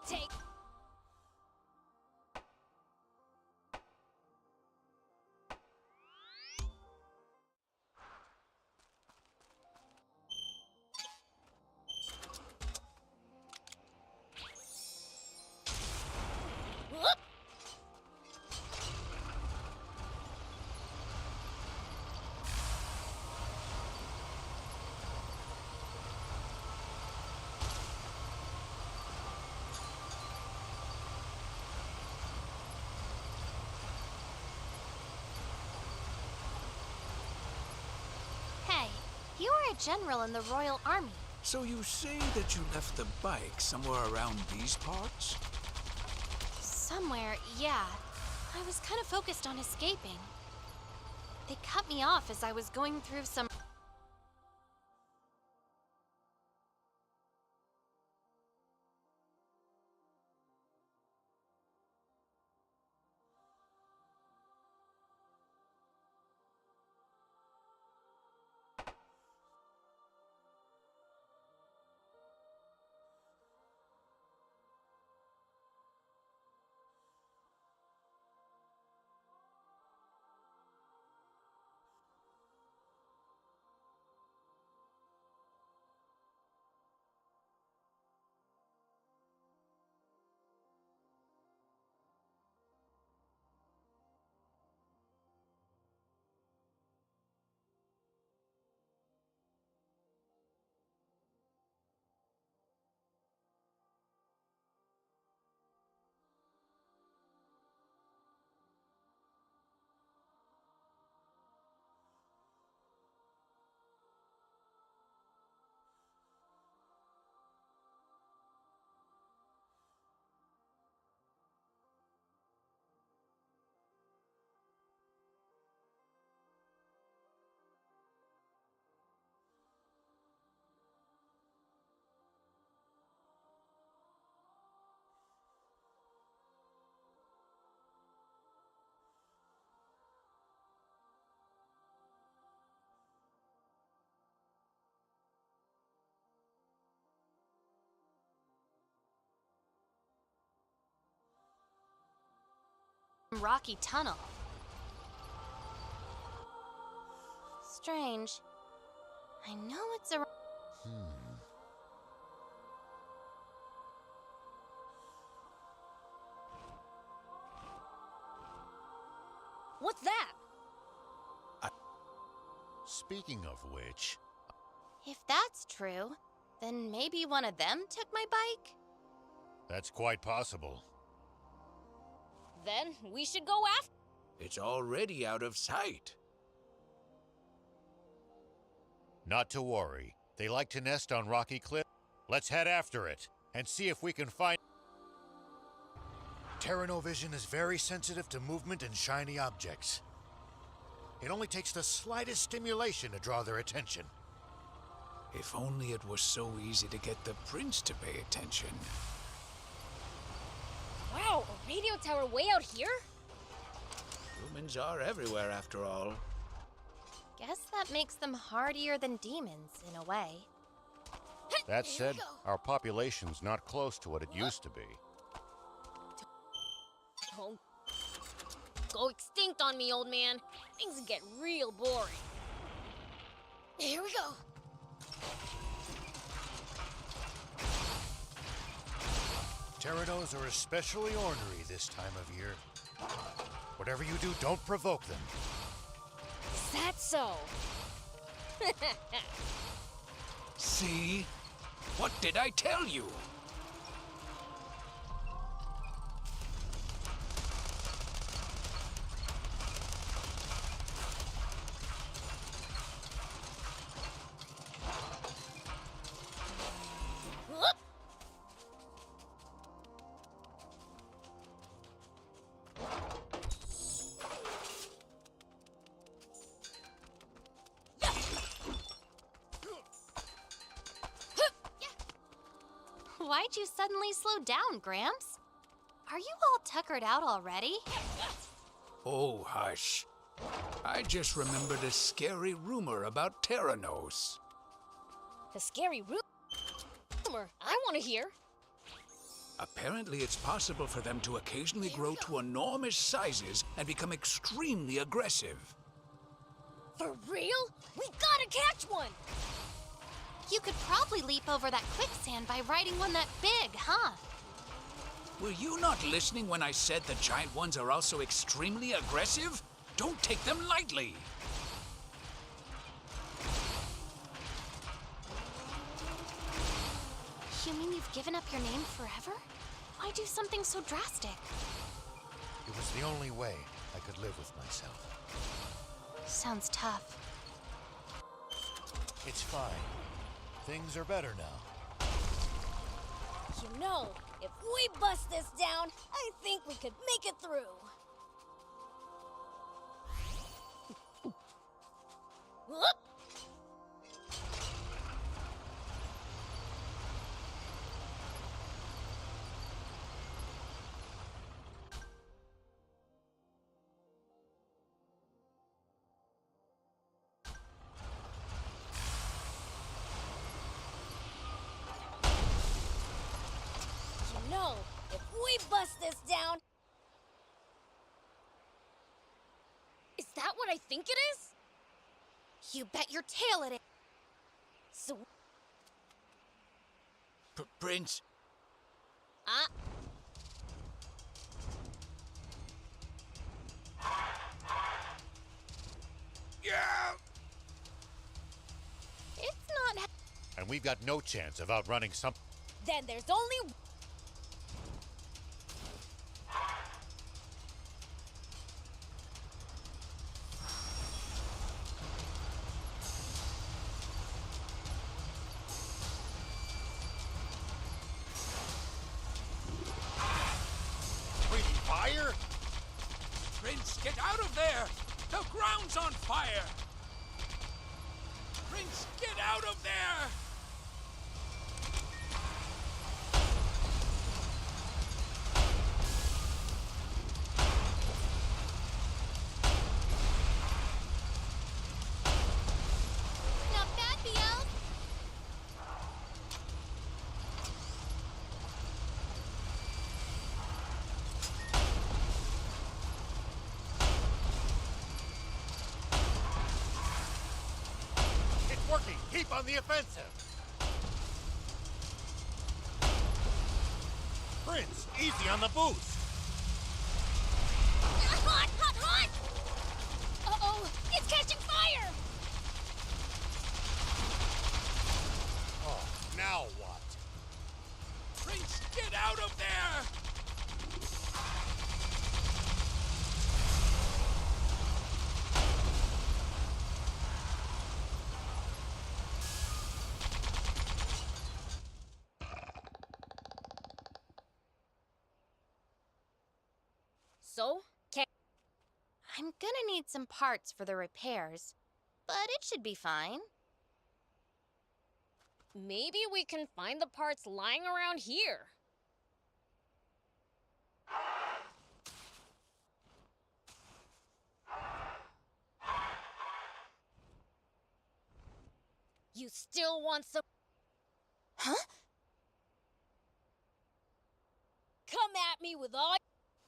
Take. Whoop. Hey, you were a general in the Royal Army. So you say that you left the bike somewhere around these parts? Somewhere, yeah. I was kind of focused on escaping. They cut me off as I was going through some... rocky tunnel. Strange. I know it's a... What's that? Speaking of which... If that's true, then maybe one of them took my bike? That's quite possible. Then we should go after... It's already out of sight. Not to worry. They like to nest on rocky cliffs. Let's head after it and see if we can find... Terranovision is very sensitive to movement and shiny objects. It only takes the slightest stimulation to draw their attention. If only it was so easy to get the prince to pay attention. Wow, a radio tower way out here? Humans are everywhere after all. Guess that makes them hardier than demons, in a way. That said, our population's not close to what it used to be. Don't go extinct on me, old man. Things get real boring. Here we go. Pterodos are especially ornery this time of year. Whatever you do, don't provoke them. Is that so? See? What did I tell you? Whoop! Why'd you suddenly slow down, Gramps? Are you all tuckered out already? Oh, hush. I just remembered a scary rumor about Terranos. A scary rumor I want to hear. Apparently, it's possible for them to occasionally grow to enormous sizes and become extremely aggressive. For real? We gotta catch one! You could probably leap over that quicksand by riding one that big, huh? Were you not listening when I said the giant ones are also extremely aggressive? Don't take them lightly. You mean you've given up your name forever? Why do something so drastic? It was the only way I could live with myself. Sounds tough. It's fine. Things are better now. You know, if we bust this down, I think we could make it through. Whoop! You know, if we bust this down... Is that what I think it is? You bet your tail it is. So... Prince, yeah! It's not... And we've got no chance of outrunning some... Then there's only... Breathing fire? Prince, get out of there! The ground's on fire! Prince, get out of there! Not bad, Beelz. It's working! Keep on the offensive! Prince, easy on the boost! Hot, hot, hot! Uh-oh, it's catching fire! Oh, now what? Prince, get out of there! So, I'm gonna need some parts for the repairs, but it should be fine. maybe we can find the parts lying around here. You still want some... Huh? Come at me with all...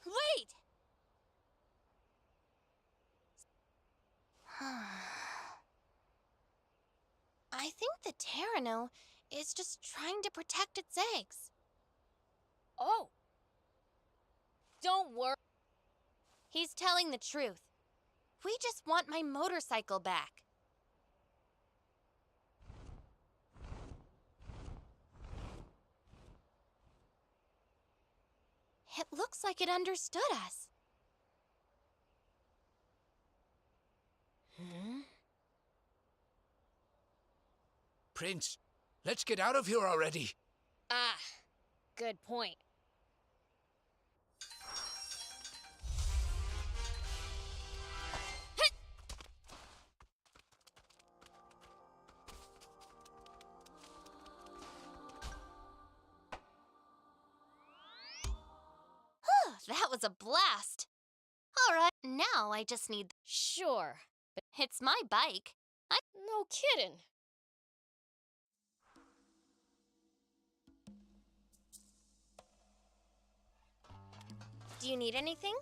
Wait! I think the Terrano is just trying to protect its eggs. Oh, don't worry. He's telling the truth. We just want my motorcycle back. It looks like it understood us. Prince, let's get out of here already. Ah, good point. That was a blast. All right, now I just need... Sure, but It's my bike. no kidding. Do you need anything?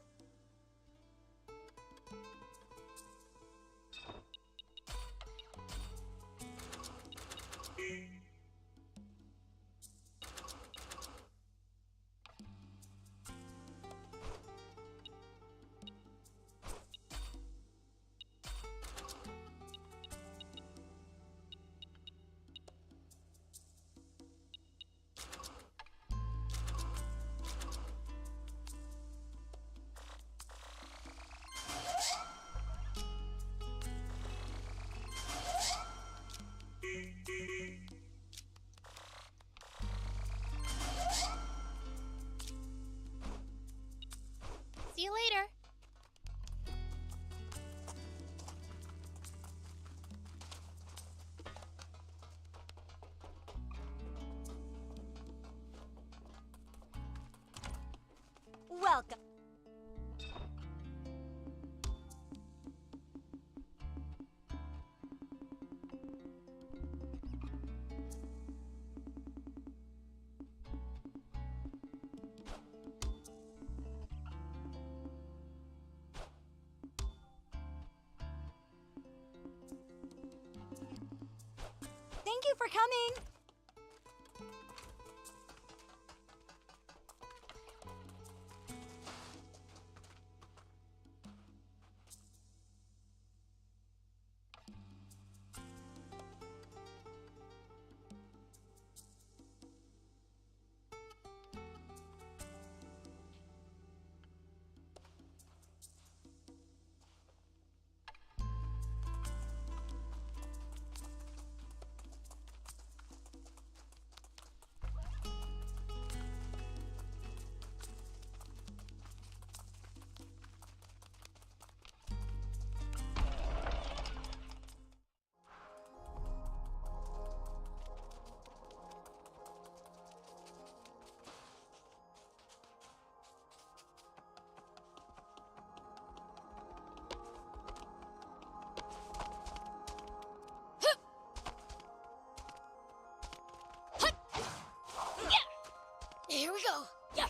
See you later. Welcome. Thank you for coming. Here we go. Yeah.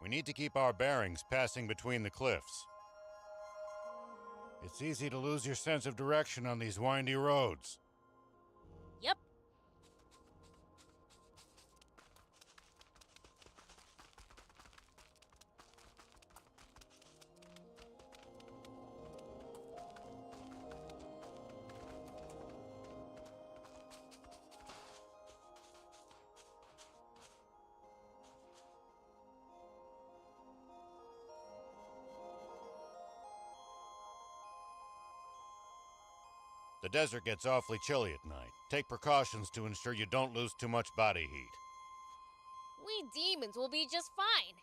We need to keep our bearings passing between the cliffs. It's easy to lose your sense of direction on these windy roads. Yep. The desert gets awfully chilly at night. Take precautions to ensure you don't lose too much body heat. We demons will be just fine.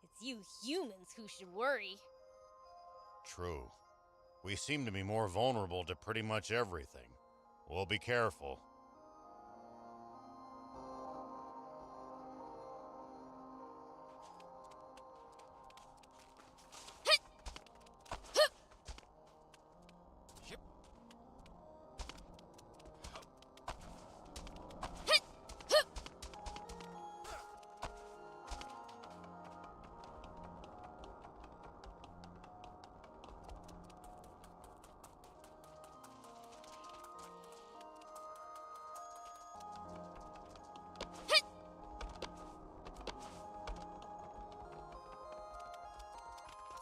It's you humans who should worry. True. We seem to be more vulnerable to pretty much everything. We'll be careful.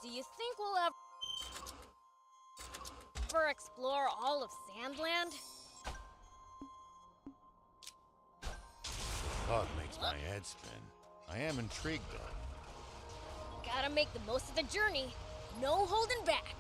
Do you think we'll ever explore all of Sandland? Thought makes my head spin. I am intrigued, though. Gotta make the most of the journey. No holding back.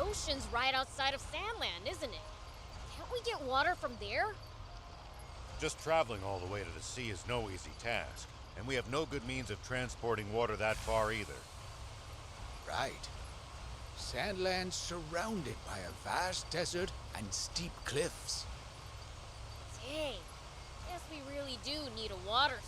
ocean's right outside of Sandland, isn't it? Can't we get water from there? Just traveling all the way to the sea is no easy task, and we have no good means of transporting water that far either. Right. Sandland's surrounded by a vast desert and steep cliffs. Dang. Guess we really do need a water source.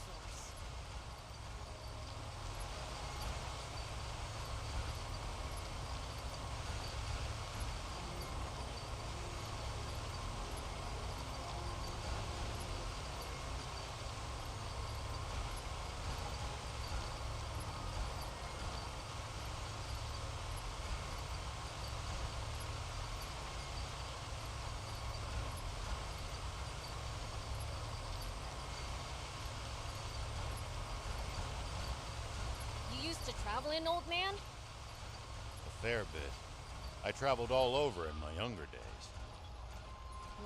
You used to travel in, old man? A fair bit. I traveled all over in my younger days.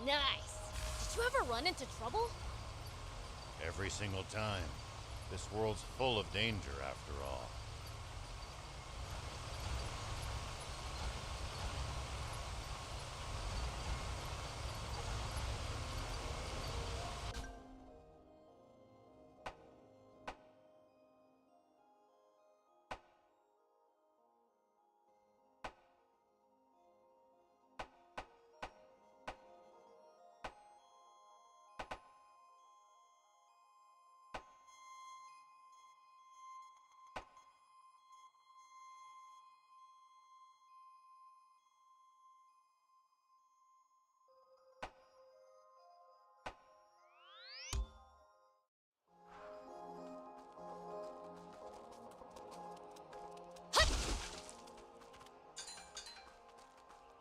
Nice. Did you ever run into trouble? Every single time. This world's full of danger, after all.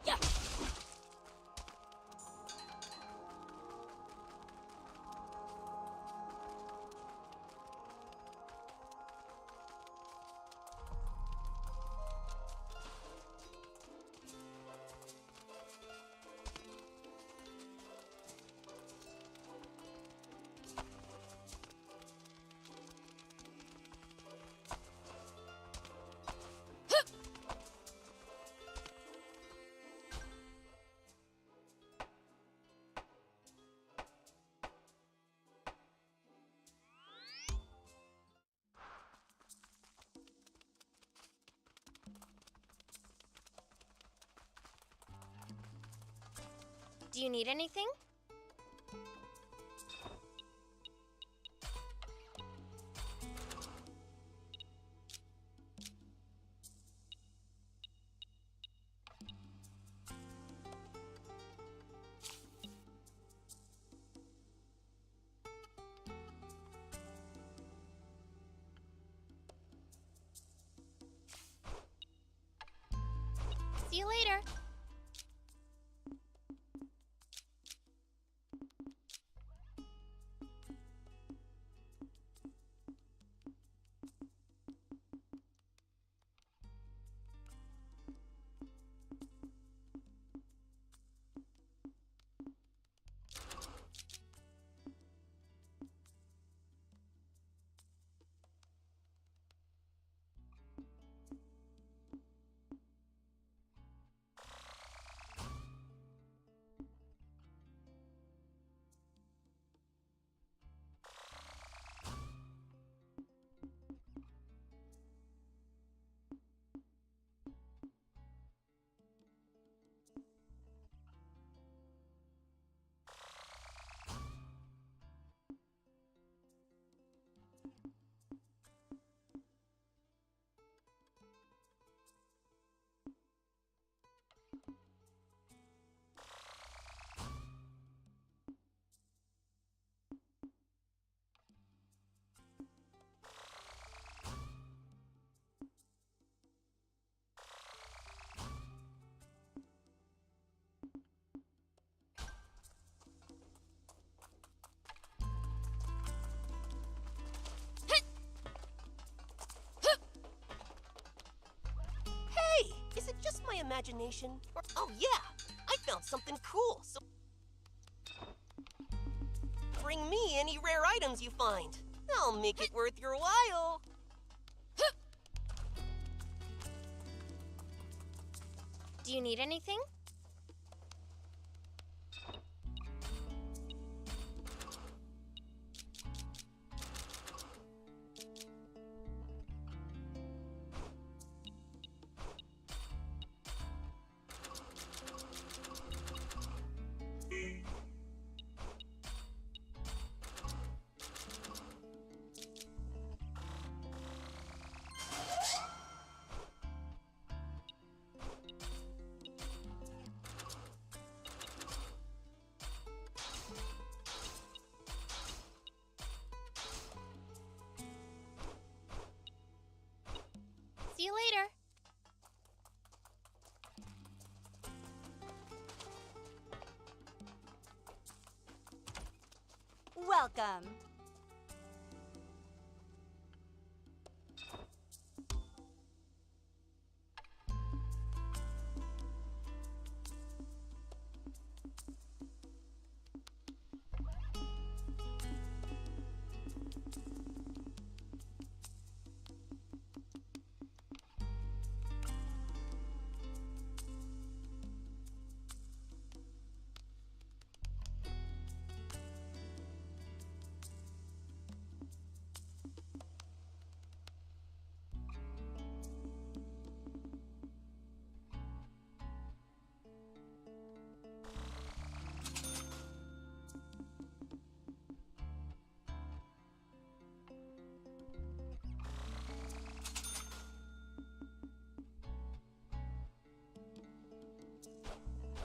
Yeah. Do you need anything? See you later. Is it just my imagination? Or, oh yeah, I found something cool, so bring me any rare items you find. I'll make it worth your while. Do you need anything? See you later. Welcome.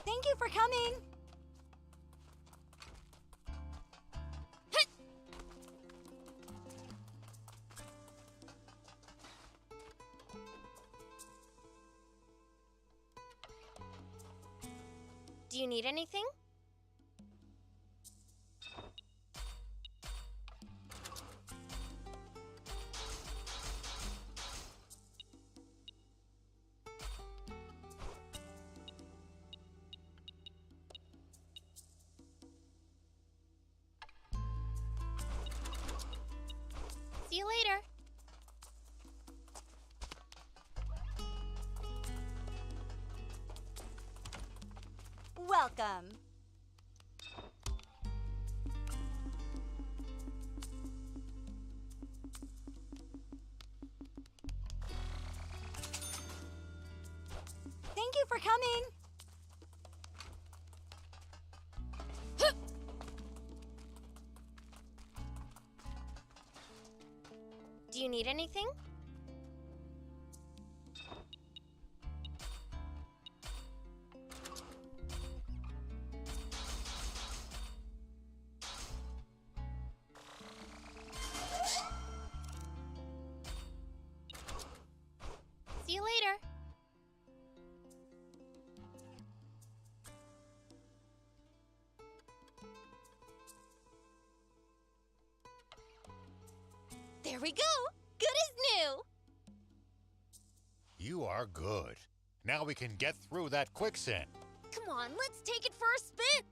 Thank you for coming. Do you need anything? See you later. Welcome. Thank you for coming. Do you need anything? See you later. There we go. Good as new. You are good. Now we can get through that quicksand. Come on, let's take it for a spin.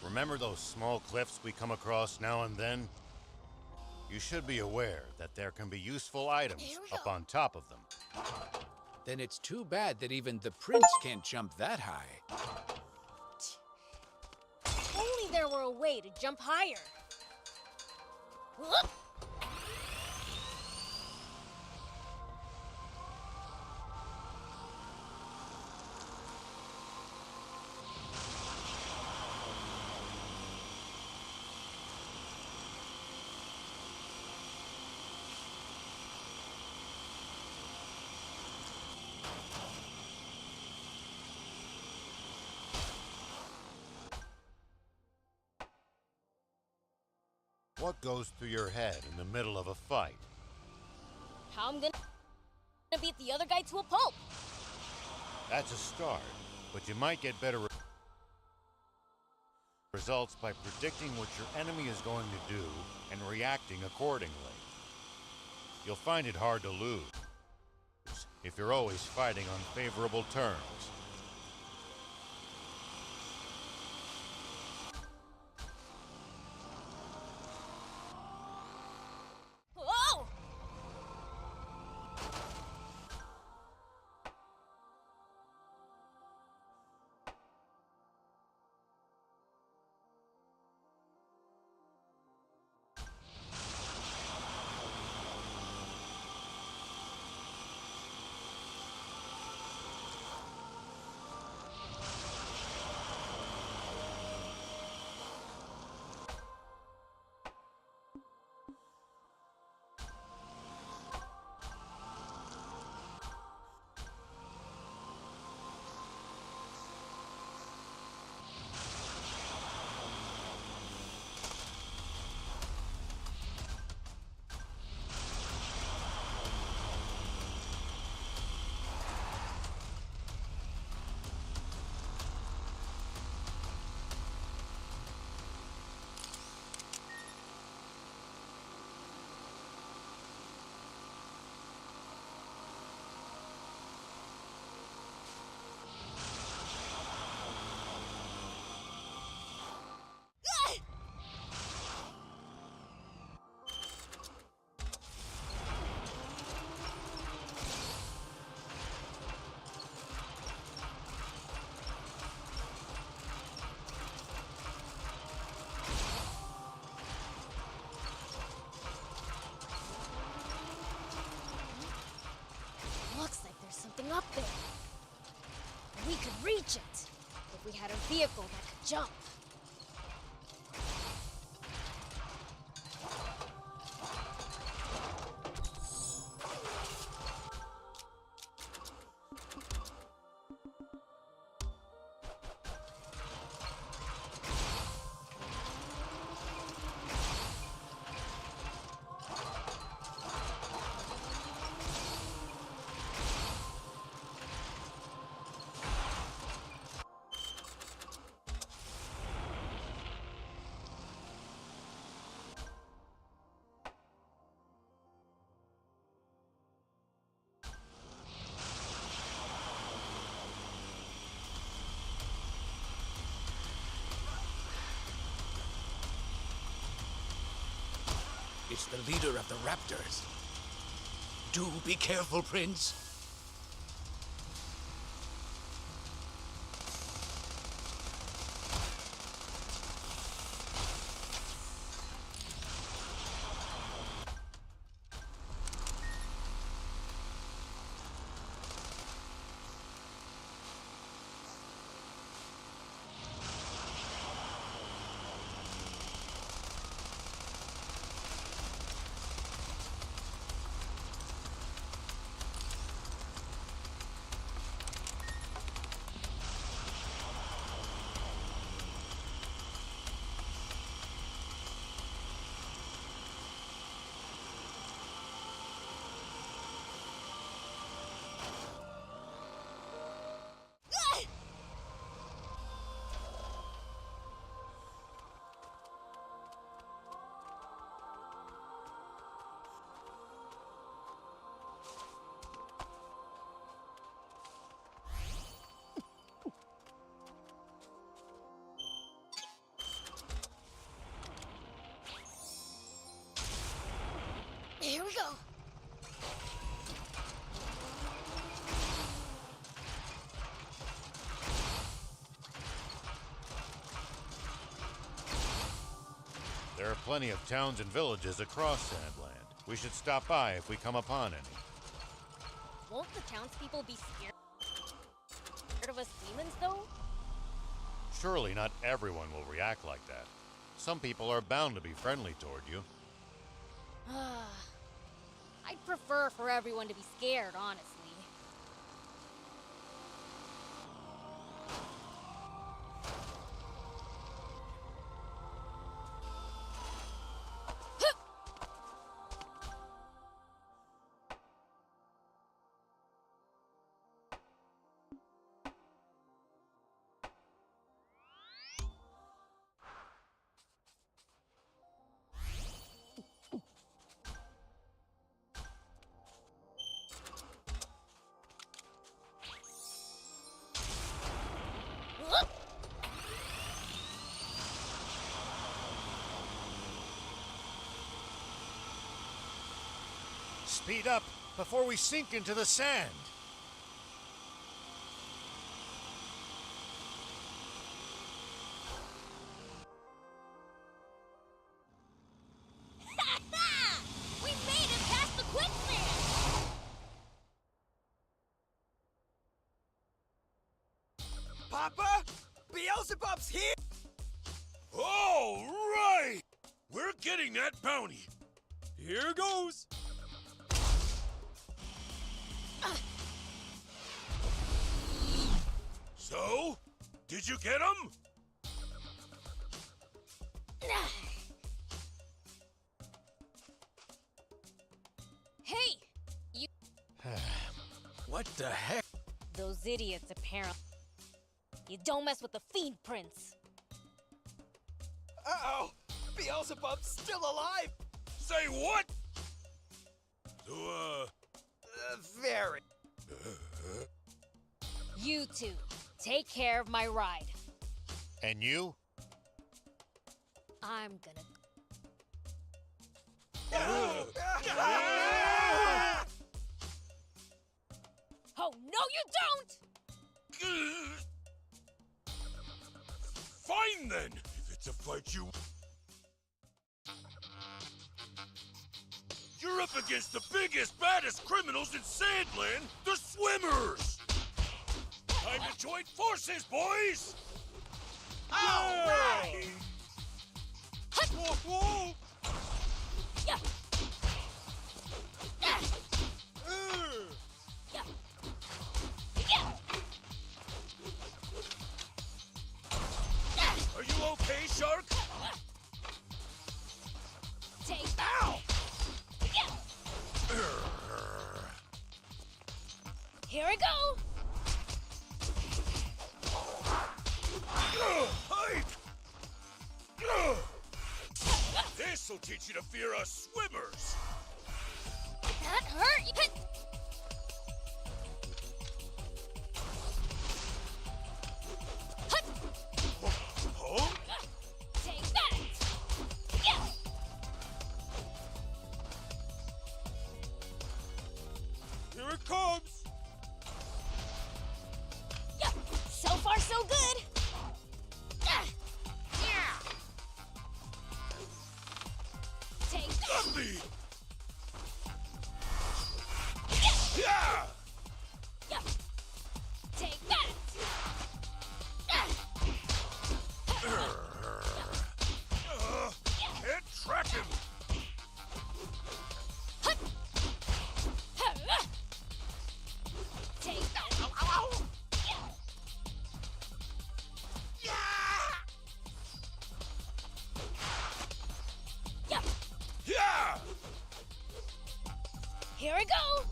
Remember those small cliffs we come across now and then? You should be aware that there can be useful items up on top of them. Then it's too bad that even the prince can't jump that high. Only there were a way to jump higher. Whoop! What goes through your head in the middle of a fight? How I'm gonna beat the other guy to a pulp. That's a start, but you might get better results by predicting what your enemy is going to do and reacting accordingly. You'll find it hard to lose if you're always fighting on favorable terms. Oh! Looks like there's something up there. We could reach it if we had a vehicle that could jump. It's the leader of the raptors. Do be careful, Prince. Here we go. There are plenty of towns and villages across Sandland. We should stop by if we come upon any. Won't the townspeople be scared of us demons, though? Surely not everyone will react like that. Some people are bound to be friendly toward you. I'd prefer for everyone to be scared, honestly. Speed up before we sink into the sand. We made it past the quicksand! Papa? Beelzebub's here! All right! We're getting that bounty. Here goes! So, did you get him? Hey! You... What the heck? Those idiots, apparently. You don't mess with the Fiend Prince. Uh-oh! Beelzebub's still alive! Say what? So, Very. You two, take care of my ride. And you? I'm gonna... Oh, no you don't! Fine then, if it's a fight you... You're up against the biggest, baddest criminals in Sandland, the Swimmers! Time to join forces, boys! All right! Whoa, whoa! Yeah. Yeah. Uh, Yeah. Yeah. Are you okay, Shark? Take Ow! Yeah. Here we go. Hike! This'll teach you to fear us swimmers! That hurt. You can... Huh? Take that. Yeah. here it comes! Yeah. So far, so good. Yeah. Take that. Got me! Yeah. Yeah! Yeah. Take that. Can't track him! Take that. Yeah. Yeah! Here we go.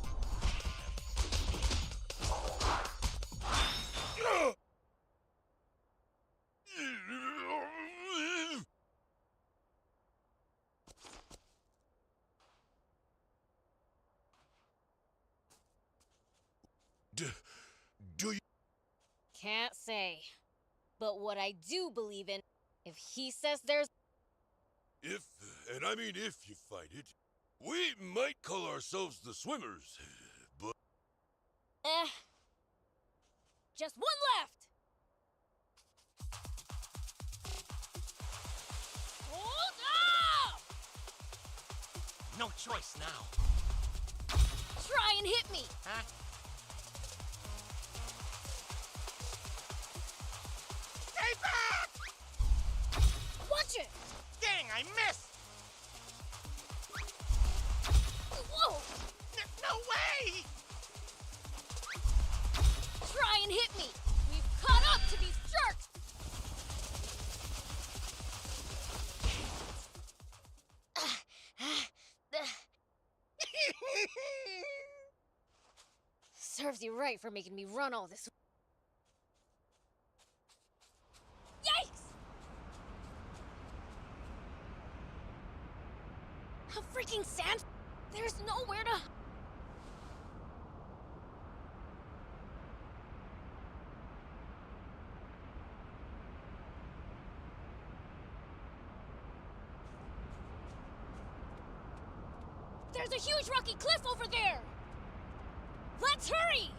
Do you... Can't say. But what I do believe in, if he says there's... If, and I mean if you fight it, we might call ourselves the Swimmers, but... Just one left! Hold up! No choice now. Try and hit me! Huh? Stay back! Watch it! Dang, I missed! Whoa! No way! Try and hit me! We've caught up to these jerks! Serves you right for making me run all this. Yikes! A freaking sand. There's nowhere to. There's a huge rocky cliff over there! Let's hurry!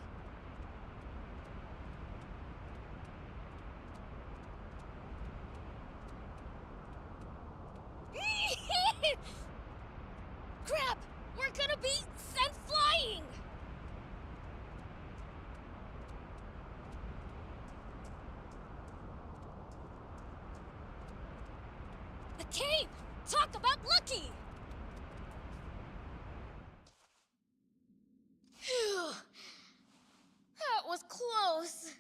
Crap! We're gonna be sent flying! The cave! Talk about lucky! Phew. That was close.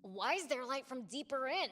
Why is there light from deeper in?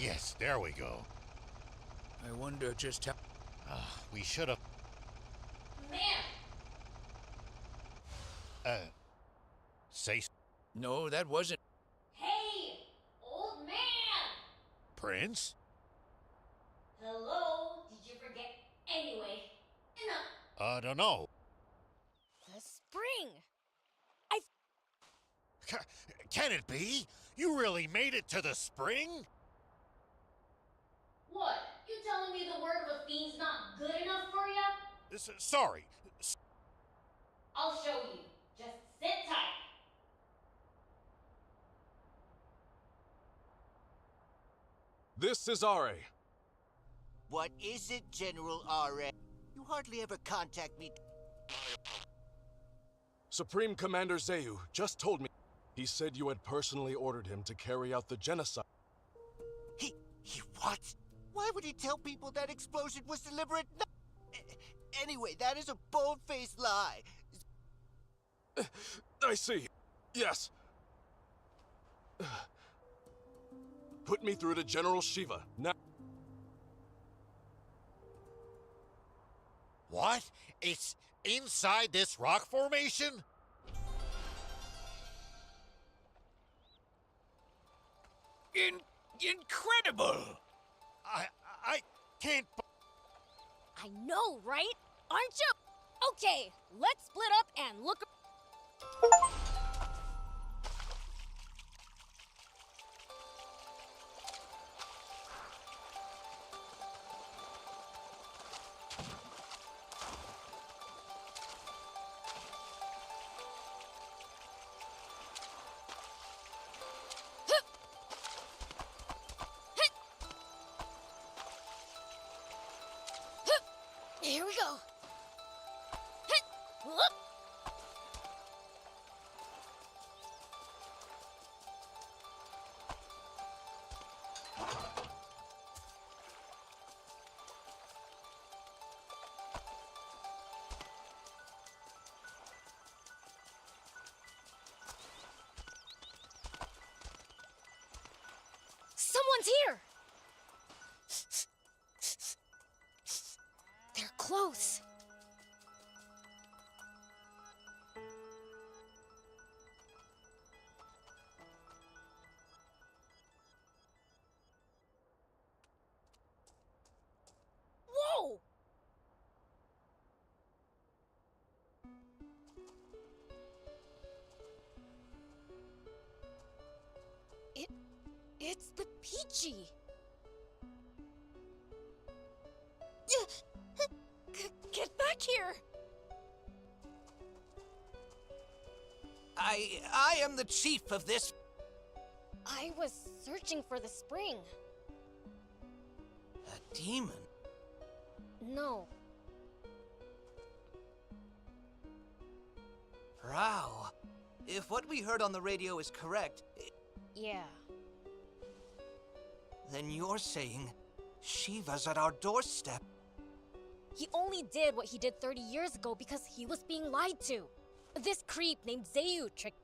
Yes, there we go. I wonder just how... We should have... Man! Say... No, that wasn't... Hey! Old man! Prince? Hello? Did you forget? Anyway, enough. I don't know. The spring! Can it be? You really made it to the spring? What? You telling me the word of a fiend's not good enough for ya? Sorry. I'll show you. Just sit tight. This is RA. What is it, General RA? You hardly ever contact me. Supreme Commander Zayu just told me. He said you had personally ordered him to carry out the genocide. He what? Why would he tell people that explosion was deliberate? No. Anyway, that is a bold-faced lie. I see. Yes. Put me through to General Shiva, now. What? It's inside this rock formation? Incredible! I can't... I know, right? Aren't you? Okay, let's split up and look. Here we go. Whoop. Someone's here. They're close. Whoa! It's the Peachy. Get back here! I am the chief of this. I was searching for the spring. A demon? No. Rao, if what we heard on the radio is correct, Yeah. then you're saying Shiva's at our doorstep. He only did what he did 30 years ago because he was being lied to. This creep named Zayu tricked.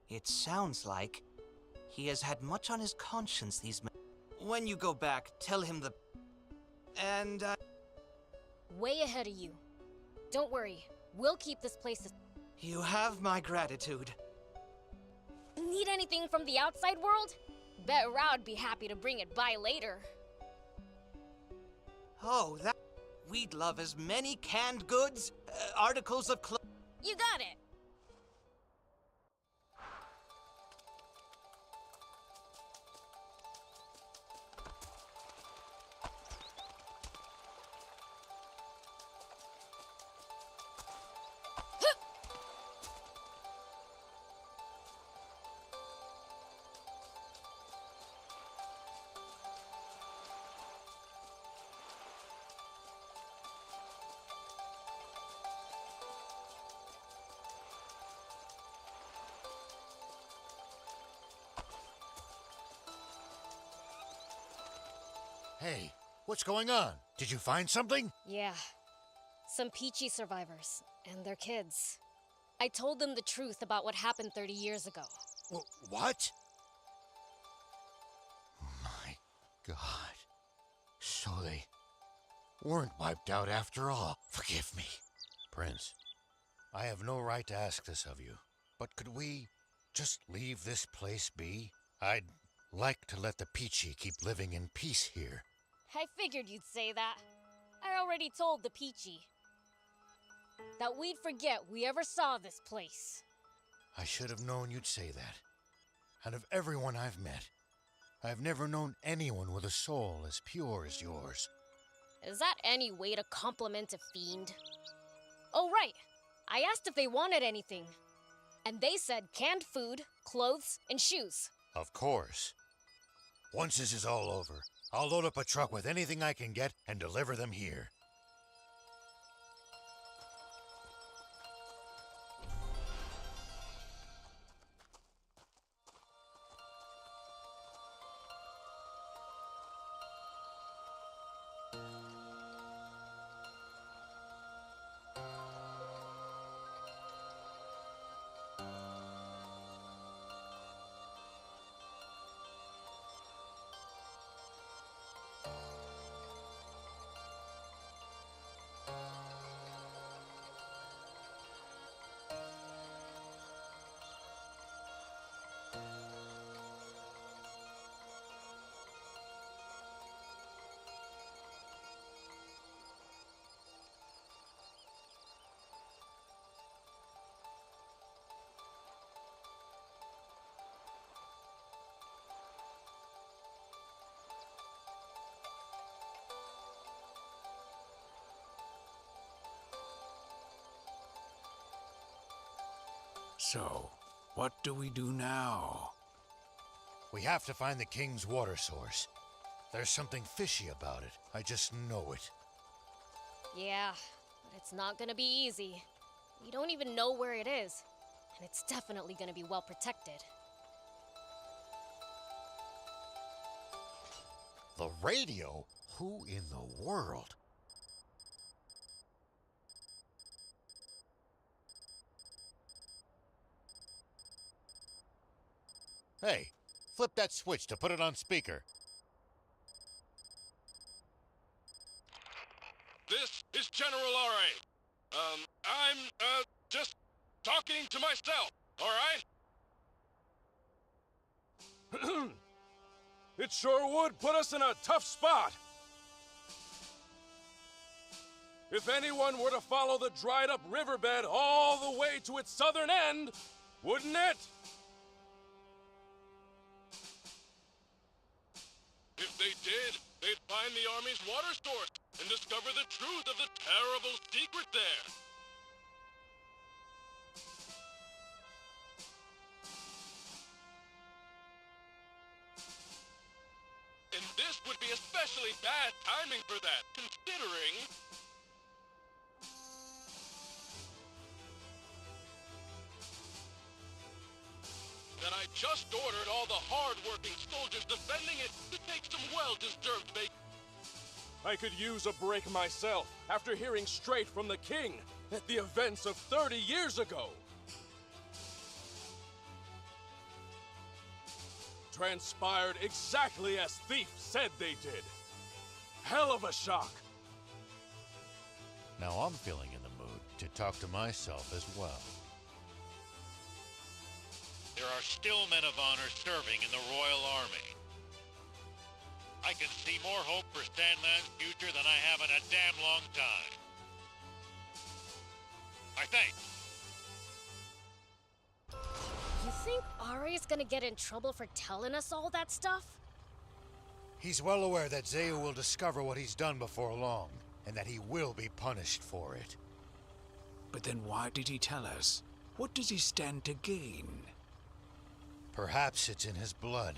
It sounds like he has had much on his conscience these When you go back, tell him the... And, Way ahead of you. Don't worry, we'll keep this place as... You have my gratitude. Need anything from the outside world? Bet Rao'd be happy to bring it by later. Oh, that... We'd love as many canned goods, articles of clothes... You got it! Hey, what's going on? Did you find something? Yeah. Some Peachy survivors, and their kids. I told them the truth about what happened 30 years ago. What? My God. So they weren't wiped out after all. Forgive me. Prince, I have no right to ask this of you, but could we just leave this place be? I'd like to let the Peachy keep living in peace here. I figured you'd say that. I already told the Peachy that we'd forget we ever saw this place. I should have known you'd say that. Out of everyone I've met, I've never known anyone with a soul as pure as yours. Is that any way to compliment a fiend? Oh, right. I asked if they wanted anything. And they said canned food, clothes, and shoes. Of course. Once this is all over, I'll load up a truck with anything I can get and deliver them here. So, what do we do now? We have to find the king's water source. There's something fishy about it. I just know it. Yeah, but it's not gonna be easy. We don't even know where it is, and it's definitely gonna be well protected. The radio? Who in the world? Hey, flip that switch to put it on speaker. This is General R.A. I'm, just talking to myself, alright? It sure would put us in a tough spot. If anyone were to follow the dried-up riverbed all the way to its southern end, wouldn't it? If they did, they'd find the Army's water source and discover the truth of the terrible secret there. And this would be especially bad timing for that, considering... that I just ordered all the hard-working soldiers defending it to take some well-deserved vacation. I could use a break myself after hearing straight from the king at the events of 30 years ago. Transpired exactly as Thief said they did. Hell of a shock. Now I'm feeling in the mood to talk to myself as well. There are still men of honor serving in the Royal Army. I can see more hope for Sandland's future than I have in a damn long time. I think. You think Ari's gonna get in trouble for telling us all that stuff? He's well aware that Zeu will discover what he's done before long, and that he will be punished for it. But then why did he tell us? What does he stand to gain? Perhaps it's in his blood.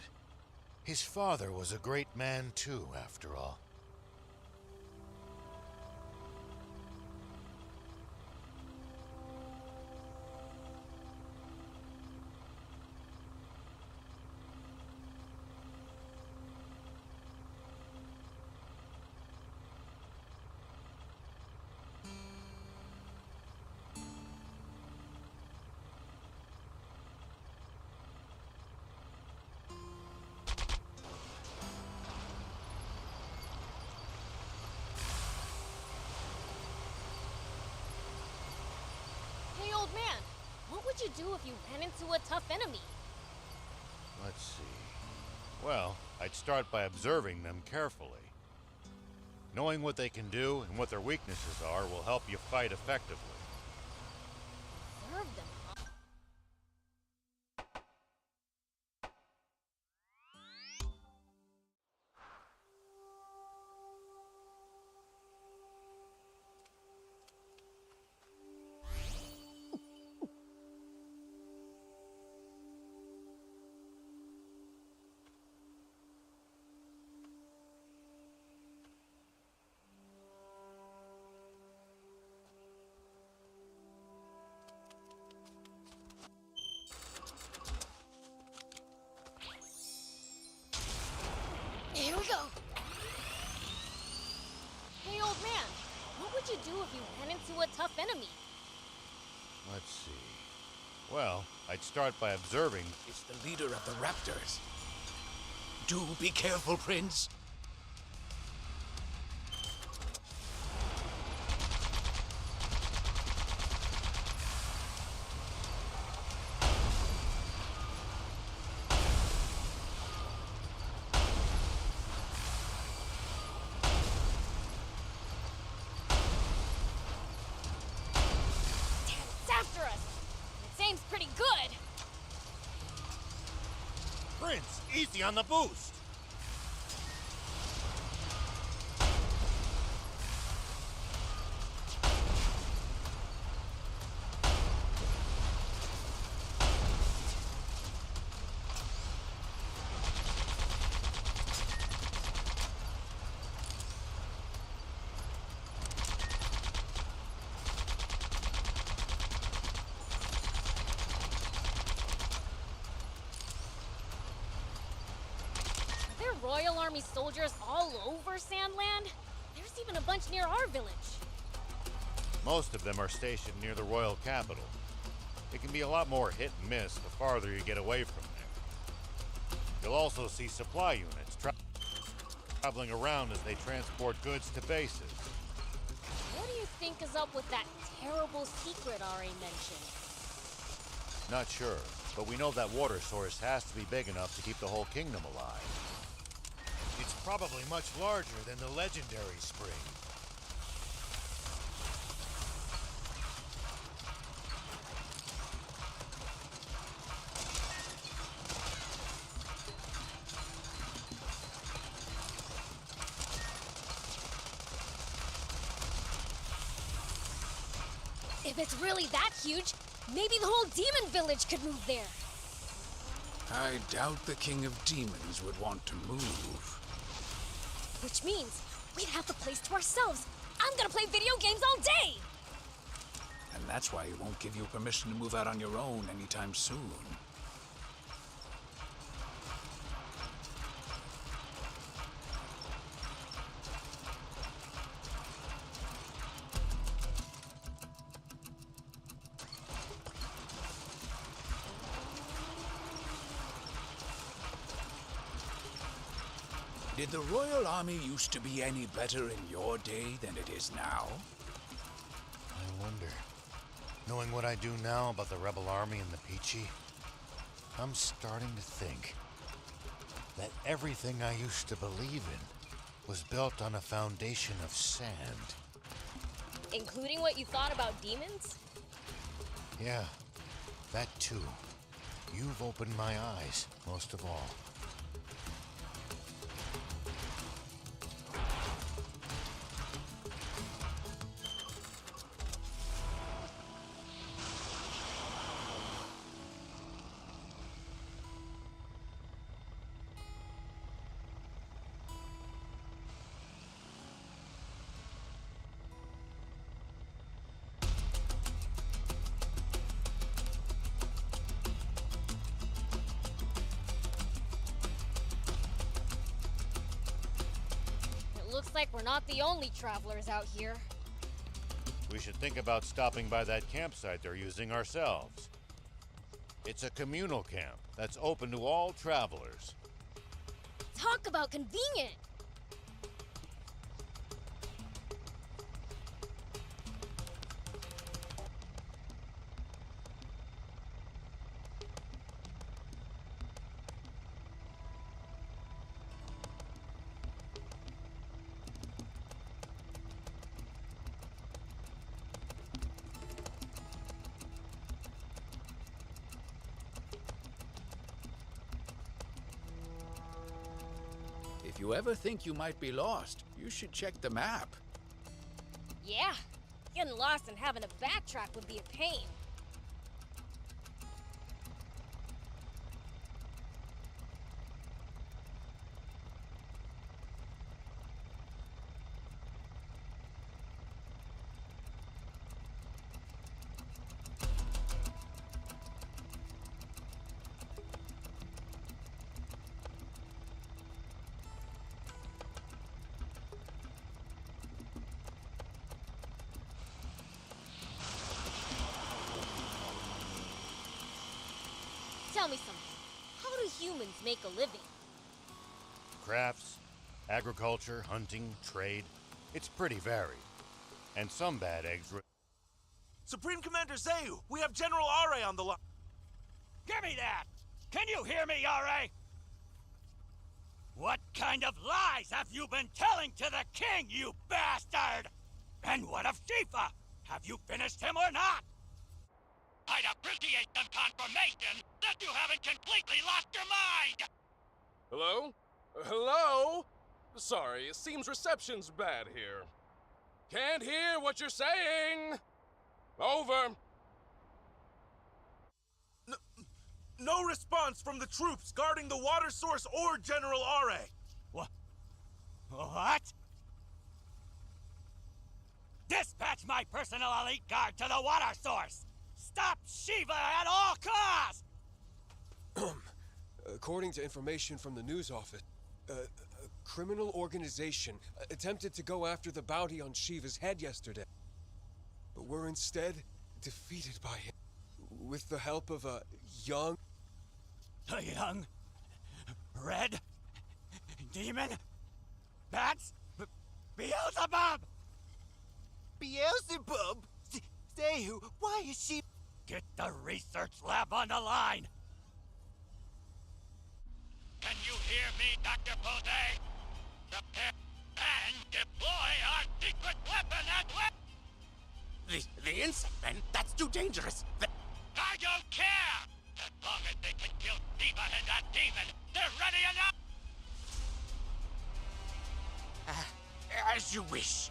His father was a great man too, after all. Hey, old man, what would you do if you ran into a tough enemy? Let's see. Well, I'd start by observing them carefully. Knowing what they can do and what their weaknesses are will help you fight effectively. Observe them, huh? Here we go. Hey, old man, what would you do if you ran into a tough enemy? Let's see. Well, I'd start by observing. It's the leader of the Raptors. Do be careful, Prince. It's after us. Its aim's pretty good. Prince, easy on the boost! Royal Army soldiers all over Sandland? There's even a bunch near our village. Most of them are stationed near the royal capital. It can be a lot more hit and miss the farther you get away from there. You'll also see supply units traveling around as they transport goods to bases. What do you think is up with that terrible secret Ari mentioned? Not sure, but we know that water source has to be big enough to keep the whole kingdom alive. It's probably much larger than the legendary spring. If it's really that huge, maybe the whole demon village could move there. I doubt the King of Demons would want to move. Which means we'd have the place to ourselves. I'm gonna play video games all day! And that's why he won't give you permission to move out on your own anytime soon. Did the Royal Army used to be any better in your day than it is now? I wonder. Knowing what I do now about the Rebel Army and the Peachy, I'm starting to think that everything I used to believe in was built on a foundation of sand. Including what you thought about demons? Yeah, that too. You've opened my eyes, most of all. Looks like we're not the only travelers out here. We should think about stopping by that campsite they're using ourselves. It's a communal camp that's open to all travelers. Talk about convenient! If you ever think you might be lost, you should check the map. Yeah, getting lost and having to backtrack would be a pain. Tell me something. How do humans make a living? Crafts, agriculture, hunting, trade. It's pretty varied. And some bad eggs... Supreme Commander Zayu, we have General Are on the line. Give me that! Can you hear me, Are? What kind of lies have you been telling to the king, you bastard? And what of Shifa? Have you finished him or not? I'd appreciate some confirmation that you haven't completely lost your mind! Hello? Hello? Sorry, it seems reception's bad here. Can't hear what you're saying! Over. No response from the troops guarding the water source or General Are. What? Dispatch my personal elite guard to the water source! Stop Shiva at all costs! According to information from the news office, a criminal organization attempted to go after the bounty on Shiva's head yesterday. But were instead defeated by him, with the help of a young... A young... red... demon... bats... Beelzebub! Beelzebub? Zayu, why is she... Get the research lab on the line! Can you hear me, Dr. Pose? Prepare and deploy our secret weapon at The insect men? That's too dangerous. I don't care! As long as they can kill Shiva and that demon, they're ready enough! As you wish.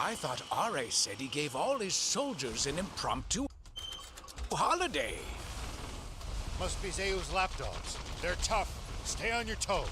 I thought Are said he gave all his soldiers an impromptu holiday. Must be Zayu's lapdogs. They're tough. Stay on your toes.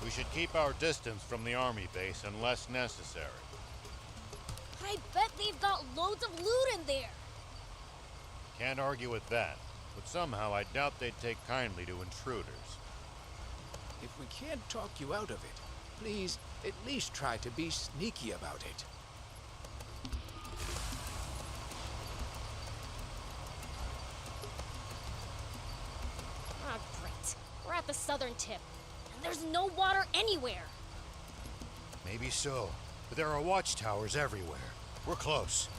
We should keep our distance from the army base unless necessary. I bet they've got loads of loot in there. Can't argue with that, but somehow I doubt they'd take kindly to intruders. If we can't talk you out of it, please at least try to be sneaky about it. Ah, great. We're at the southern tip, and there's no water anywhere. Maybe so, but there are watchtowers everywhere. We're close.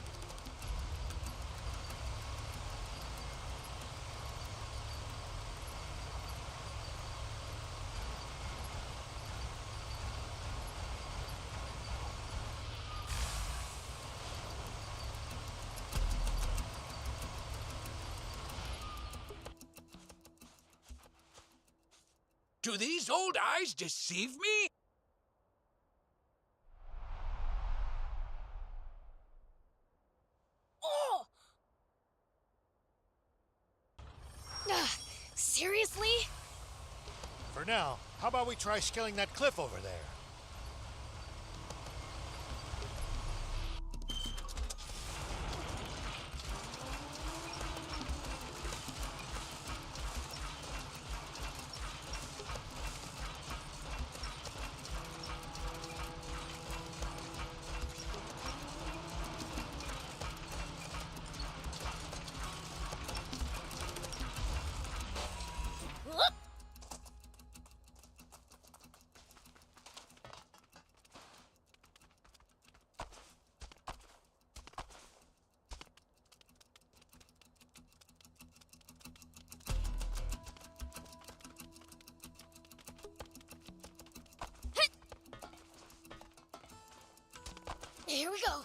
Do these old eyes deceive me? Oh! Seriously? For now, how about we try scaling that cliff over there? Here we go.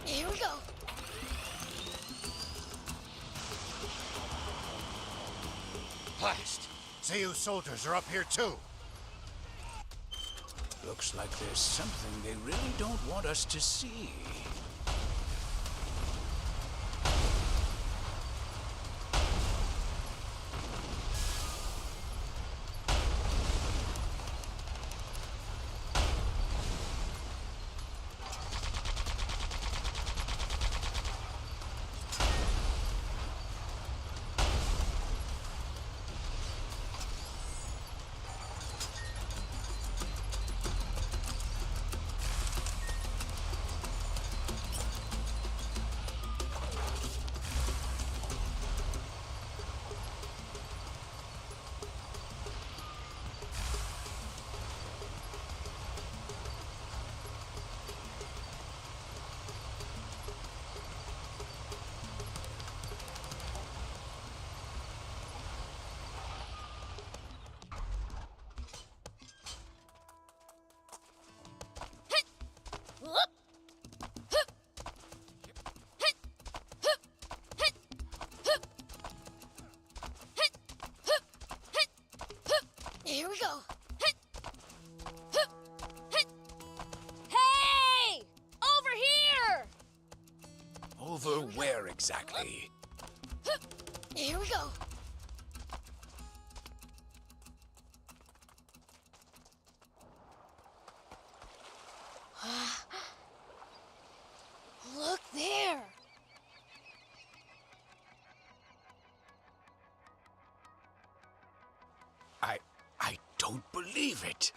Here we go. Blast! Zeus soldiers are up here too. Looks like there's something they really don't want us to see. Here we go. Hey! Over here! Over where exactly? Here we go. Look there! I don't believe it.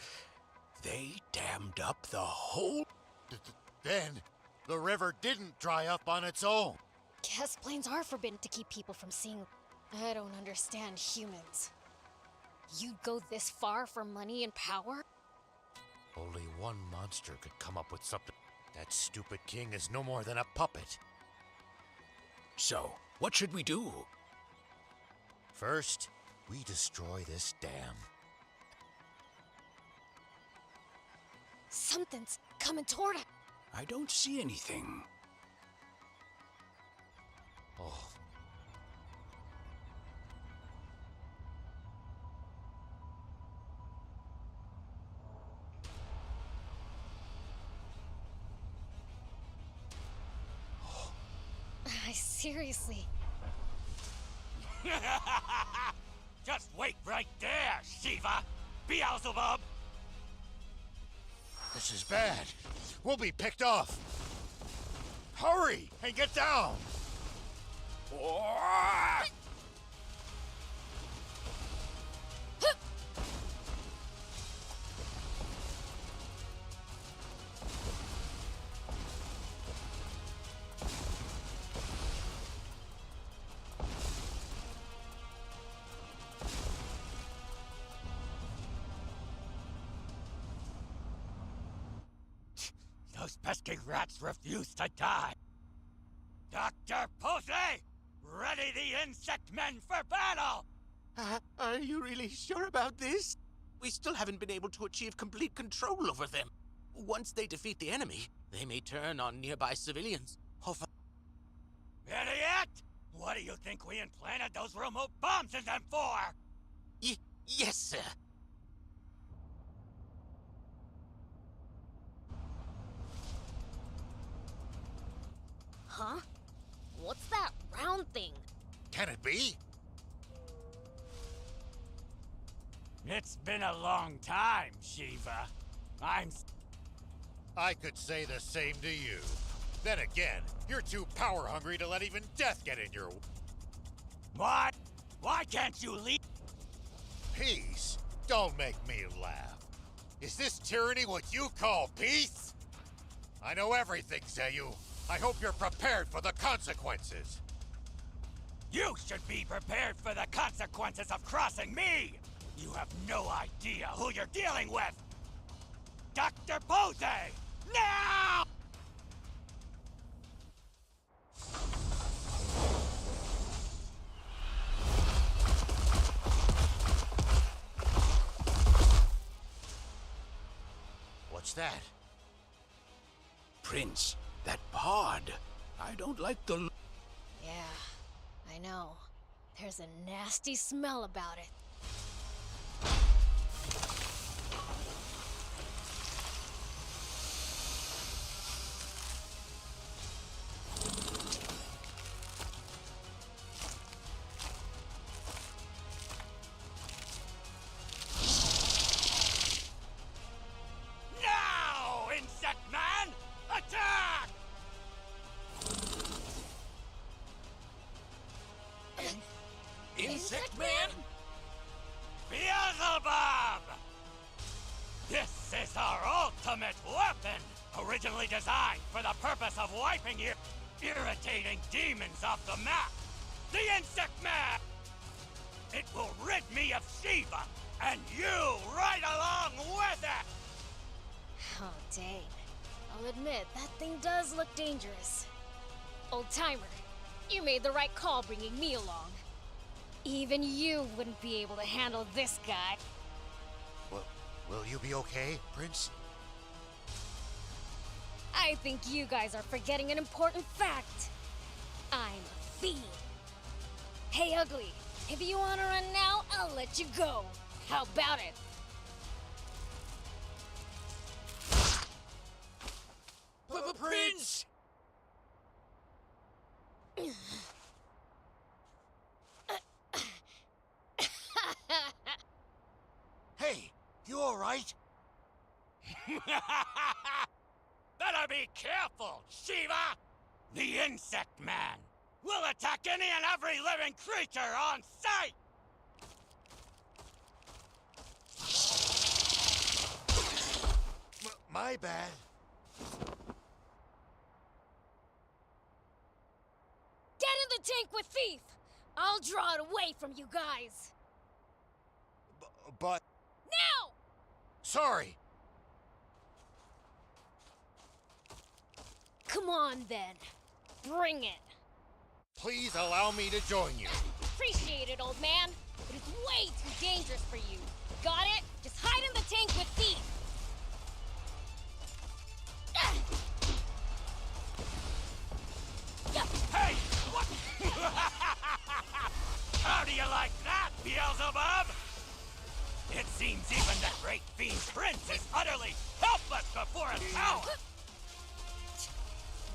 They dammed up the whole... Then, the river didn't dry up on its own. Guess planes are forbidden to keep people from seeing. I don't understand humans. You'd go this far for money and power? Only one monster could come up with something. That stupid king is no more than a puppet. So, what should we do? First, we destroy this dam. Something's coming toward us. I don't see anything. Oh. Seriously. Just wait right there, Shiva! Beelzebub! This is bad. We'll be picked off. Hurry and get down! Those pesky rats refuse to die. Dr. Pose! Ready the insect men for battle! Are you really sure about this? We still haven't been able to achieve complete control over them. Once they defeat the enemy, they may turn on nearby civilians. Idiot! What do you think we implanted those remote bombs in them for? Yes, sir. Huh? What's that round thing? Can it be? It's been a long time, Shiva. I could say the same to you. Then again, you're too power-hungry to let even death get in your way. What? Why can't you leave? Peace? Don't make me laugh. Is this tyranny what you call peace? I know everything, Zayu. I hope you're prepared for the consequences. You should be prepared for the consequences of crossing me! You have no idea who you're dealing with! Dr. Pose! Now! What's that? Prince, that pod. I don't like the... Yeah, I know. There's a nasty smell about it. Now, Insect Man! Attack! Insect Man? Beelzebub! This is our ultimate weapon! Originally designed for the purpose of wiping you irritating demons off the map! The Insect Man! It will rid me of Shiva, and you right along with it! Oh, dang. I'll admit, that thing does look dangerous. Old-timer, you made the right call bringing me along. Even you wouldn't be able to handle this guy. Will you be okay, Prince? I think you guys are forgetting an important fact. I'm a fiend. Hey, Ugly, if you want to run now, I'll let you go. How about it? Prince! Hey, you all right? Better be careful, Shiva! The Insect Man will attack any and every living creature on sight! My bad. Get in the tank with Thief! I'll draw it away from you guys. But... Now! Sorry. Come on, then. Bring it. Please allow me to join you. Appreciate it, old man. But it's way too dangerous for you. Got it? Just hide in the tank with Thief. Hey! What? How do you like that, Beelzebub? It seems even that great Fiend Prince is utterly helpless before his power!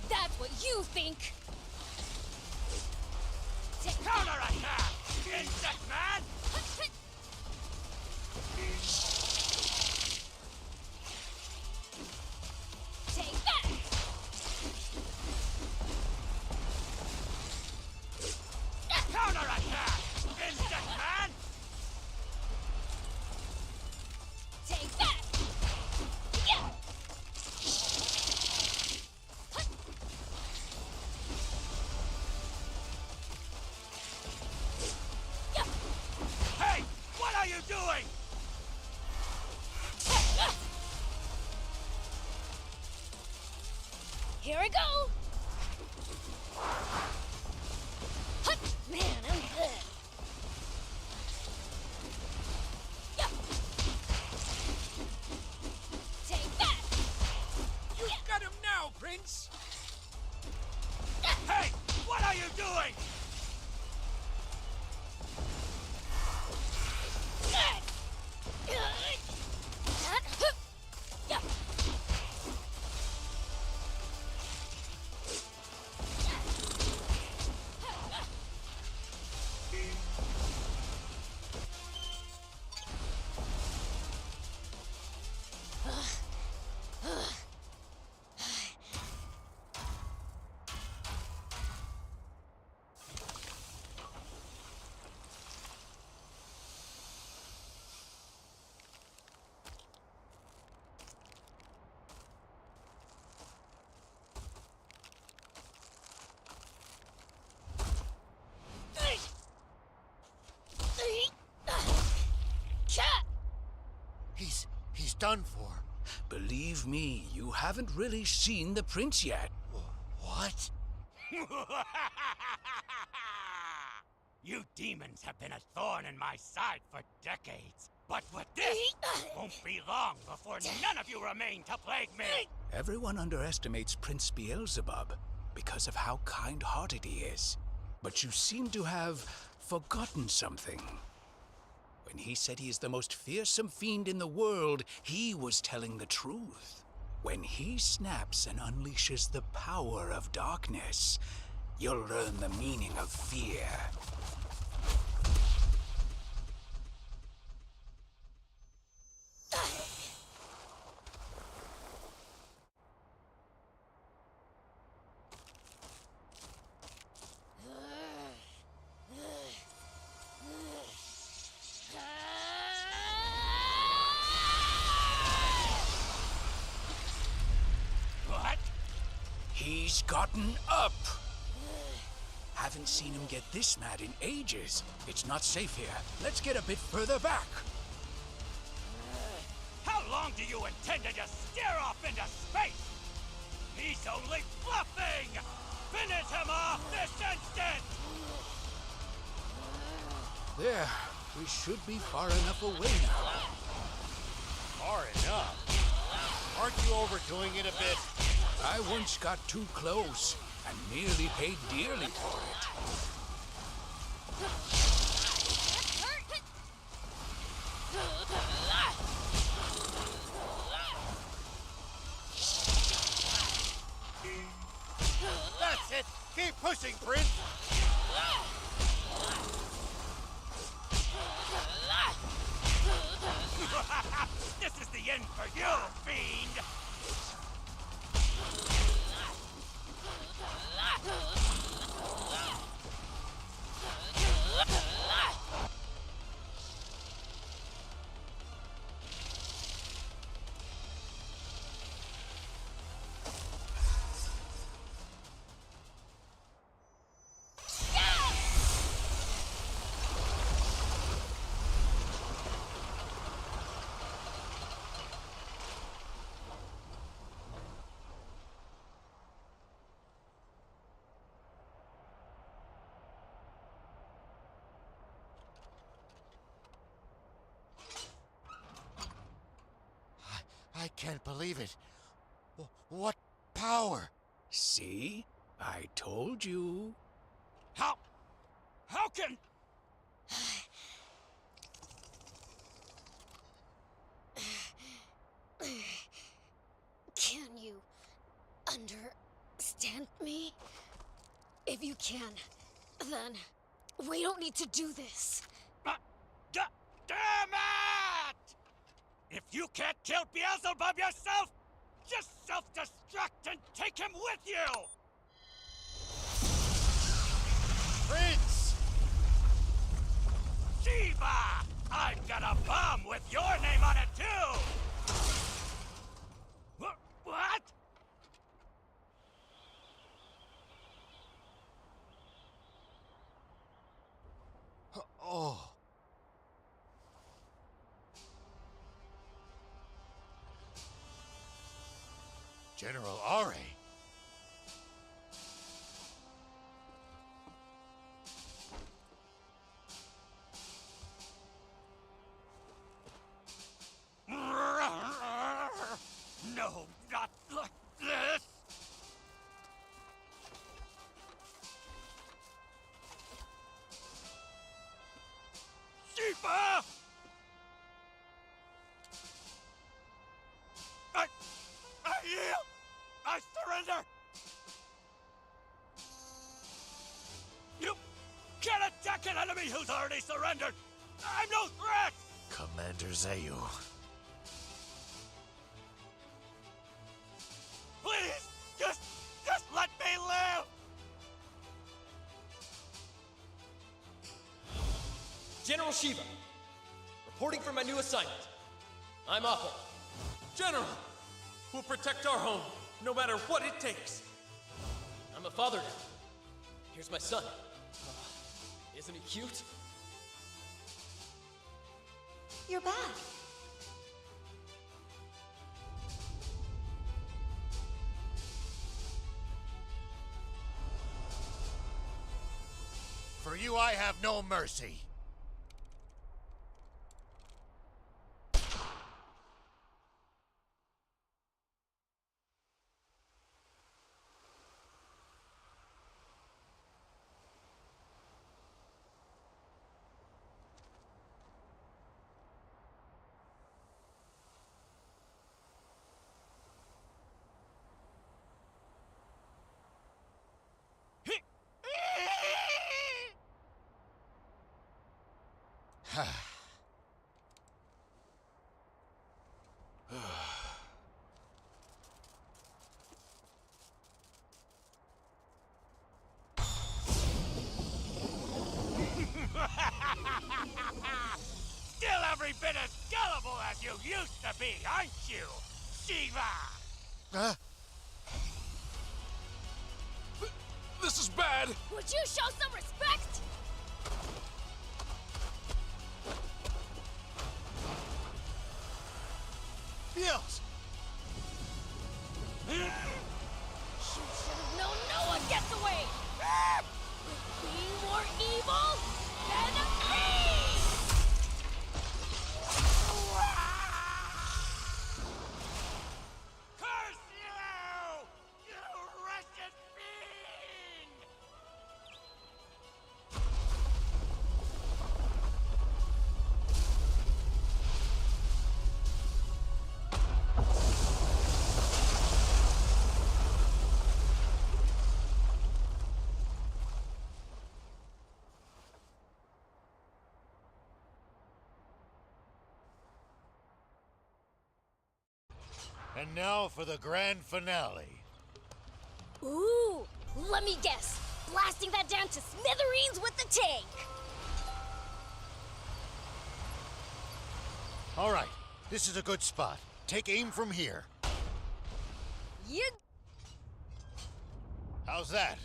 That's what you think! Here I go! Hut! Man, I'm good. Yeah. Take that! You got him now, Prince! Hey! What are you doing? He's done for. Believe me, you haven't really seen the prince yet. What? You demons have been a thorn in my side for decades. But with this, won't be long before none of you remain to plague me. Everyone underestimates Prince Beelzebub because of how kind-hearted he is. But you seem to have forgotten something. When he said he is the most fearsome fiend in the world, he was telling the truth. When he snaps and unleashes the power of darkness, you'll learn the meaning of fear. He's gotten up! Haven't seen him get this mad in ages. It's not safe here. Let's get a bit further back. How long do you intend to just stare off into space? He's only bluffing! Finish him off this instant! There. We should be far enough away now. Far enough? Aren't you overdoing it a bit? I once got too close and nearly paid dearly for it. That's it! Keep pushing, Prince! This is the end for you, fiend! I can't believe it. What power? See? I told you. How can... Can you understand me? If you can, then we don't need to do this. Damn it! If you can't kill Beelzebub yourself, just self-destruct and take him with you! Prince! Shiva! I've got a bomb with your name on it, too! What? Oh. General Are. enemy who's already surrendered! I'm no threat! Commander Zayu. Please! Just let me live! General Shiva, reporting for my new assignment. I'm Apple. General, we'll protect our home, no matter what it takes. I'm a father now. Here's my son. Isn't he cute? You're back. For you, I have no mercy. Still every bit as gullible as you used to be, aren't you, Shiva? This is bad! Would you show some respect? Beels! You should have known no one gets away! With being more evil than me! Curse you! You wretched fiend! And now for the grand finale. Ooh, let me guess. Blasting that down to smithereens with the tank. All right, this is a good spot. Take aim from here. You... How's that?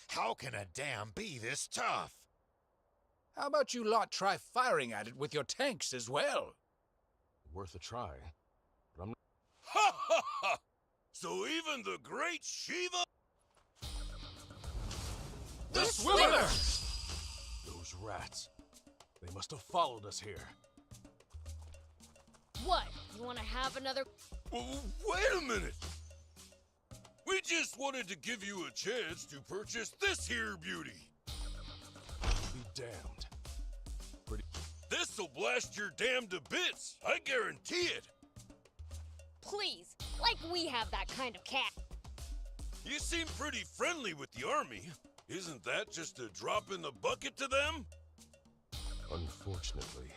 How can a dam be this tough? How about you lot try firing at it with your tanks as well? Worth a try. But I'm Ha ha ha! So even the great Shiva? The swimmer! Those rats. They must have followed us here. What? You want to have another... Wait a minute! We just wanted to give you a chance to purchase this here beauty. Be damned. This'll blast your dam to bits, I guarantee it. Please, like we have that kind of cat. You seem pretty friendly with the army. Isn't that just a drop in the bucket to them? Unfortunately,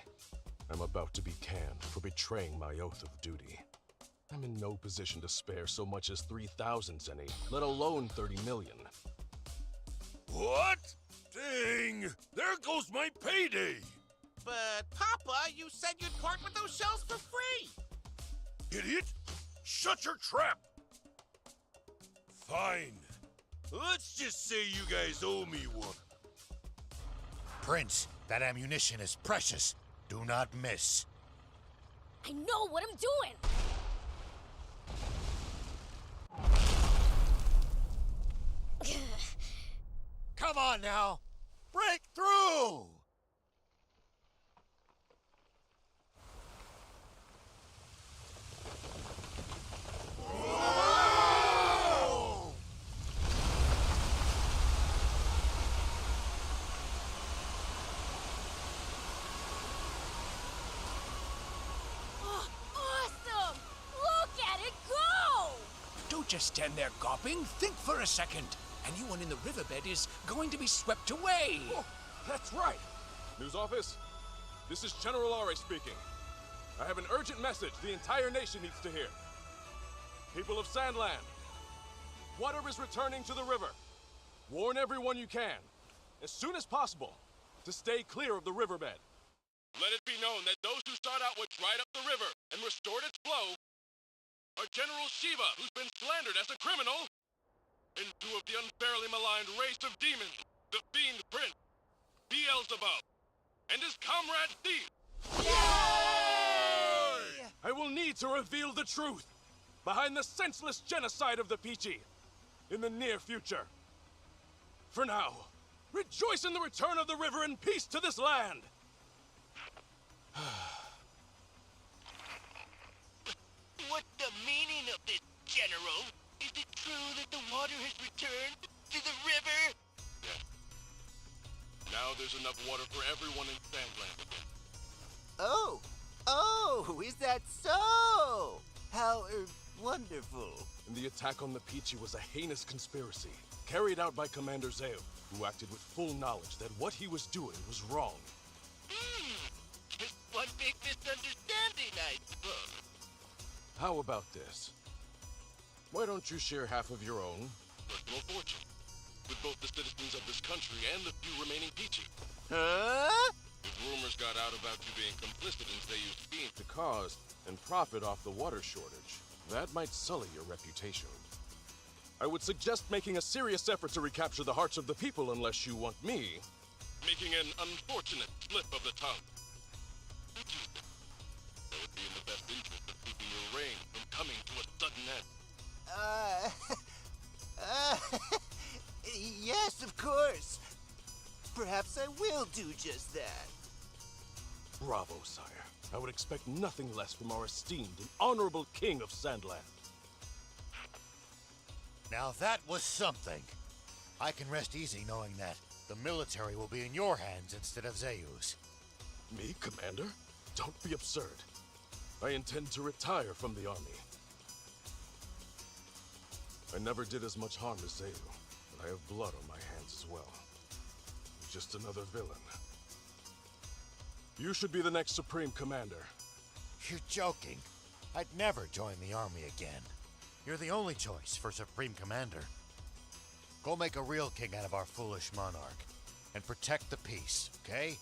I'm about to be canned for betraying my oath of duty. I'm in no position to spare so much as 3,000 zenny, let alone 30 million. What? Dang! There goes my payday! But, Papa, you said you'd part with those shells for free! Idiot! Shut your trap! Fine. Let's just say you guys owe me one. Prince, that ammunition is precious. Do not miss. I know what I'm doing! Come on now! Break through! just stand there gawping. Think for a second. Anyone in the riverbed is going to be swept away. Oh, that's right. News office, this is General Rao speaking. I have an urgent message the entire nation needs to hear. People of Sandland, water is returning to the river. Warn everyone you can, as soon as possible, to stay clear of the riverbed. Let it be known that those who sought out what dried up the river and restored its flow are General Shiva, who's been slandered as a criminal, and two of the unfairly maligned race of demons, the Fiend Prince Beelzebub, and his comrade Thief. Yay! I will need to reveal the truth behind the senseless genocide of the Peachy in the near future. For now, rejoice in the return of the river and peace to this land! What's the meaning of this, General? Is it true that the water has returned to the river? Yes. Now there's enough water for everyone in Sandland again. Oh, is that so? How, wonderful. And the attack on the Peachy was a heinous conspiracy, carried out by Commander Zeo, who acted with full knowledge that what he was doing was wrong. Just one big misunderstanding, I suppose. How about this? Why don't you share half of your own? Personal fortune. With both the citizens of this country and the few remaining Peachy. Huh? If rumors got out about you being complicit in Zeyu's scheme To cause and profit off the water shortage, that might sully your reputation. I would suggest making a serious effort to recapture the hearts of the people unless you want me. making an unfortunate slip of the tongue. That would be in the best interest of keeping your reign from coming to a sudden end. Yes, of course. Perhaps I will do just that. Bravo, sire. I would expect nothing less from our esteemed and honorable king of Sandland. Now that was something. I can rest easy knowing that the military will be in your hands instead of Zeyu's. Me, Commander? Don't be absurd. I intend to retire from the army. I never did as much harm as Zeyu, but I have blood on my hands as well. Just another villain. You should be the next Supreme Commander. You're joking. I'd never join the army again. You're the only choice for Supreme Commander. Go make a real king out of our foolish monarch, and protect the peace, okay?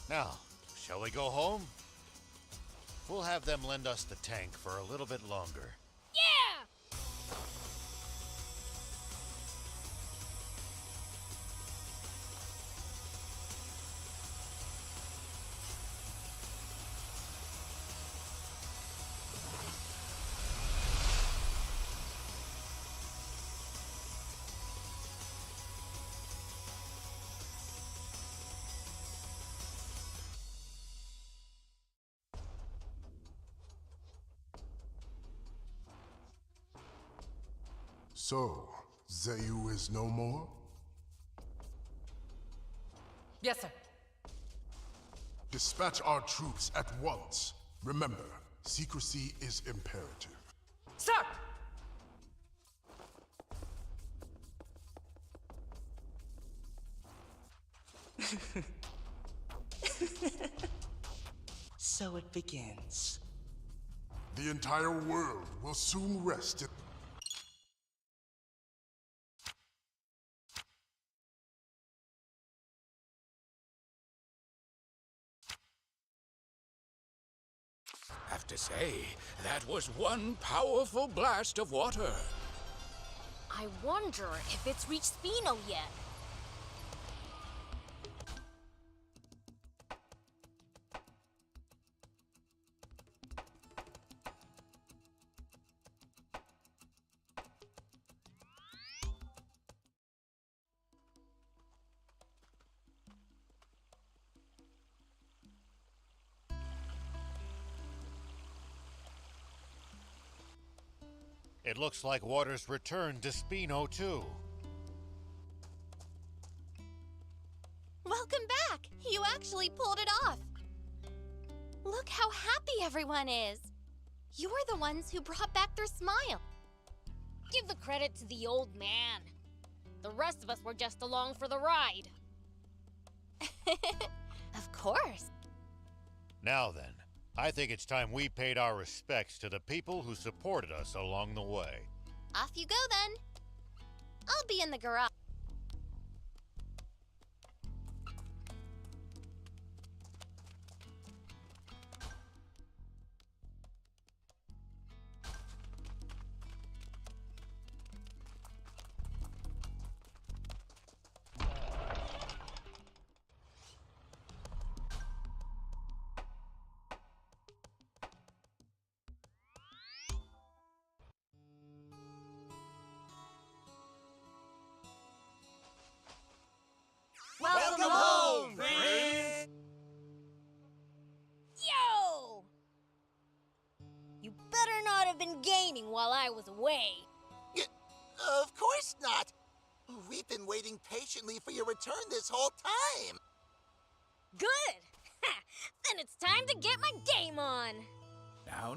Now, shall we go home? We'll have them lend us the tank for a little bit longer. Yeah! So, Zeyu is no more? Yes, sir. Dispatch our troops at once. Remember, secrecy is imperative. Sir! So it begins. The entire world will soon rest in... Have to say, that was one powerful blast of water. I wonder if it's reached Spino yet. It looks like water's returned to Spino, too. Welcome back! You actually pulled it off! Look how happy everyone is! You're the ones who brought back their smile. Give the credit to the old man. The rest of us were just along for the ride. Of course. Now then, I think it's time we paid our respects to the people who supported us along the way. Off you go then. I'll be in the garage. Welcome home, friends! Yo! You better not have been gaming while I was away. Of course not. We've been waiting patiently for your return this whole time. Good! Then it's time to get my game on.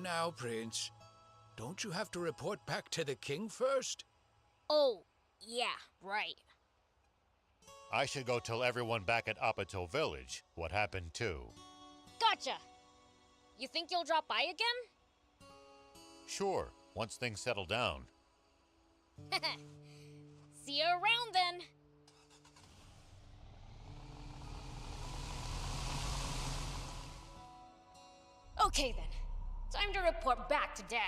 Now, Prince. Don't you have to report back to the king first? Oh, yeah, right. I should go tell everyone back at Apatow Village what happened too. Gotcha! You think you'll drop by again? Sure, once things settle down. See you around then. Okay then, time to report back to Dad.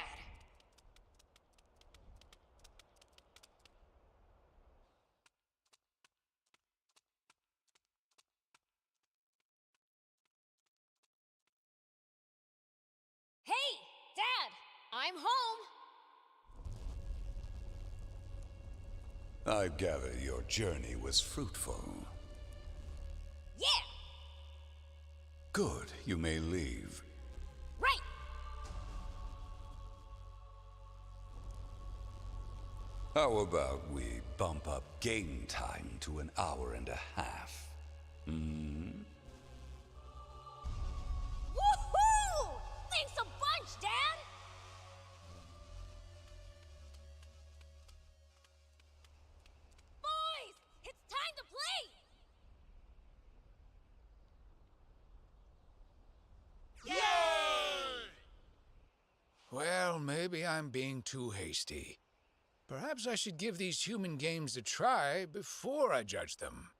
Hey, Dad! I'm home! I gather your journey was fruitful. Yeah! Good, you may leave. Right! How about we bump up game time to an hour and a half? Hmm? Woohoo! Thanks a bunch, Dad! Boys, it's time to play! Yay! Well, maybe I'm being too hasty. Perhaps I should give these human games a try before I judge them.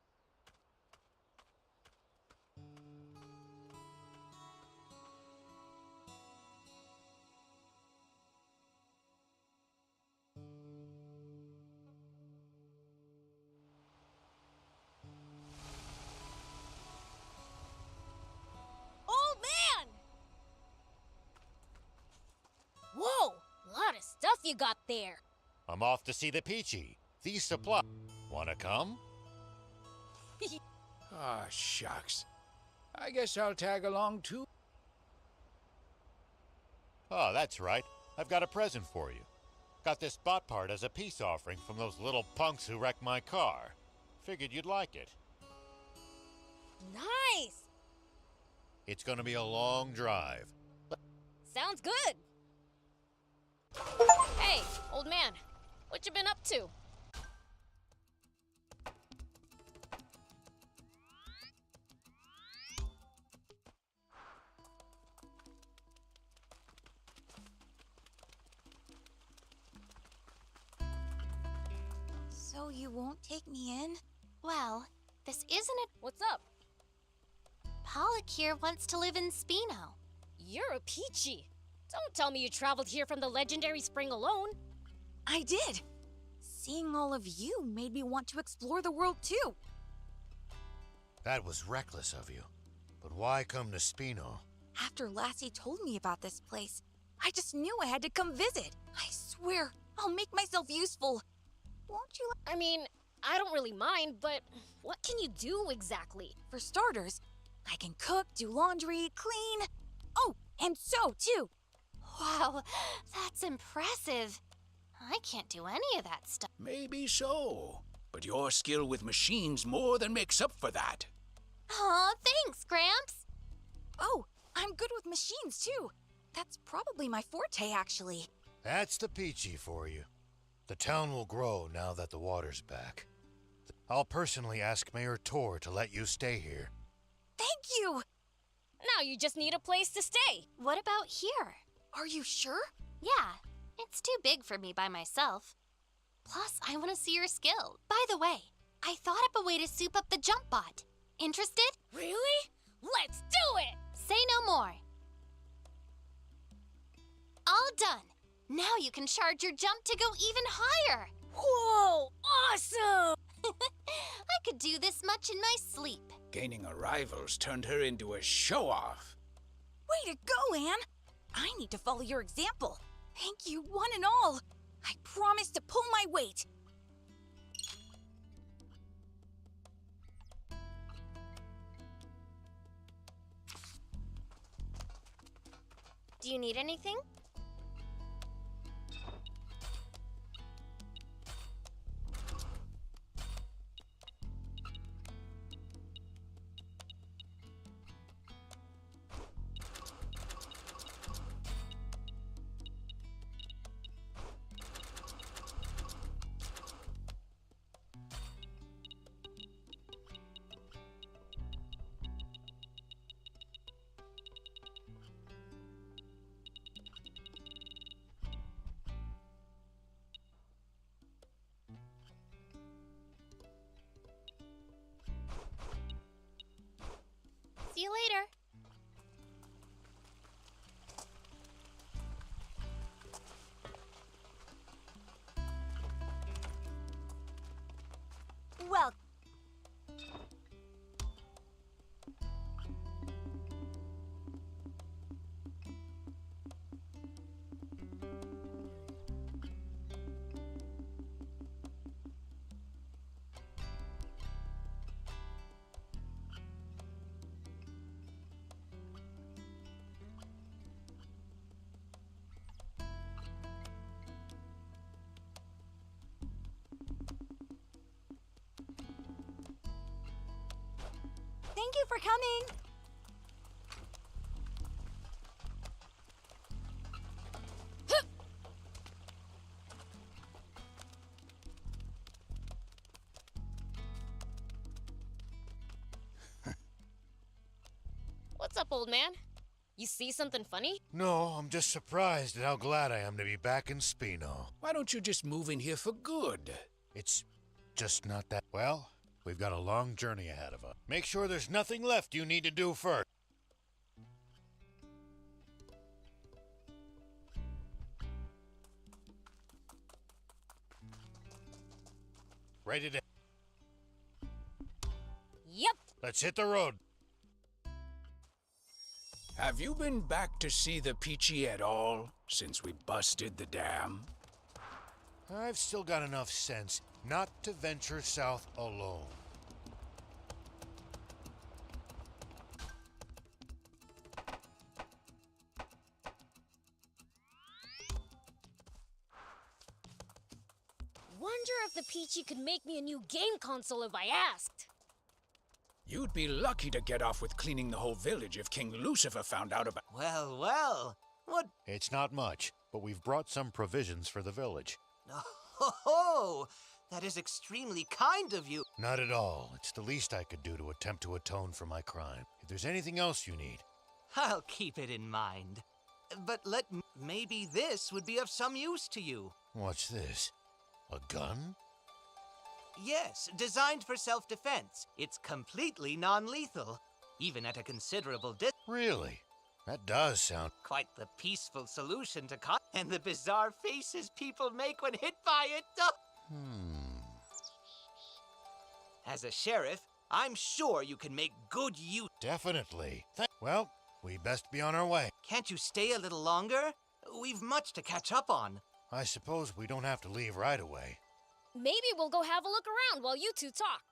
Old man! Whoa! Lot of stuff you got there. I'm off to see the Peachy. These supplies. Wanna come? Ah, shucks. I guess I'll tag along too. Oh, that's right. I've got a present for you. Got this spot part as a peace offering from those little punks who wrecked my car. Figured you'd like it. Nice! It's gonna be a long drive. Sounds good. Hey, old man. What you been up to? So you won't take me in? Well, this isn't a... What's up? Pollock here wants to live in Spino. You're a Peachy. Don't tell me you traveled here from the legendary spring alone. I did. Seeing all of you made me want to explore the world too. That was reckless of you. But why come to Spino? After Lassie told me about this place, I just knew I had to come visit. I swear, I'll make myself useful. Won't you? I mean, I don't really mind, but what can you do exactly? For starters, I can cook, do laundry, clean. Oh, and sew too. Wow, that's impressive. I can't do any of that stuff. Maybe so, but your skill with machines more than makes up for that. Aw, thanks, Gramps. Oh, I'm good with machines too. That's probably my forte, actually. That's the Peachy for you. The town will grow now that the water's back. I'll personally ask Mayor Tor to let you stay here. Thank you! Now you just need a place to stay. What about here? Are you sure? Yeah, it's too big for me by myself. Plus, I want to see your skill. By the way, I thought up a way to soup up the jump bot. Interested? Really? Let's do it! Say no more. All done. Now you can charge your jump to go even higher. Whoa! Awesome! I could do this much in my sleep. Gaining a rival's turned her into a show-off. Way to go, Anne! I need to follow your example. Thank you, one and all. I promise to pull my weight. Do you need anything? See you later. Well, thank you for coming. What's up, old man? You see something funny? No, I'm just surprised at how glad I am to be back in Spino. Why don't you just move in here for good? It's just not that... Well, we've got a long journey ahead of us. Make sure there's nothing left you need to do first. Ready to... Yep. Let's hit the road. Have you been back to see the Peachy at all since we busted the dam? I've still got enough sense not to venture south alone. Wonder if the Peachy could make me a new game console if I asked. You'd be lucky to get off with cleaning the whole village if King Lucifer found out about... Well, well, what? It's not much, but we've brought some provisions for the village. Oh, that is extremely kind of you. Not at all. It's the least I could do to attempt to atone for my crime. If there's anything else you need... I'll keep it in mind. But maybe this would be of some use to you. What's this? A gun? Yes, designed for self-defense. It's completely non-lethal, even at a considerable distance. Really? That does sound... Quite the peaceful solution to and the bizarre faces people make when hit by it. As a sheriff, I'm sure you can make good use. Definitely. Well, we best be on our way. Can't you stay a little longer? We've much to catch up on. I suppose we don't have to leave right away. Maybe we'll go have a look around while you two talk.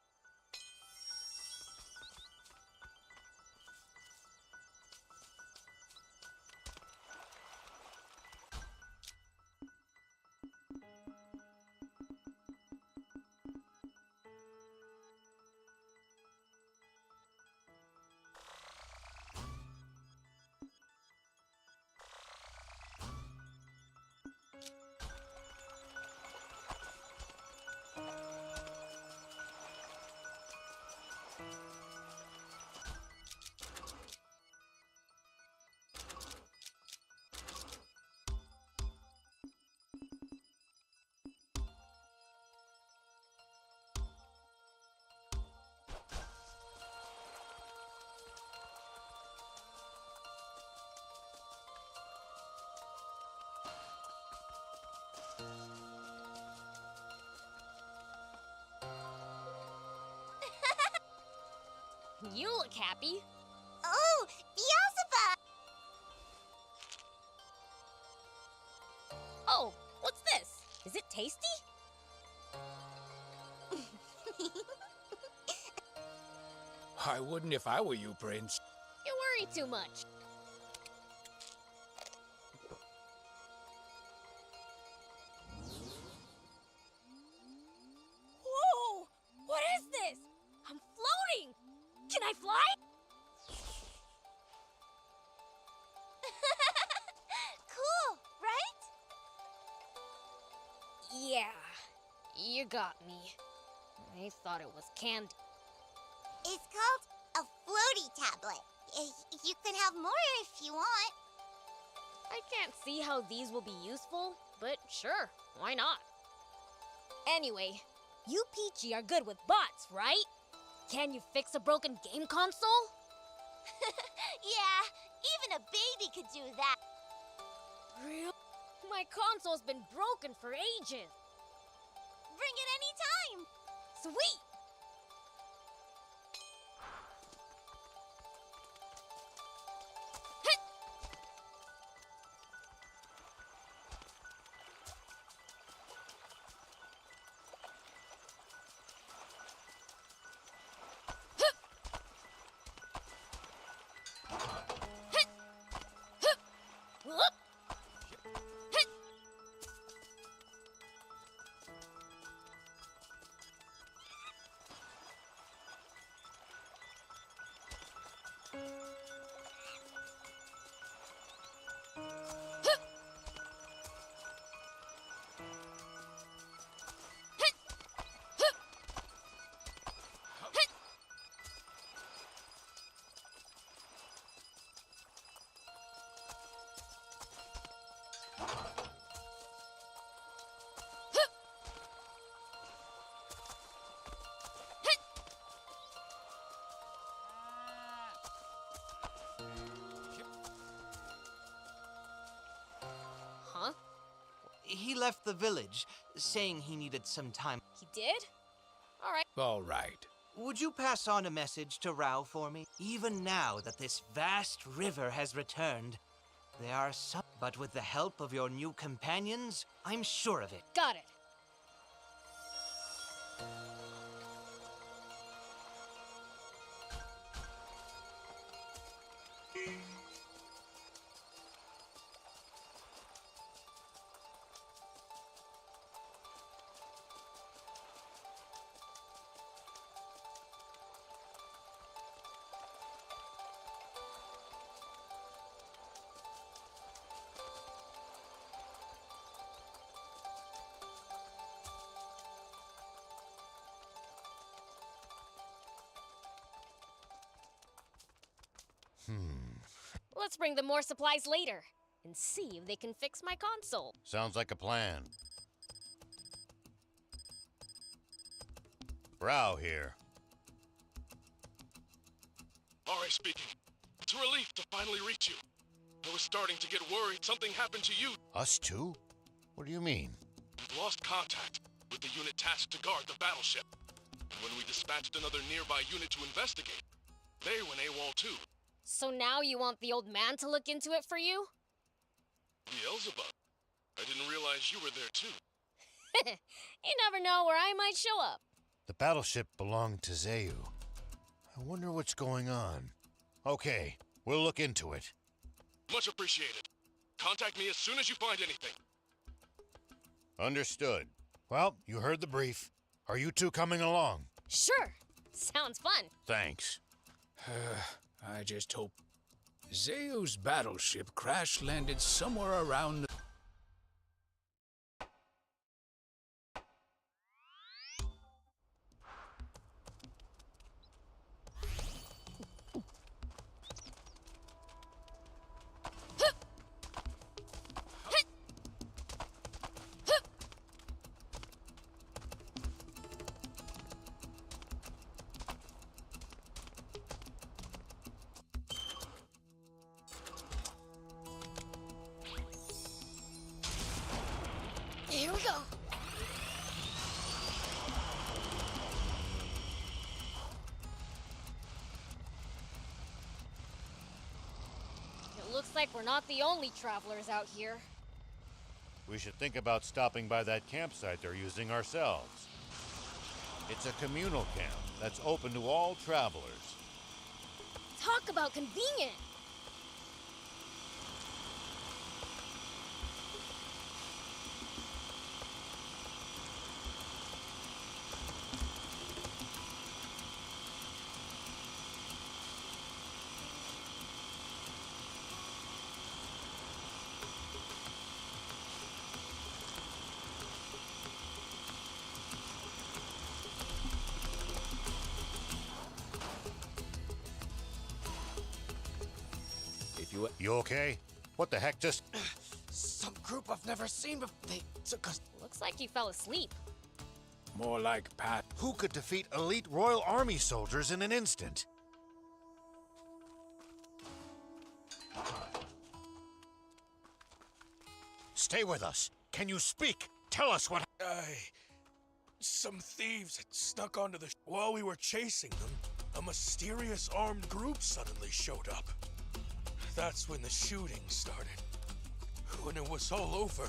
You look happy. Oh, Beelzebub! Oh, what's this? Is it tasty? I wouldn't if I were you, Prince. You worry too much. Whoa! What is this? I'm floating! Can I fly? Cool, right? Yeah, you got me. I thought it was candy. It's called a floaty tablet. You can have more if you want. I can't see how these will be useful, but sure, why not? Anyway, you Peachy are good with bots, right? Can you fix a broken game console? Yeah, even a baby could do that. Real? My console's been broken for ages. Bring it anytime. Sweet! Huh? He left the village, saying he needed some time. He did? Alright. All right. Would you pass on a message to Rao for me? Even now that this vast river has returned, there are some... But with the help of your new companions, I'm sure of it. Got it. Let's bring them more supplies later and see if they can fix my console. Sounds like a plan. Rao here. Ari speaking. It's a relief to finally reach you. I was starting to get worried something happened to you. Us too? What do you mean? We lost contact with the unit tasked to guard the battleship. And when we dispatched another nearby unit to investigate, they went AWOL too. So now you want the old man to look into it for you? Beelzebub. I didn't realize you were there too. You never know where I might show up. The battleship belonged to Zayu. I wonder what's going on. Okay, we'll look into it. Much appreciated. Contact me as soon as you find anything. Understood. Well, you heard the brief. Are you two coming along? Sure. Sounds fun. Thanks. I just hope Zayu's battleship crash-landed somewhere around... Looks like we're not the only travelers out here. We should think about stopping by that campsite they're using ourselves. It's a communal camp that's open to all travelers. Talk about convenient! You okay? What the heck just... Some group I've never seen before. They took us. Looks like you fell asleep. More like Pat. Who could defeat elite Royal Army soldiers in an instant? Stay with us. Can you speak? Tell us what... Some thieves had snuck onto the... While we were chasing them, a mysterious armed group suddenly showed up. That's when the shooting started. When it was all over,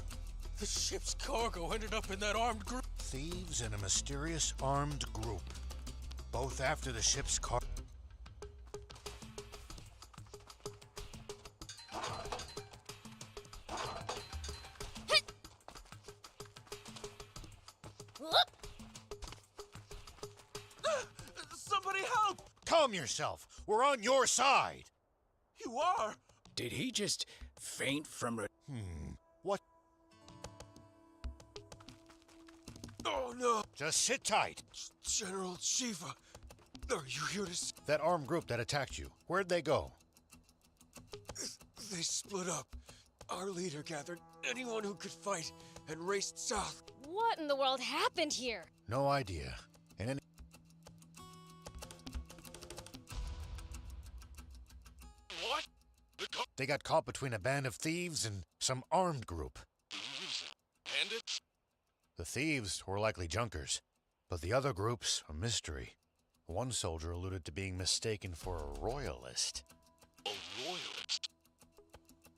the ship's cargo ended up in that armed group. Thieves and a mysterious armed group. Both after the ship's cargo. Somebody help! Calm yourself. We're on your side. You are? Did he just faint from a... What? Oh no! Just sit tight. General Shiva, are you here to... That armed group that attacked you, where'd they go? They split up. Our leader gathered anyone who could fight and raced south. What in the world happened here? No idea. And any... What? They got caught between a band of thieves and some armed group. Bandits? The thieves were likely junkers, but the other group's a mystery. One soldier alluded to being mistaken for a royalist. A royalist?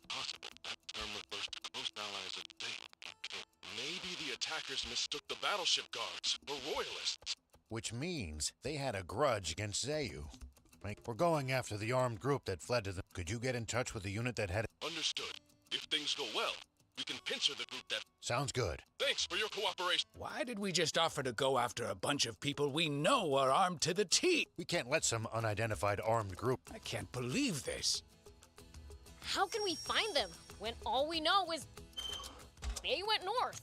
Possible. That term refers to close allies of Zayu. Maybe the attackers mistook the battleship guards for royalists. Which means they had a grudge against Zayu. We're going after the armed group that fled to them. Could you get in touch with the unit that had... Understood. If things go well, we can pincer the group that... Sounds good. Thanks for your cooperation. Why did we just offer to go after a bunch of people we know are armed to the teeth? We can't let some unidentified armed group... I can't believe this. How can we find them when all we know is they went north?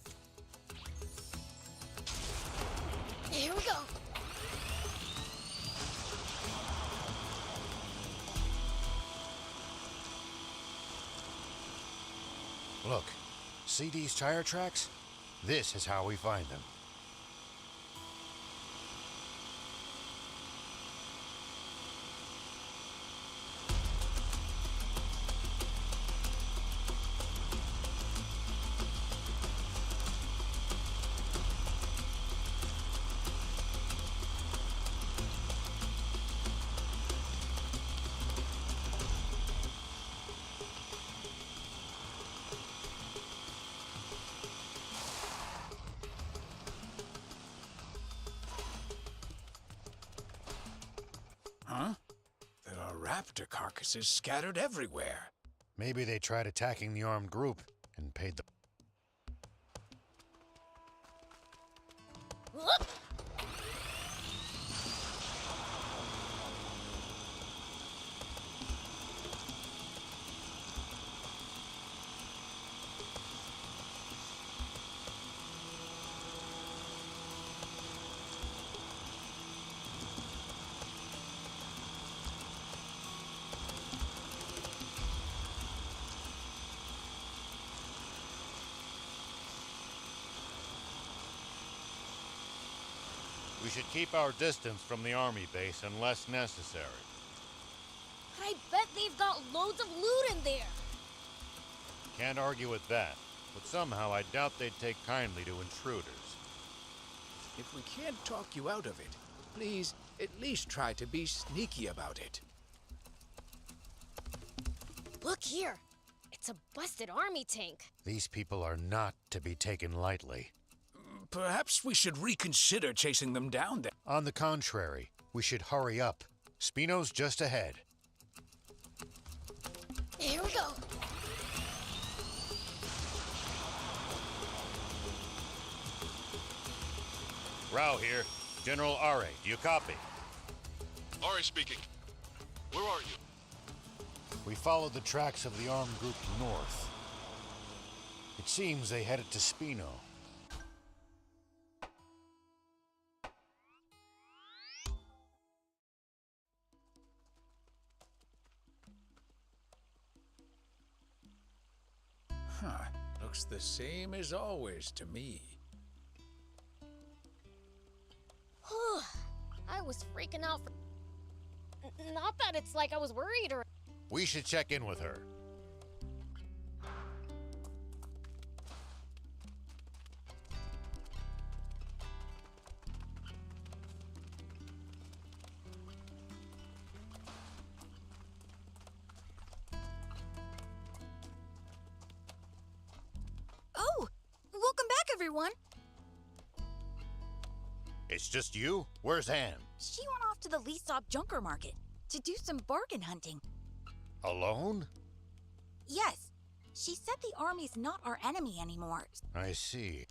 Here we go. Look, see these tire tracks? This is how we find them. Huh? There are raptor carcasses scattered everywhere. Maybe they tried attacking the armed group and paid the... We should keep our distance from the army base unless necessary. But I bet they've got loads of loot in there. Can't argue with that, but somehow I doubt they'd take kindly to intruders. If we can't talk you out of it, please at least try to be sneaky about it. Look here. It's a busted army tank. These people are not to be taken lightly. Perhaps we should reconsider chasing them down then. On the contrary, we should hurry up. Spino's just ahead. Here we go. Rao here. General Are, do you copy? Ari speaking. Where are you? We followed the tracks of the armed group north. It seems they headed to Spino. Huh. Looks the same as always to me. I was freaking out for... Not that it's like I was worried or... We should check in with her. Oh, welcome back, everyone. It's just you? Where's Anne? She went off to the Lisop Junker Market to do some bargain hunting. Alone? Yes, she said the army's not our enemy anymore. I see.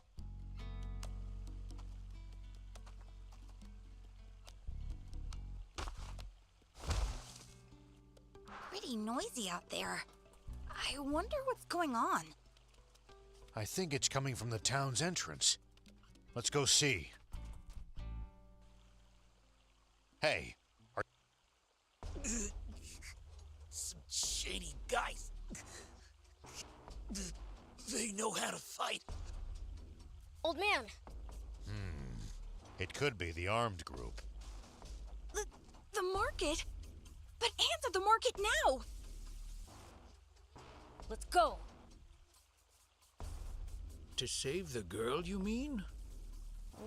Pretty noisy out there. I wonder what's going on. I think it's coming from the town's entrance. Let's go see. Hey, Some shady guys. They know how to fight. Old man. It could be the armed group. The market? But Anne's at the market now! Let's go. To save the girl, you mean?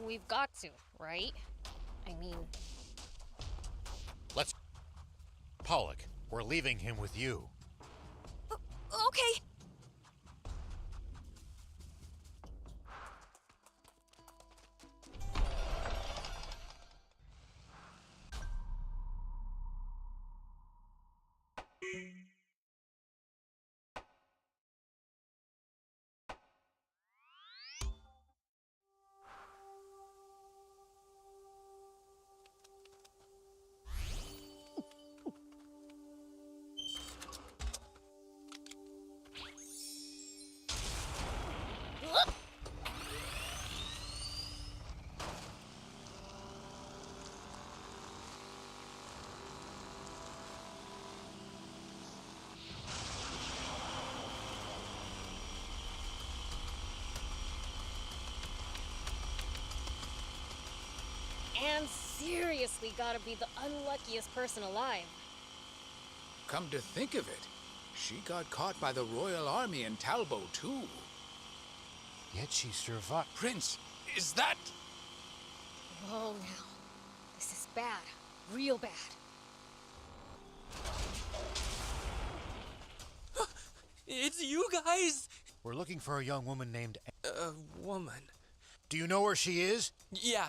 We've got to, right? I mean... Let's... Pollock, we're leaving him with you. Okay. And seriously gotta be the unluckiest person alive. Come to think of it, she got caught by the Royal Army in Talbot, too. Yet she survived. Prince, is that... Whoa now. This is bad. Real bad. It's you guys! We're looking for a young woman named... A woman. Do you know where she is? Yeah.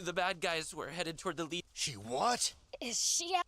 The bad guys were headed toward the lead. She what? Is she at...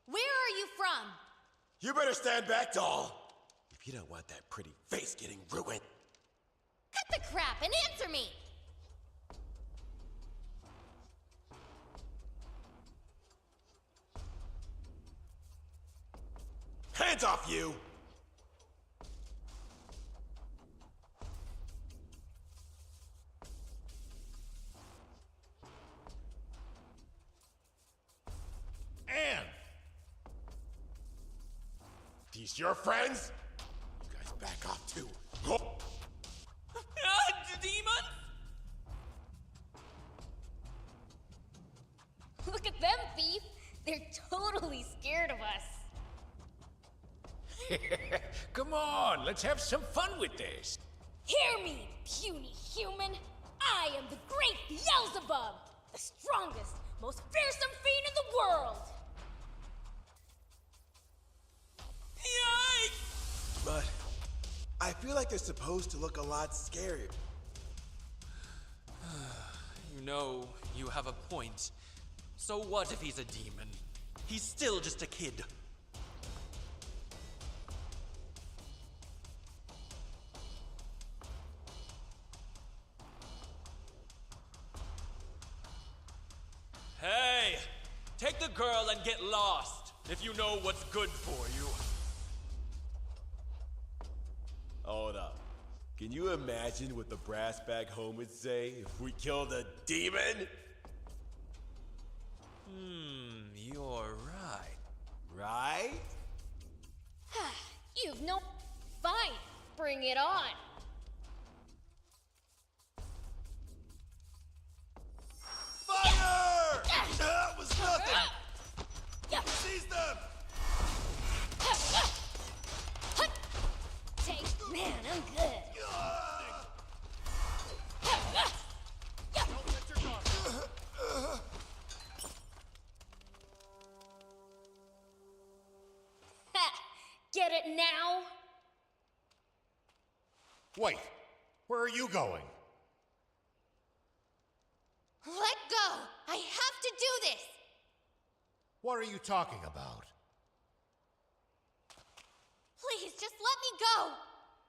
Where are you from? You better stand back, doll. If you don't want that pretty face getting ruined. Cut the crap and answer me! Hands off you! Anne! These your friends? You guys back off too. Demon! Look at them, thief! They're totally scared of us. Come on, let's have some fun with this. Hear me, puny human! I am the great Beelzebub! The strongest, most fearsome fiend in the world! Yikes! But I feel like they're supposed to look a lot scarier. You know, you have a point. So what if he's a demon? He's still just a kid. Hey! Take the girl and get lost, if you know what's good for you. Hold up. Can you imagine what the brass back home would say if we killed a demon? You're right. Right? You've no... Fine, bring it on. Fire! That was nothing! Seize them! Take, man, I'm good. Get it now? Wait, where are you going? Let go! I have to do this! What are you talking about? Please, just let me go!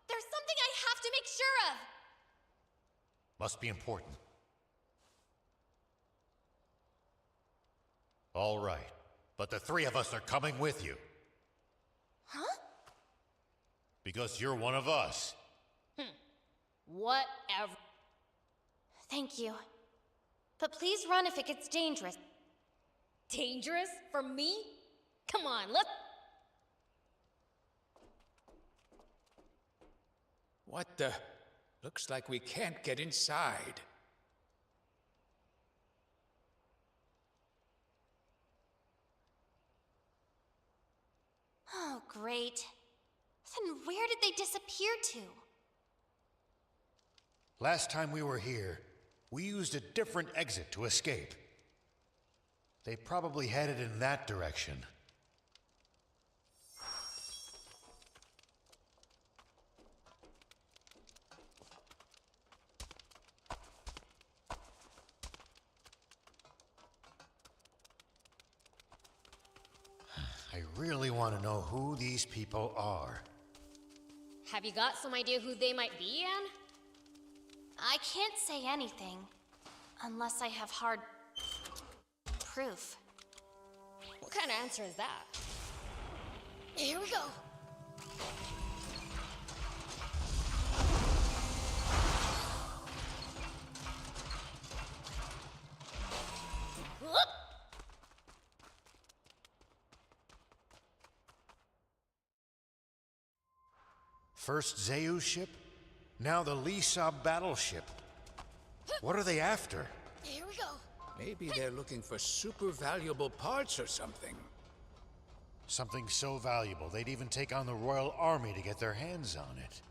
There's something I have to make sure of! Must be important. All right, but the three of us are coming with you. Huh? Because you're one of us. Whatever. Thank you. But please run if it gets dangerous. Dangerous? For me? Come on, let's... What the? Looks like we can't get inside. Oh, great. Then where did they disappear to? Last time we were here, we used a different exit to escape. They probably headed in that direction. I really want to know who these people are. Have you got some idea who they might be, Anne? I can't say anything. Unless I have hard... proof. What kind of answer is that? Here we go. Whoop! First Zeus ship, now the Lisa battleship. What are they after? Here we go. Maybe they're looking for super valuable parts or something. Something so valuable they'd even take on the Royal Army to get their hands on it.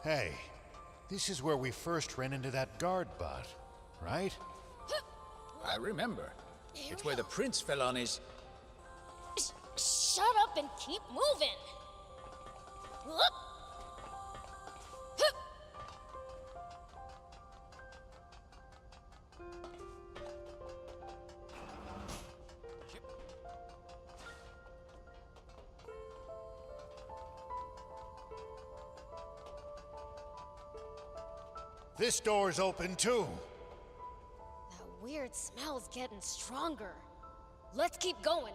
Hey, this is where we first ran into that guard bot, right? I remember. It's where the prince fell on his... Shut up and keep moving. Whoop. Hup. This door's open too. That weird smell's getting stronger. Let's keep going.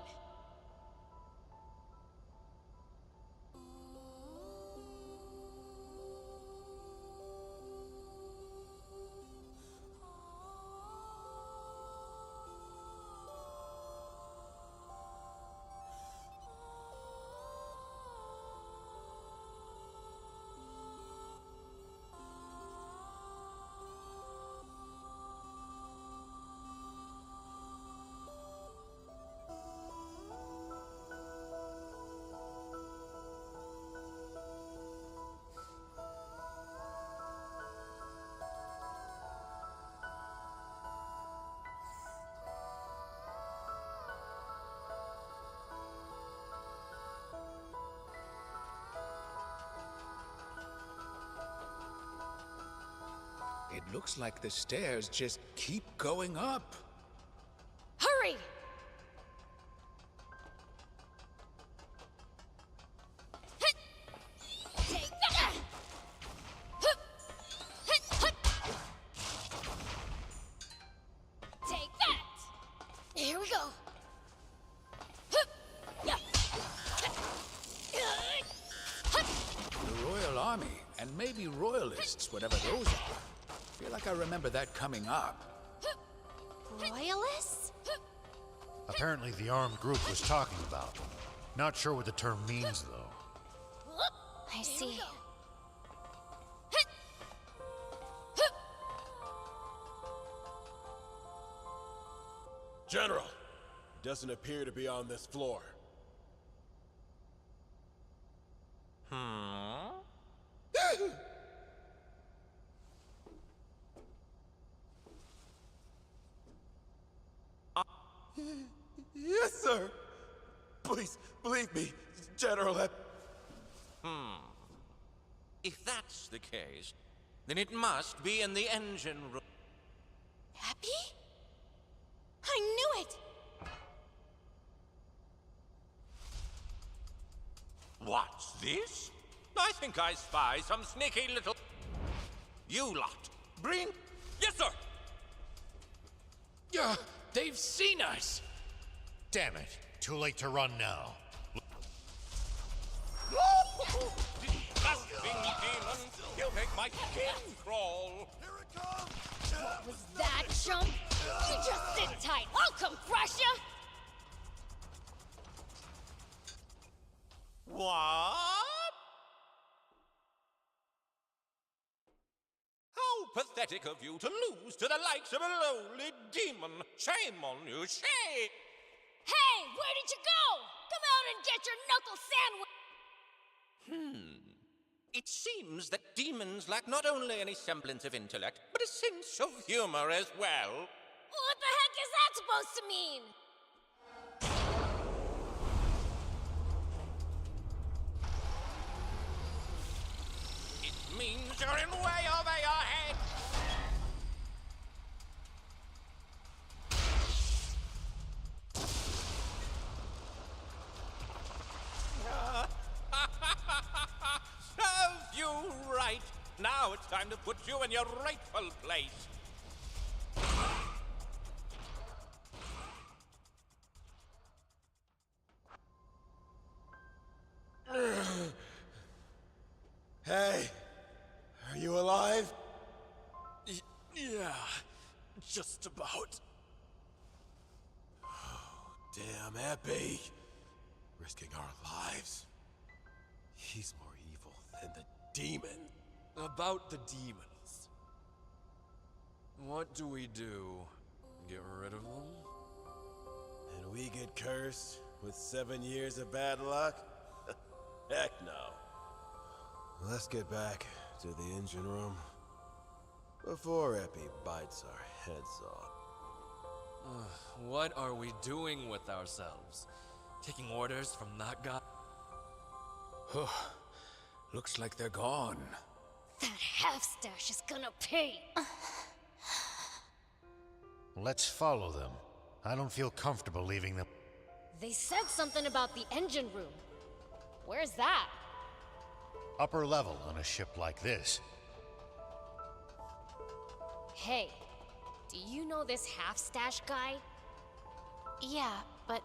It looks like the stairs just keep going up. Hurry! Take that! Take that! Here we go. The Royal Army, and maybe Royalists, whatever those are. I feel like I remember that coming up. Royalists? Apparently the armed group was talking about them. Not sure what the term means, though. I see. General, he doesn't appear to be on this floor. Yes, sir. Please, believe me, General. If that's the case, then it must be in the engine room. Happy? I knew it! What's this? I think I spy some sneaky little... You lot, bring... Yes, sir! They've seen us! Damn it. Too late to run now. Disgusting demon! You make my skin crawl! What was that, chump? You just sit tight. I'll come crush ya! What? How pathetic of you to lose to the likes of a lowly demon! Shame on you, shame! Hey, where did you go? Come out and get your knuckle sandwich! It seems that demons lack not only any semblance of intellect, but a sense of humor as well. What the heck is that supposed to mean? It means you're in way over your head! Serves you right! Now it's time to put you in your rightful place! Hey, are you alive? Yeah, just about. Damn Epi. Risking our lives. He's more evil than the demon. About the demons. What do we do? Get rid of them? And we get cursed with 7 years of bad luck? Heck no. Let's get back to the engine room before Epi bites our heads off. What are we doing with ourselves? Taking orders from that guy? Looks like they're gone. That half-stash is gonna pay! Let's follow them. I don't feel comfortable leaving them. They said something about the engine room. Where's that? Upper level on a ship like this. Hey, do you know this half-stash guy? Yeah, but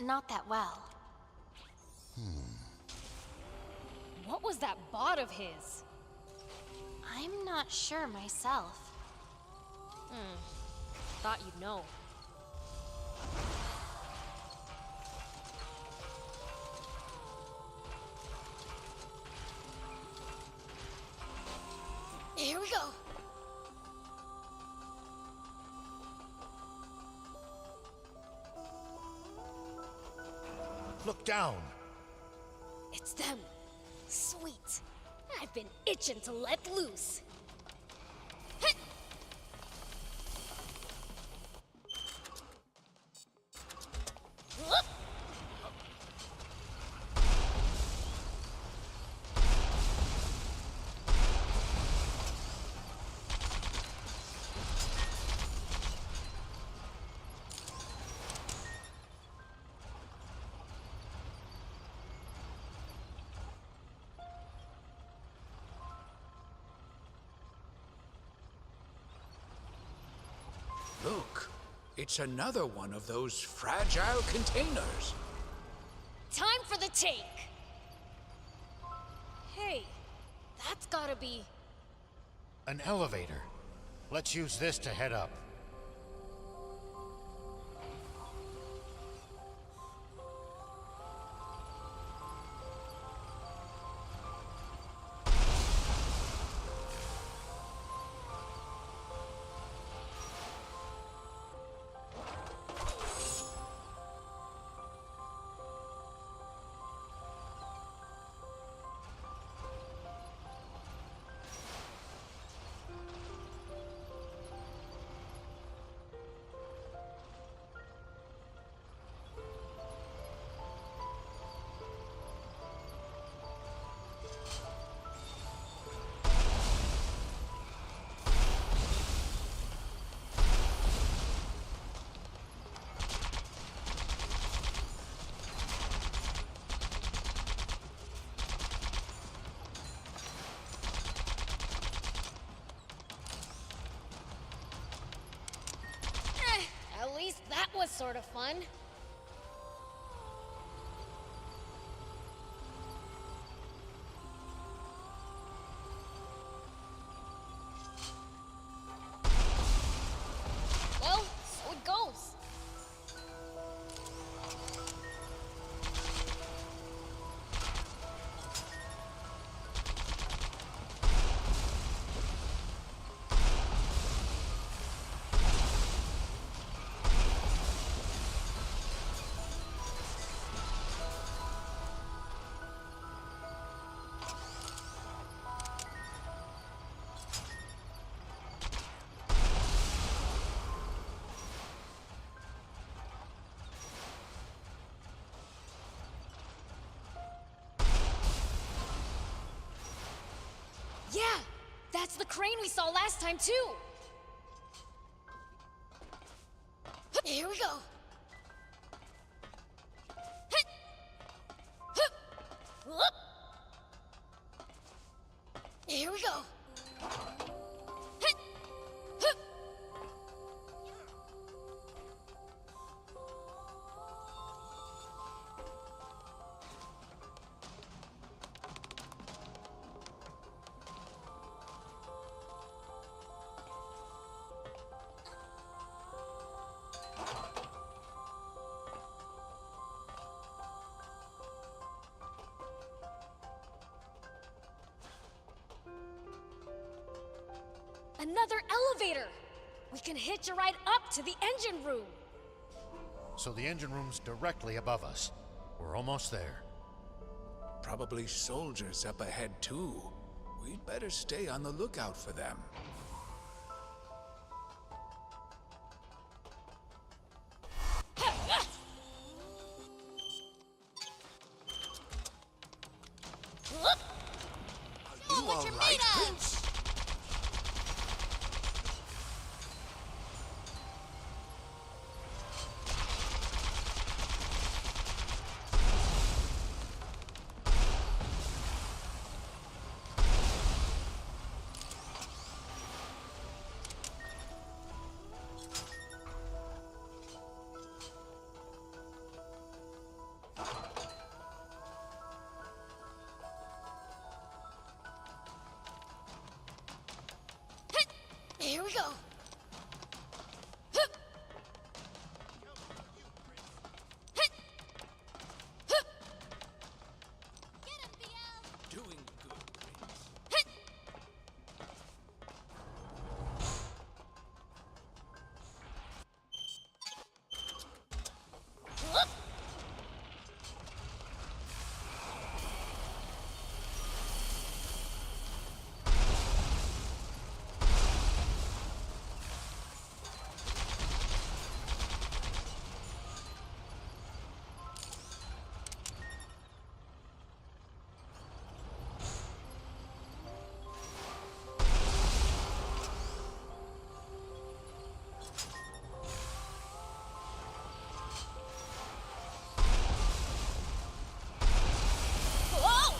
not that well. What was that bot of his? I'm not sure myself. Thought you'd know. Here we go. Look down. It's them. Sweet. I've been itching to let loose. Hit! Whoop! Look, it's another one of those fragile containers. Time for the take. Hey, that's gotta be... An elevator. Let's use this to head up. At least that was sort of fun. Well, so it goes. Yeah, that's the crane we saw last time too. Here we go. Here we go. Another elevator! We can hitch a ride up to the engine room! So the engine room's directly above us. We're almost there. Probably soldiers up ahead too. We'd better stay on the lookout for them. right, Prince? Here we go. Doing good. Whoa!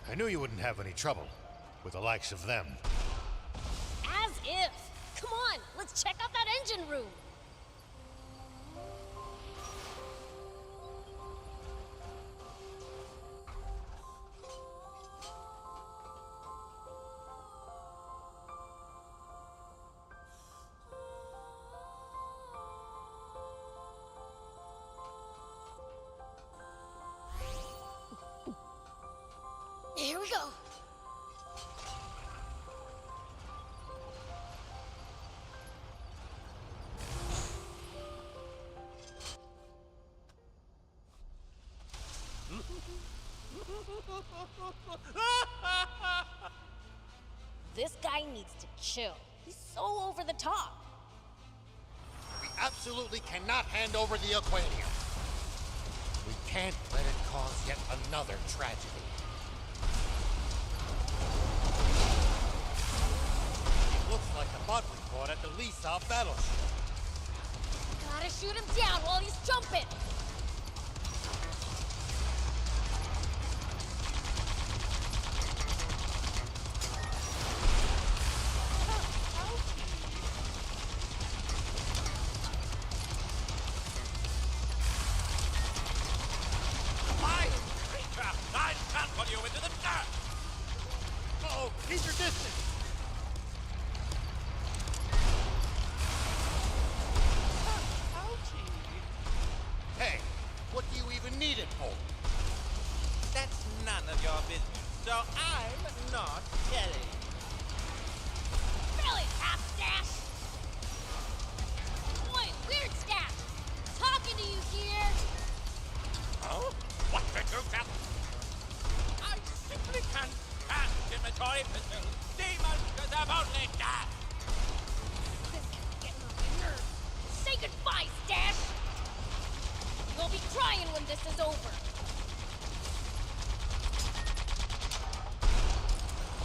I knew you wouldn't have any trouble with the likes of them. As if. Come on, let's check out that engine room. Here we go. This guy needs to chill. He's so over the top. We absolutely cannot hand over the aquarium. We can't let it cause yet another tragedy. It looks like the bot we fought at the Lisa battleship. Gotta shoot him down while he's jumping. Keep your distance! Hey, Demons deserve only death! This is getting on my nerves. Say goodbye, Stash! You'll be crying when this is over.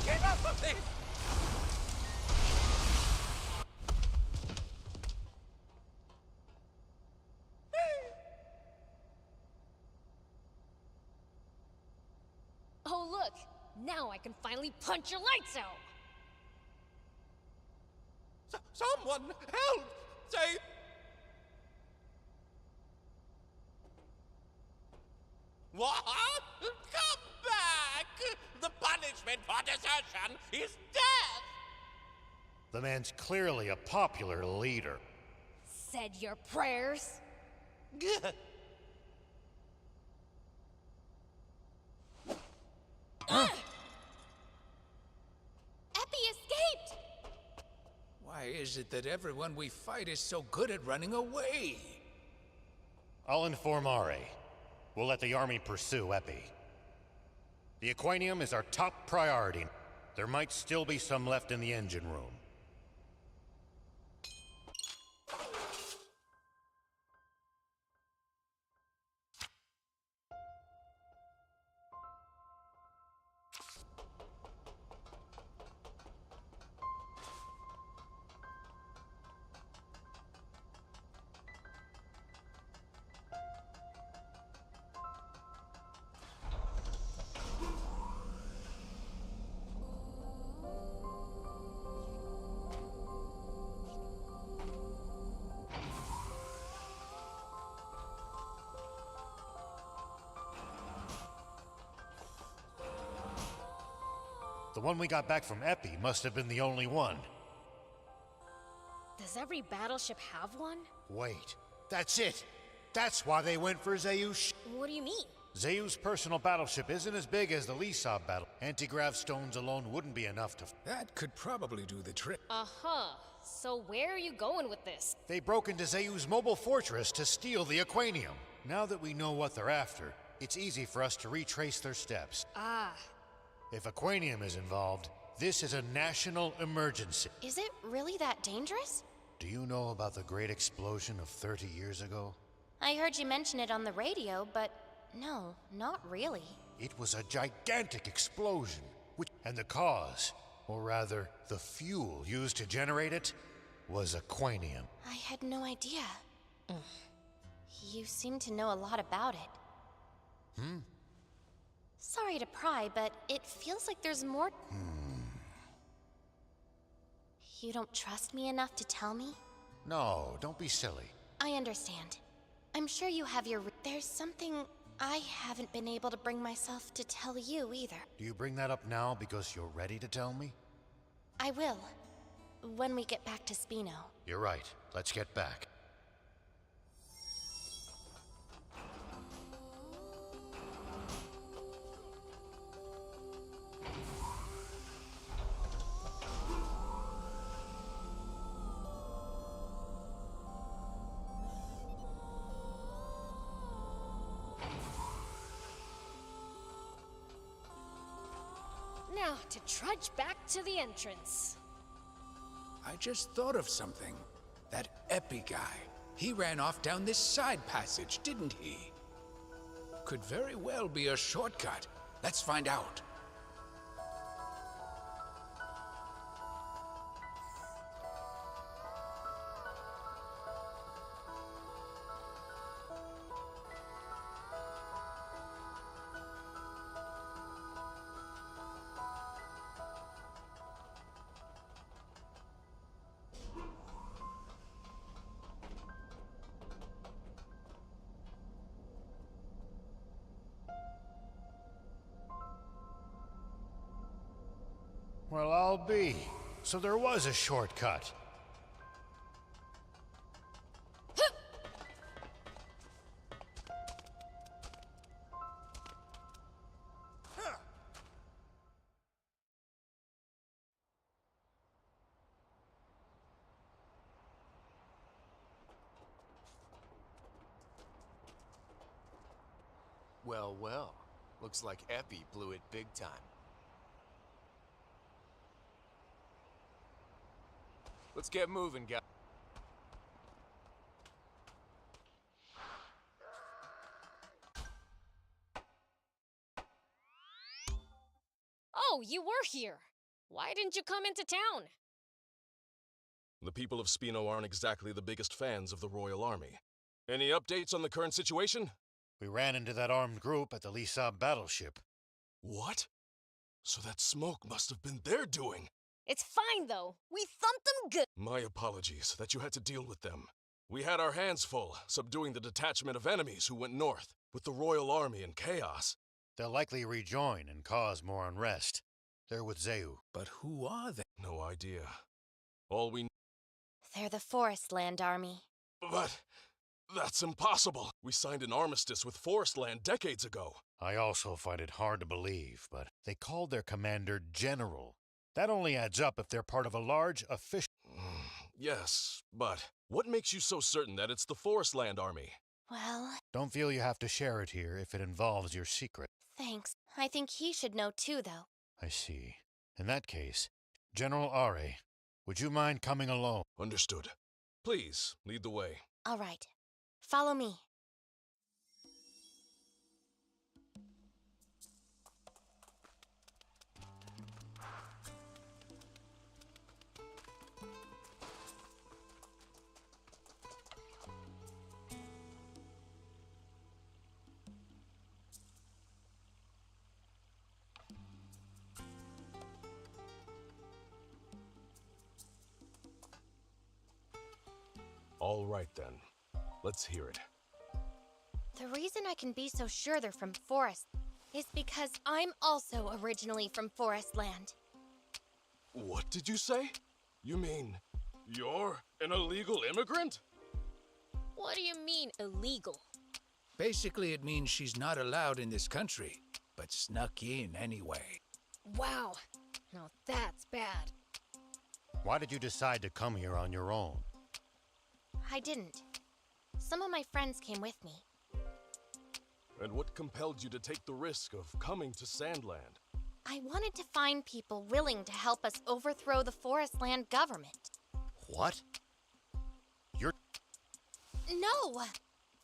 Get off of me! Oh, look! Now I can finally punch your lights out! Someone help! Save... What? Come back! The punishment for desertion is death! The man's clearly a popular leader. Said your prayers? Epi escaped! Why is it that everyone we fight is so good at running away? I'll inform RA. We'll let the army pursue Epi. The Aquanium is our top priority. There might still be some left in the engine room. The one we got back from Epi must have been the only one. Does every battleship have one? Wait, that's it! That's why they went for Zeus. What do you mean? Zeus' personal battleship isn't as big as the Lisab battle. Anti-grav stones alone wouldn't be enough to... That could probably do the trick. Uh-huh. So where are you going with this? They broke into Zeus' mobile fortress to steal the Aquanium. Now that we know what they're after, it's easy for us to retrace their steps. Ah. If Aquanium is involved, this is a national emergency. Is it really that dangerous? Do you know about the great explosion of 30 years ago? I heard you mention it on the radio, but no, not really. It was a gigantic explosion, and the cause, or rather, the fuel used to generate it, was Aquanium. I had no idea. You seem to know a lot about it. Sorry to pry, but it feels like there's more... You don't trust me enough to tell me? No, don't be silly. I understand. I'm sure you have your... There's something I haven't been able to bring myself to tell you either. Do you bring that up now because you're ready to tell me? I will. When we get back to Spino. You're right. Let's get back. Now, to trudge back to the entrance. I just thought of something. That Epi guy. He ran off down this side passage, didn't he? Could very well be a shortcut. Let's find out. Well, I'll be. So there was a shortcut. Well, well. Looks like Epi blew it big time. Let's get moving, guys. Oh, you were here. Why didn't you come into town? The people of Spino aren't exactly the biggest fans of the Royal Army. Any updates on the current situation? We ran into that armed group at the Lisa battleship. What? So that smoke must have been their doing. It's fine, though. We thumped them good. My apologies that you had to deal with them. We had our hands full, subduing the detachment of enemies who went north, with the Royal Army in chaos. They'll likely rejoin and cause more unrest. They're with Zeu. But who are they? No idea. All we... They're the Forestland Army. But... that's impossible. We signed an armistice with Forestland decades ago. I also find it hard to believe, but they called their commander General. That only adds up if they're part of a large official... Yes, but what makes you so certain that it's the Forestland Army? Well... Don't feel you have to share it here if it involves your secret. Thanks. I think he should know too, though. I see. In that case, General Are, would you mind coming along? Understood. Please, lead the way. All right. Follow me. All right, then. Let's hear it. The reason I can be so sure they're from Forest is because I'm also originally from Forestland. What did you say? You mean you're an illegal immigrant? What do you mean, illegal? Basically, it means she's not allowed in this country, but snuck in anyway. Wow. Now that's bad. Why did you decide to come here on your own? I didn't. Some of my friends came with me. And what compelled you to take the risk of coming to Sandland? I wanted to find people willing to help us overthrow the Forestland government. What? You're... No!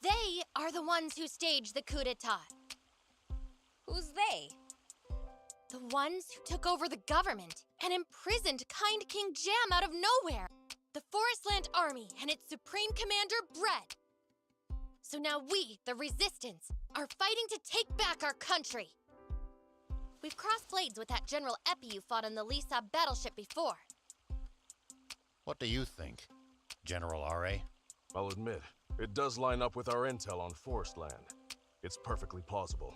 They are the ones who staged the coup d'etat. Who's they? The ones who took over the government and imprisoned Kind King Jam out of nowhere. The Forestland Army and its Supreme Commander, Brett. So now we, the Resistance, are fighting to take back our country. We've crossed blades with that General Epi you fought on the Lisa battleship before. What do you think, General Are? I'll admit, it does line up with our intel on Forestland. It's perfectly plausible.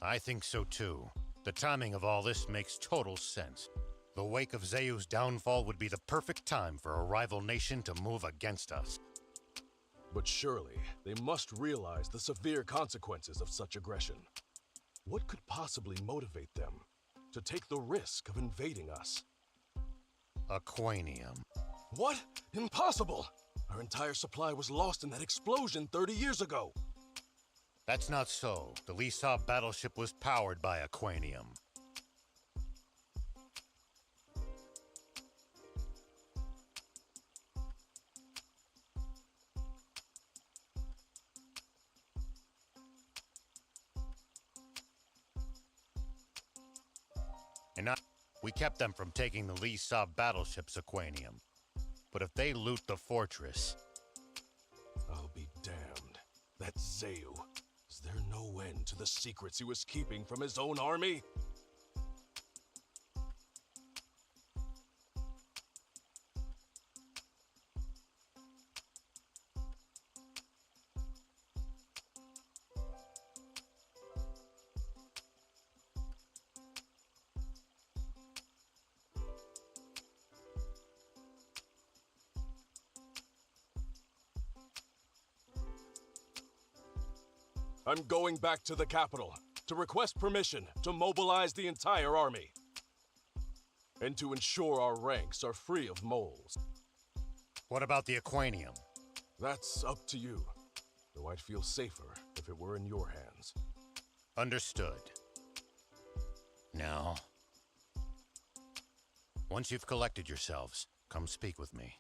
I think so too. The timing of all this makes total sense. The wake of Zeu's downfall would be the perfect time for a rival nation to move against us. But surely, they must realize the severe consequences of such aggression. What could possibly motivate them to take the risk of invading us? Aquanium. What? Impossible! Our entire supply was lost in that explosion 30 years ago. That's not so. The Lisa battleship was powered by Aquanium. And we kept them from taking the Lisa battleship's Aquanium. But if they loot the fortress... I'll be damned. That Zeu. Is there no end to the secrets he was keeping from his own army? I'm going back to the capital to request permission to mobilize the entire army. And to ensure our ranks are free of moles. What about the Aquanium? That's up to you. Though I'd feel safer if it were in your hands. Understood. Now, Once you've collected yourselves, come speak with me.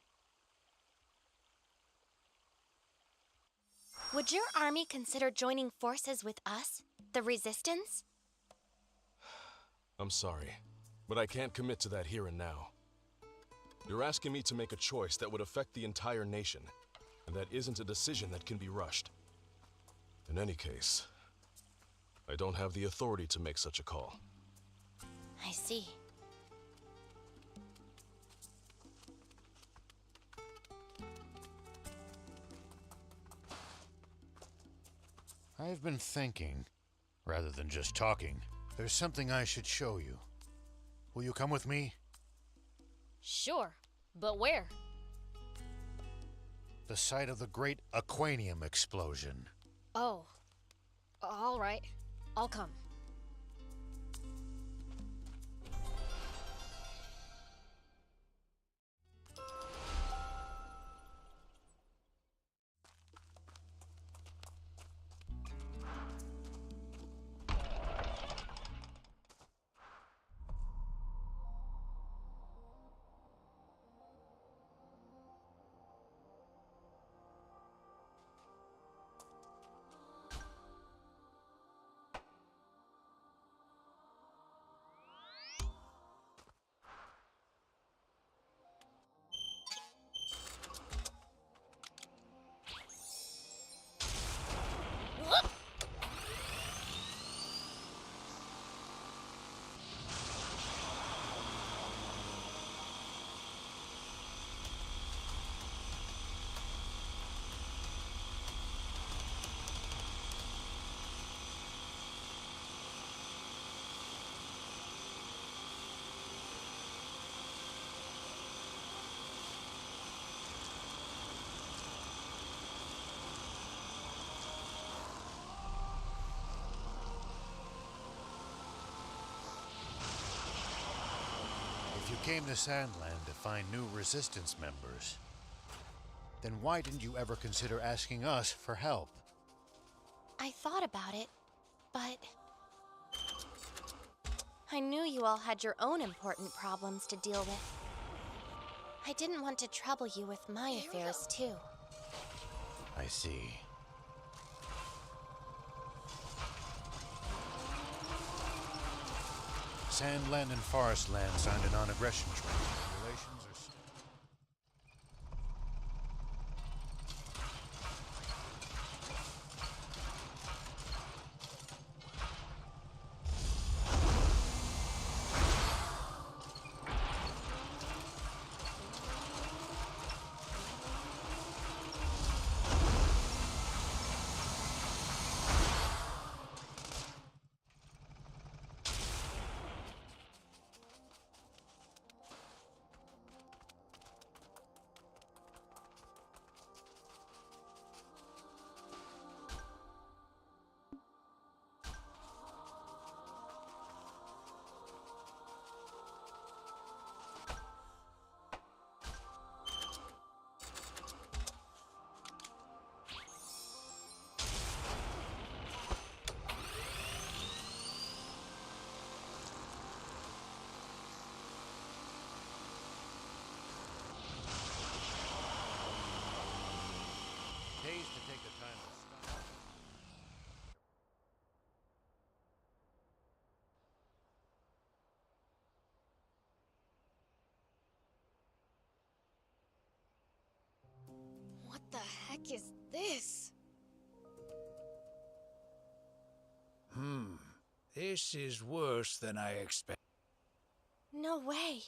Would your army consider joining forces with us, the Resistance? I'm sorry, but I can't commit to that here and now. You're asking me to make a choice that would affect the entire nation, and that isn't a decision that can be rushed. In any case, I don't have the authority to make such a call. I see. I've been thinking, rather than just talking, there's something I should show you. Will you come with me? Sure, but where? The site of the great Aquanium explosion. Oh, all right. I'll come. If you came to Sandland to find new Resistance members, then why didn't you ever consider asking us for help? I thought about it, but I knew you all had your own important problems to deal with. I didn't want to trouble you with my affairs, too. I see. Sandland and Forestland signed a non-aggression treaty. Relations are... pays to take the time to stop. What the heck is this? This is worse than I expected. No way.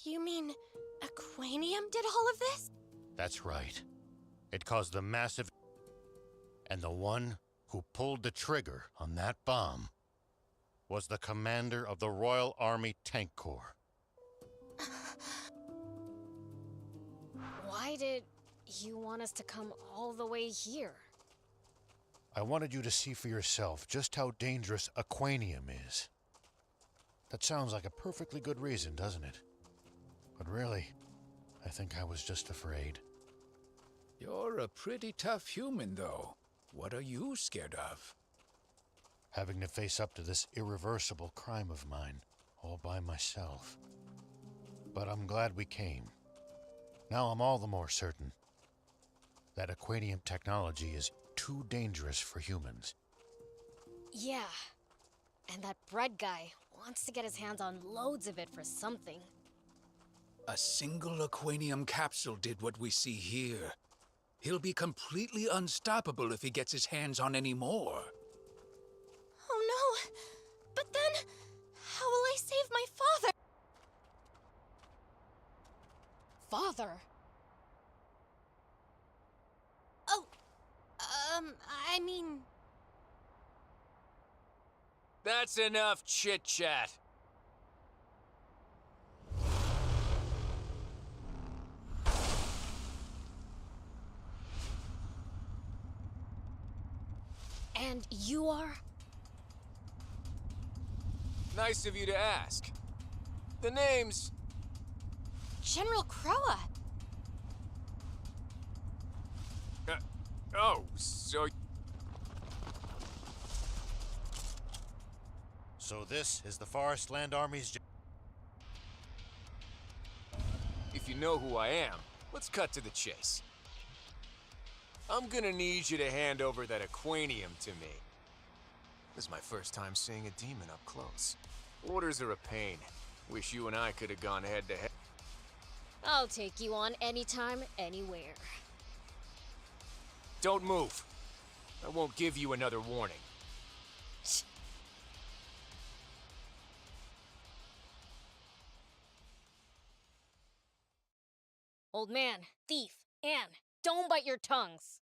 You mean Aquanium did all of this? That's right. It caused the massive... And the one who pulled the trigger on that bomb was the commander of the Royal Army Tank Corps. Why did you want us to come all the way here? I wanted you to see for yourself just how dangerous Aquanium is. That sounds like a perfectly good reason, doesn't it? But really, I think I was just afraid. You're a pretty tough human, though. What are you scared of? Having to face up to this irreversible crime of mine, all by myself. But I'm glad we came. Now I'm all the more certain that Aquanium technology is too dangerous for humans. Yeah. And that bread guy wants to get his hands on loads of it for something. A single Aquanium capsule did what we see here. He'll be completely unstoppable if he gets his hands on any more. Oh no! But then, how will I save my father? Father? Oh, I mean... That's enough chit-chat. And you are? Nice of you to ask. The name's... General Croa. Oh, so... So this is the Forest Land Army's... If you know who I am, let's cut to the chase. I'm gonna need you to hand over that Aquanium to me. This is my first time seeing a demon up close. Orders are a pain. Wish you and I could have gone head to head. I'll take you on anytime, anywhere. Don't move. I won't give you another warning. Old man, thief, Anne, don't bite your tongues.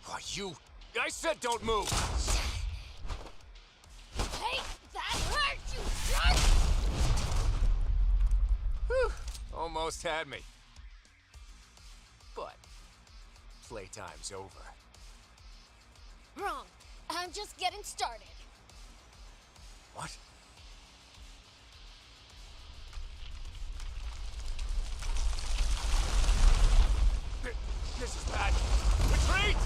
Oh, you... I said don't move! Hey, that hurt, you jerk! Whew, almost had me. But, playtime's over. Wrong. I'm just getting started. What? This is bad. Retreat!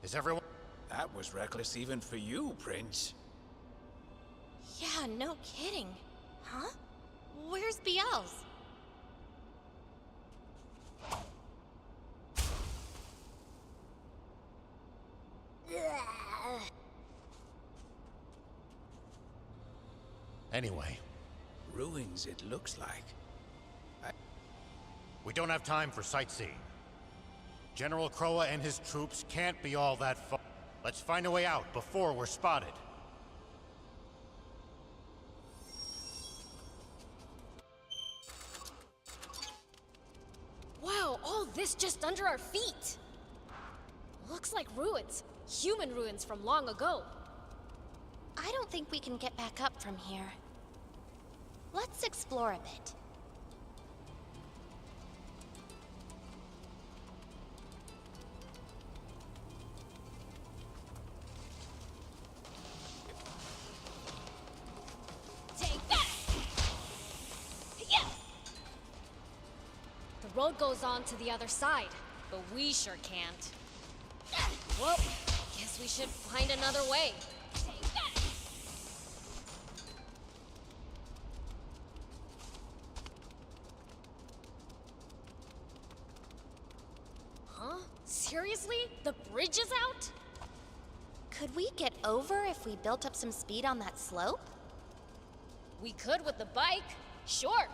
Is everyone... That was reckless even for you, Prince. Yeah, no kidding. Huh? Where's Beelz? Anyway. Ruins, it looks like. We don't have time for sightseeing. General Croa and his troops can't be all that far. Let's find a way out before we're spotted. Wow, all this just under our feet. Looks like ruins. Human ruins from long ago. I don't think we can get back up from here. Let's explore a bit. Take that! Yeah! The road goes on to the other side, but we sure can't. Well, guess we should find another way. Take that! Huh? Seriously? The bridge is out? Could we get over if we built up some speed on that slope? We could with the bike. Sure.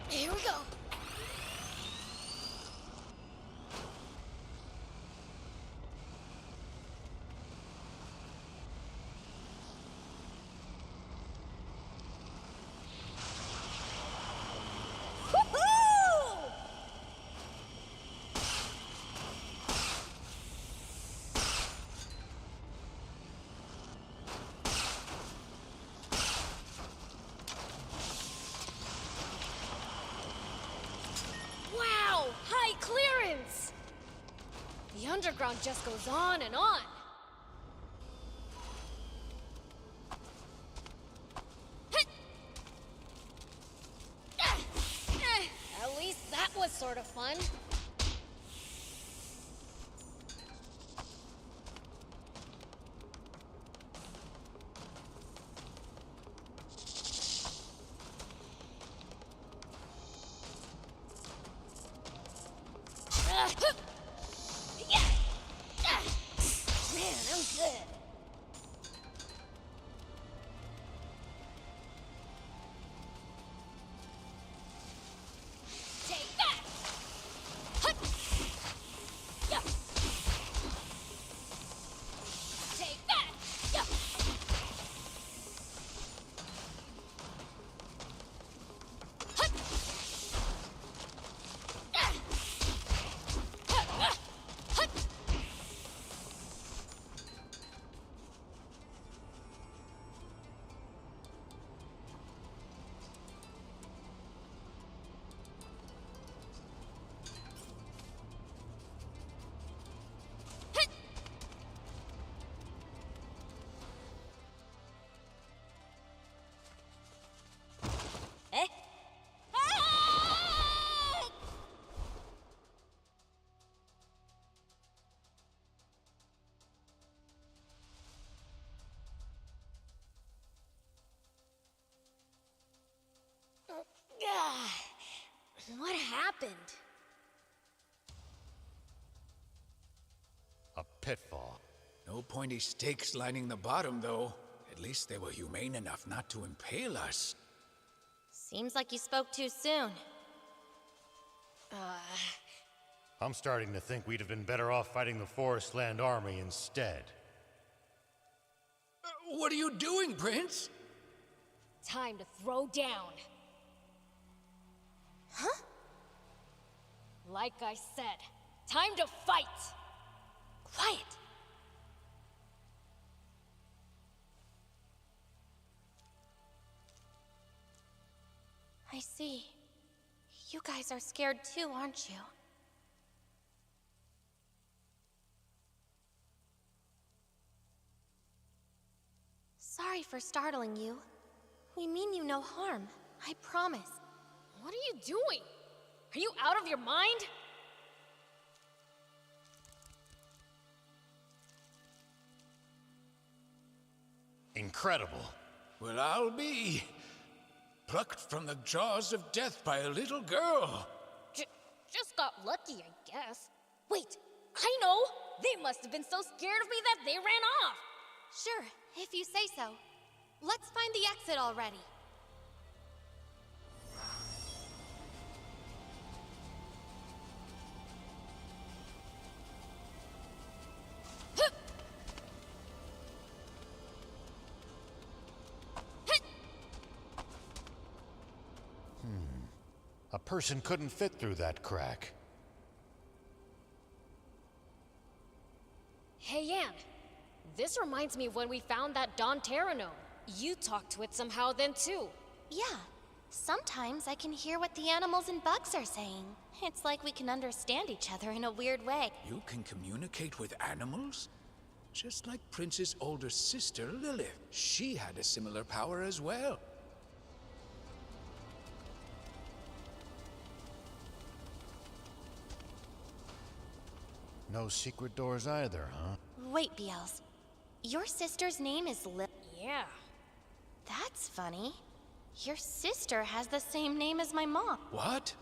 Here we go. Woohoo! The underground just goes on and on. At least that was sort of fun. Man, I'm good. Take that! Hut! Yeah. Take that! Yeah. Hut! Ah. Hut! Ah. Hut! Eh? Ah! What happened? A pitfall. No pointy stakes lining the bottom, though. At least they were humane enough not to impale us. Seems like you spoke too soon. I'm starting to think we'd have been better off fighting the Forest Land Army instead. What are you doing, Prince? Time to throw down. Huh? Like I said, time to fight! Quiet! I see. You guys are scared too, aren't you? Sorry for startling you. We mean you no harm, I promise. What are you doing? Are you out of your mind? Incredible. Well, I'll be. Plucked from the jaws of death by a little girl. Just got lucky, I guess. Wait, I know! They must have been so scared of me that they ran off! Sure, if you say so. Let's find the exit already. A person couldn't fit through that crack. Hey, Yan. This reminds me of when we found that Don Terranome. You talked to it somehow then, too. Yeah. Sometimes I can hear what the animals and bugs are saying. It's like we can understand each other in a weird way. You can communicate with animals? Just like Prince's older sister, Lilith. She had a similar power as well. No secret doors either, huh? Wait, Beelz. Your sister's name is Lil. Yeah. That's funny. Your sister has the same name as my mom. What?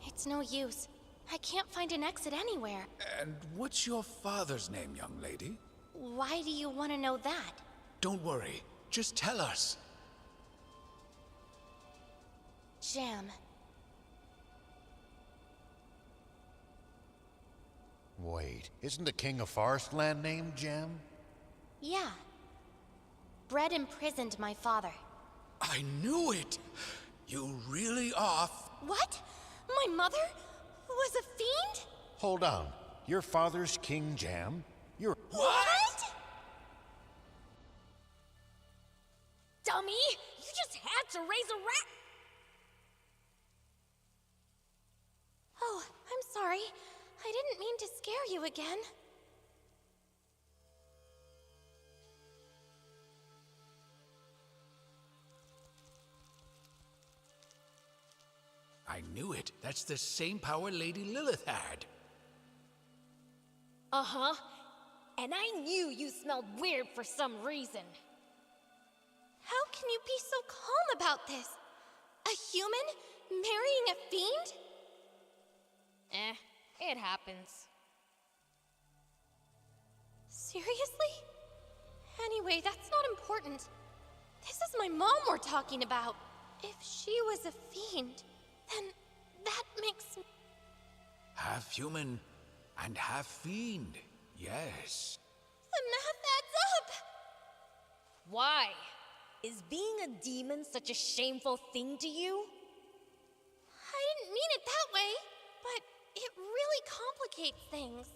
It's no use. I can't find an exit anywhere. And what's your father's name, young lady? Why do you want to know that? Don't worry. Just tell us. Jam. Wait, isn't the king of Forestland named Jam? Yeah. Bread imprisoned my father. I knew it! You really are... What? My mother was a fiend? Hold on. Your father's King Jam? You're... What? Dummy! You just had to raise a rat. Oh, I'm sorry. I didn't mean to scare you again. I knew it. That's the same power Lady Lilith had. Uh-huh. And I knew you smelled weird for some reason. How can you be so calm about this? A human marrying a fiend? It happens. Seriously? Anyway, that's not important. This is my mom we're talking about. If she was a fiend, then that makes me... Half human and half fiend, yes. The math adds up! Why? Is being a demon such a shameful thing to you? I didn't mean it that way, but it really complicates things.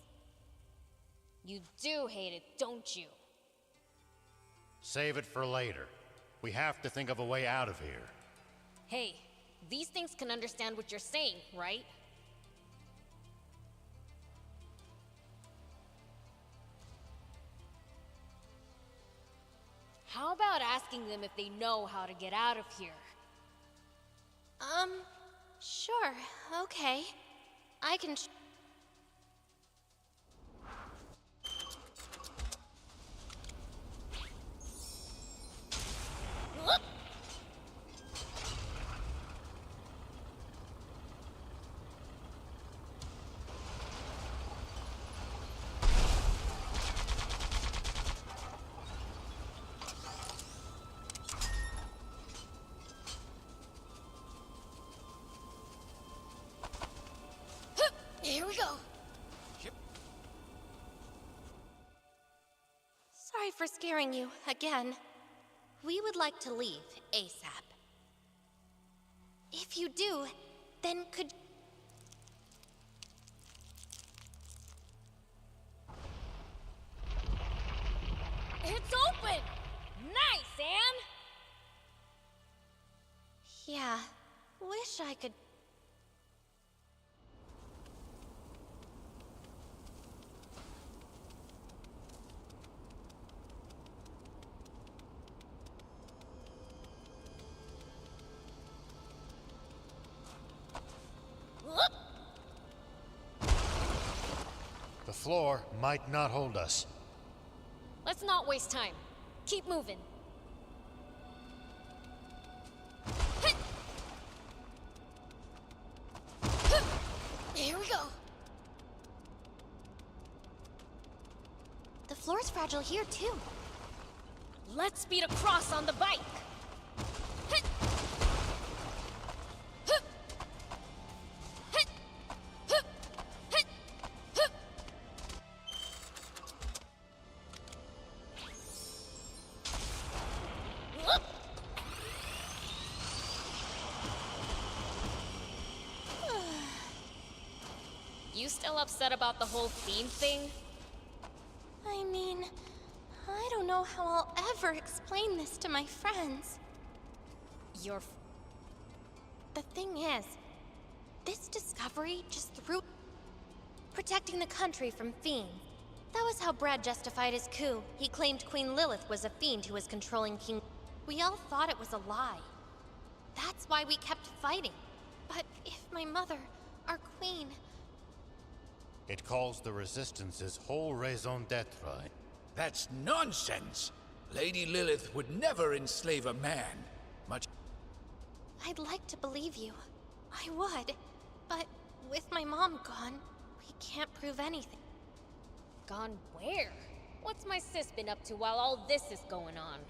You do hate it, don't you? Save it for later. We have to think of a way out of here. Hey, these things can understand what you're saying, right? How about asking them if they know how to get out of here? Sure, okay. I can... Here we go. Sorry for scaring you, again. We would like to leave ASAP. If you do, then could... It's open! Nice, Anne! Yeah, wish I could... The floor might not hold us. Let's not waste time. Keep moving. Here we go. The floor's fragile here, too. Let's speed across on the bike. You still upset about the whole Fiend thing? I mean, I don't know how I'll ever explain this to my friends. The thing is, this discovery just threw... protecting the country from fiends. That was how Brad justified his coup. He claimed Queen Lilith was a fiend who was controlling King... We all thought it was a lie. That's why we kept fighting. But if my mother, our queen... It calls the Resistance's whole raison d'etre. That's nonsense! Lady Lilith would never enslave a man. Much... I'd like to believe you. I would. But with my mom gone, we can't prove anything. Gone where? What's my sis been up to while all this is going on?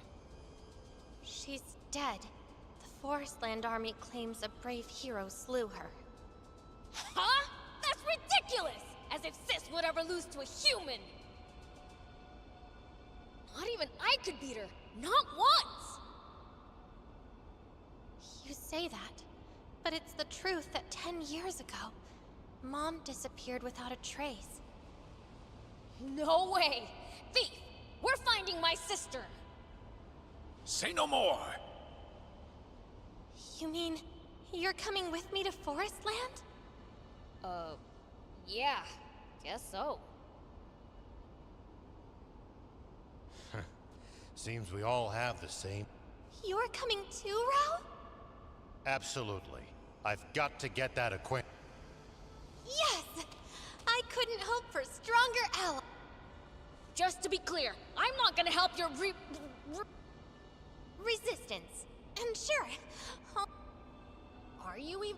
She's dead. The Forestland Army claims a brave hero slew her. Huh? That's ridiculous! As if sis would ever lose to a human! Not even I could beat her. Not once! You say that, but it's the truth that 10 years ago, Mom disappeared without a trace. No way! Thief! We're finding my sister! Say no more! You mean you're coming with me to Forest Land? Yeah, guess so. Seems we all have the same. You're coming too, Rao? Absolutely. I've got to get that acquaint. Yes! I couldn't hope for stronger allies. Just to be clear, I'm not gonna help your resistance. And sure, are you even?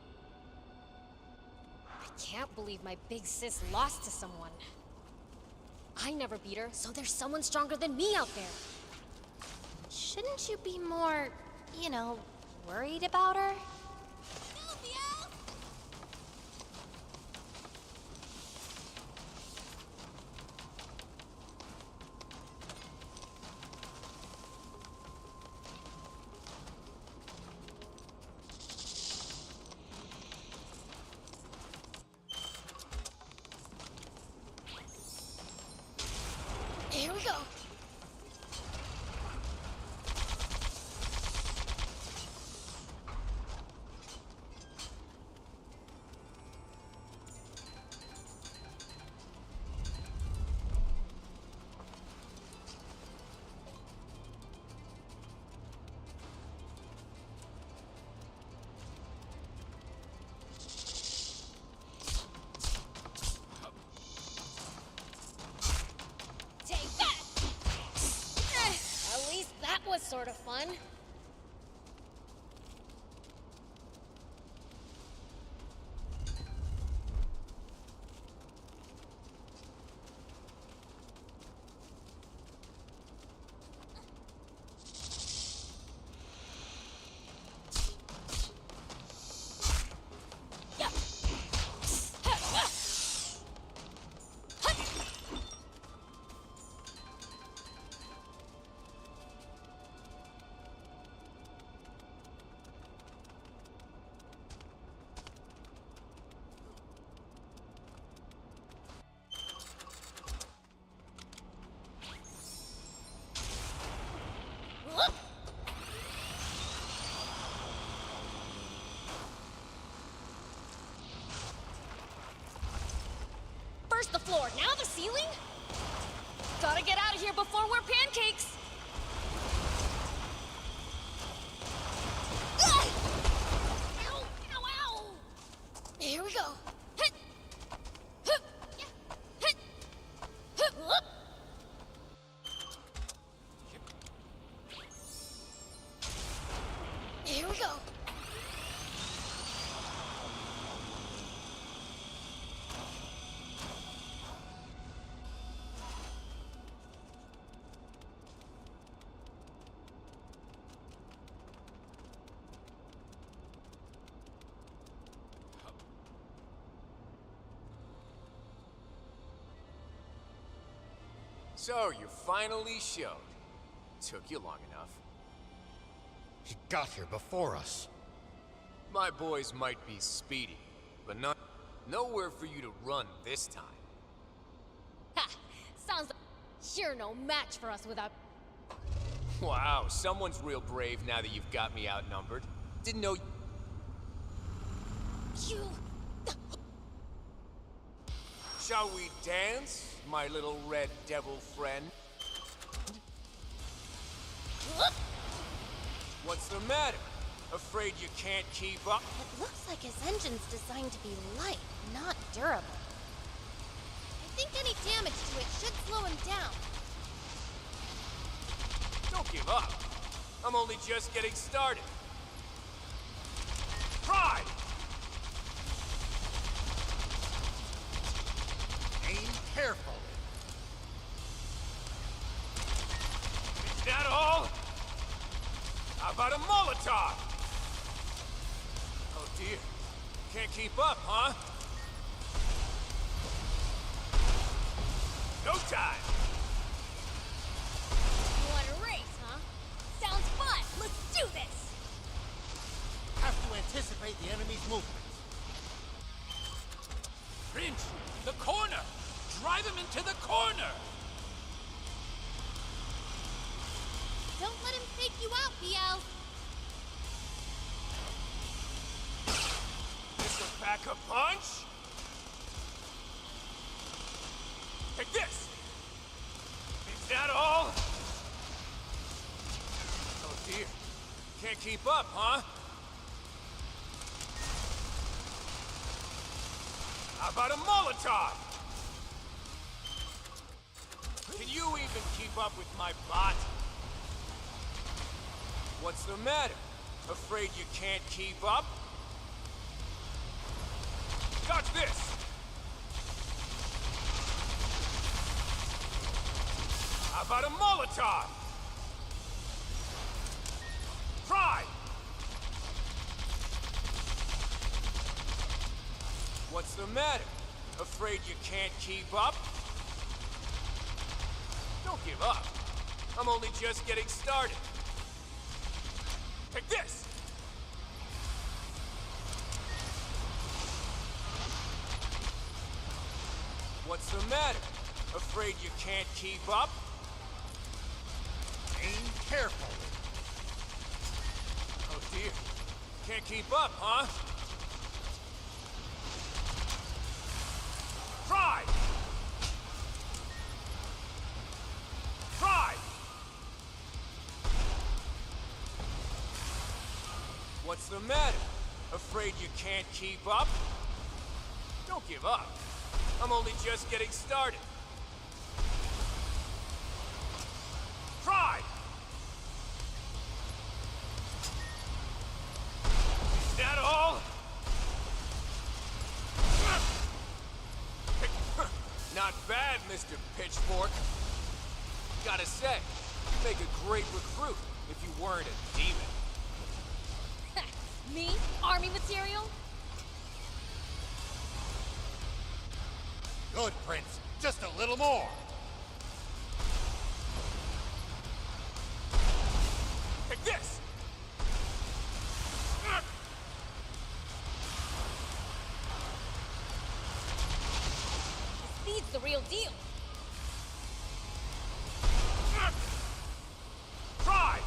I can't believe my big sis lost to someone. I never beat her, so there's someone stronger than me out there. Shouldn't you be more, worried about her? Here we go. Was sort of fun. First the floor, now the ceiling? Gotta get out of here before we're pancakes! Ow! Ow, ow! Here we go. Here we go. So, you finally showed. Took you long enough. He got here before us. My boys might be speedy, but nowhere for you to run this time. Ha! Sounds like you're no match for us without... Wow, someone's real brave now that you've got me outnumbered. Didn't know... You... Shall we dance, my little red devil friend? What's the matter? Afraid you can't keep up? It looks like his engine's designed to be light, not durable. I think any damage to it should slow him down. Don't give up. I'm only just getting started. Pride! Aim careful. Is that all? How about a Molotov? Oh dear. Can't keep up, huh? No time! You want a race, huh? Sounds fun! Let's do this! Have to anticipate the enemy's movements. Prince, the corner! Drive him into the corner! Don't let him take you out, BL. pack a punch? Take this! Is that all? Oh dear. Can't keep up, huh? How about a Molotov? Can you even keep up with my bot? What's the matter? Afraid you can't keep up? Dodge this! How about a Molotov? Try! What's the matter? Afraid you can't keep up? Don't give up. I'm only just getting started. Take this! What's the matter? Afraid you can't keep up? Aim careful. Oh dear. Can't keep up, huh? Try! Try! What's the matter? Afraid you can't keep up? Don't give up. I'm only just getting started. Try! Is that all? Not bad, Mr. Pitchfork. Gotta say, you'd make a great recruit if you weren't a demon. Me? Army material? Good, Prince. Just a little more. Take this! Speed's the real deal. Try!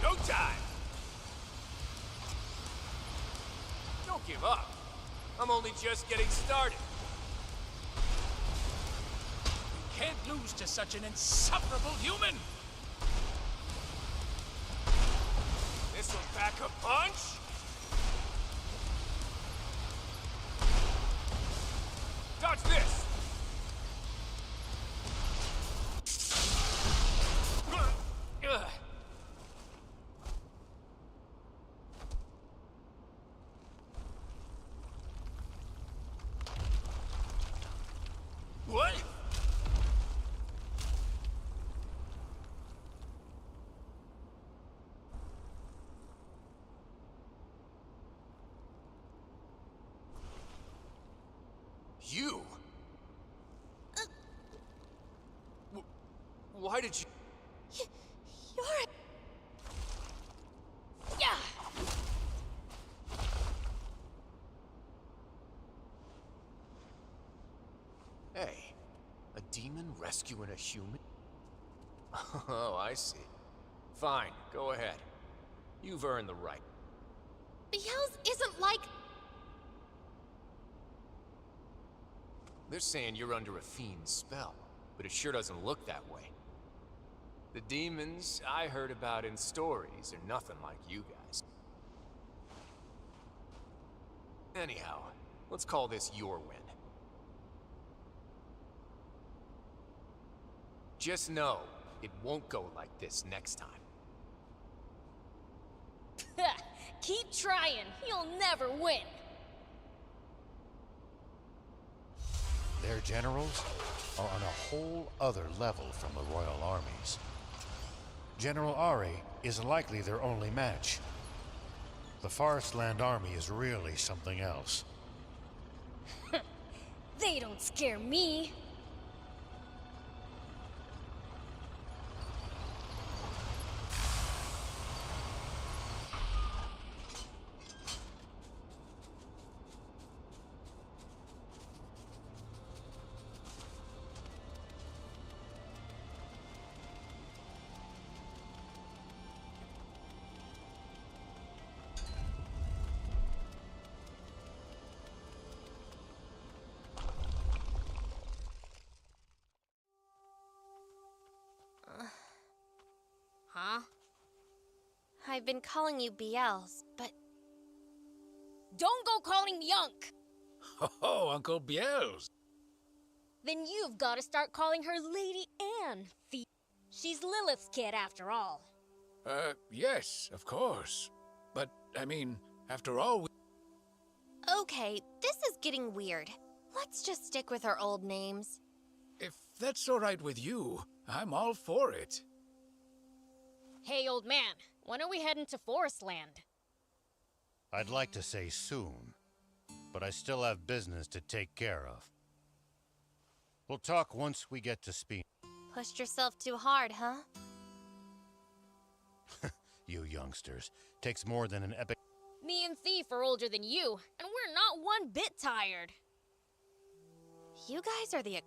No time! Don't give up. I'm only just getting started. You can't lose to such an insufferable human! This'll pack a punch? Dodge this! What? You? Why did you... You're... Yeah! Hey, a demon rescuing a human? Oh, I see. Fine, go ahead. You've earned the right. Beelz isn't like... They're saying you're under a fiend's spell, but it sure doesn't look that way. The demons I heard about in stories are nothing like you guys. Anyhow, let's call this your win. Just know, it won't go like this next time. Keep trying. You'll never win. Their generals are on a whole other level from the royal armies. General Ari is likely their only match. The Forestland army is really something else. They don't scare me. Huh? I've been calling you Biels, but Don't go calling me Unc! Oh, Uncle Biels. Then you've got to start calling her Lady Anne, She's Lilith's kid after all. Yes, of course. But, I mean, after all, okay, this is getting weird. Let's just stick with our old names. if that's all right with you, I'm all for it. Hey, old man, when are we heading to Forestland? I'd like to say soon, but I still have business to take care of. We'll talk once we get to speed. Pushed yourself too hard, huh? You youngsters. Takes more than an epic. Me and Thief are older than you, and we're not one bit tired. You guys are the...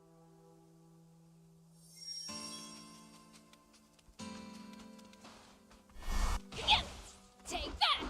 Yes! Take that!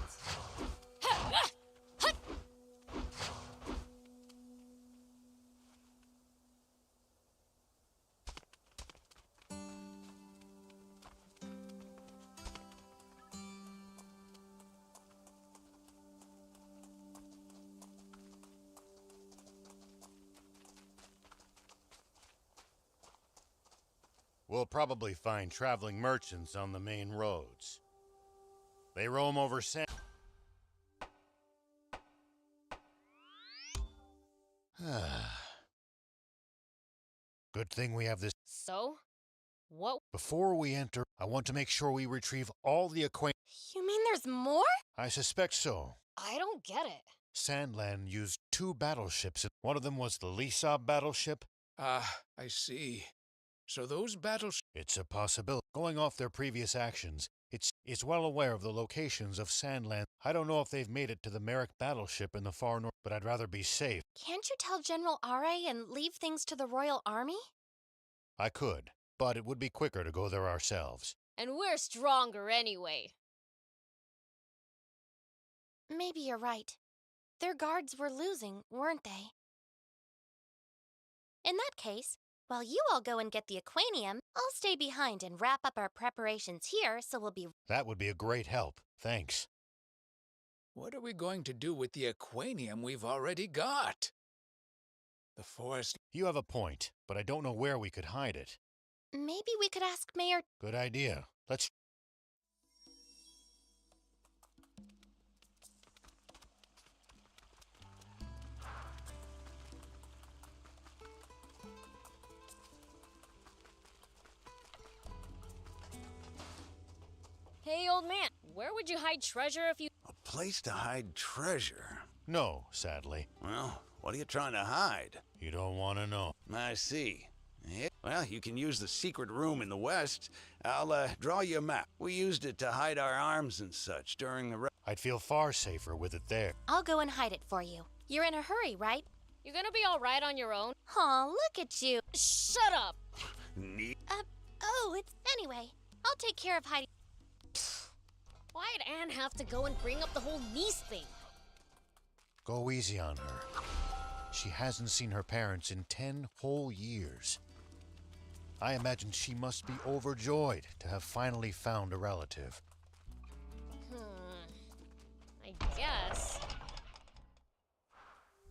We'll probably find traveling merchants on the main roads. They roam over sand. Good thing we have this. So? What? Before we enter, I want to make sure we retrieve all the acquaint. You mean there's more? I suspect so. I don't get it. Sandland used 2 battleships. One of them was the Lisa battleship. Ah, I see. So those battles... It's a possibility. Going off their previous actions, it's well aware of the locations of Sandland. I don't know if they've made it to the Merrick battleship in the far north, but I'd rather be safe. Can't you tell General Are and leave things to the Royal Army? I could, but it would be quicker to go there ourselves. And we're stronger anyway. Maybe you're right. Their guards were losing, weren't they? In that case, while you all go and get the Aquanium, I'll stay behind and wrap up our preparations here so we'll be... That would be a great help. Thanks. What are we going to do with the Aquanium we've already got? The forest... You have a point, but I don't know where we could hide it. Maybe we could ask Mayor... Good idea. Let's... Hey, old man, where would you hide treasure if you... A place to hide treasure? No, sadly. Well, what are you trying to hide? You don't want to know. I see. Yeah, well, you can use the secret room in the west. I'll draw you a map. We used it to hide our arms and such during the... I'd feel far safer with it there. I'll go and hide it for you. You're in a hurry, right? You're gonna be alright on your own? Aw, look at you. Shut up! Neat. Anyway, I'll take care of hiding... Why'd Anne have to go and bring up the whole niece thing? Go easy on her. She hasn't seen her parents in 10 whole years. I imagine she must be overjoyed to have finally found a relative. I guess.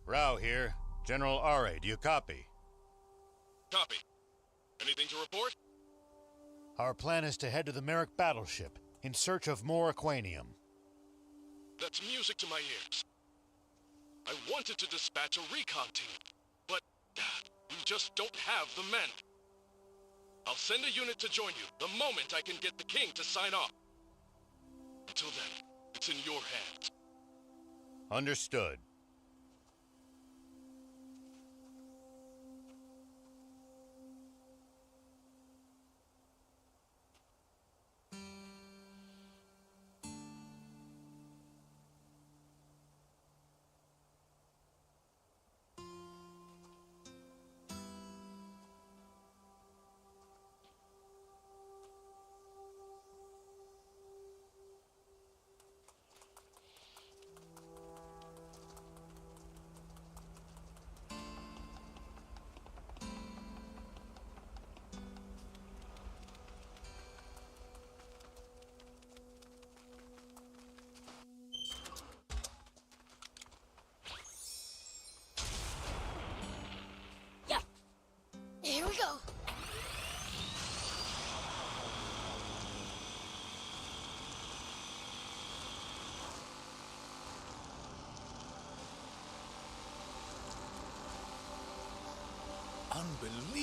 Rao here. General Are, do you copy? Copy. Anything to report? Our plan is to head to the Merrick battleship in search of more Aquanium. That's music to my ears. I wanted to dispatch a recon team, but we just don't have the men. I'll send a unit to join you the moment I can get the king to sign off. Until then, it's in your hands. Understood.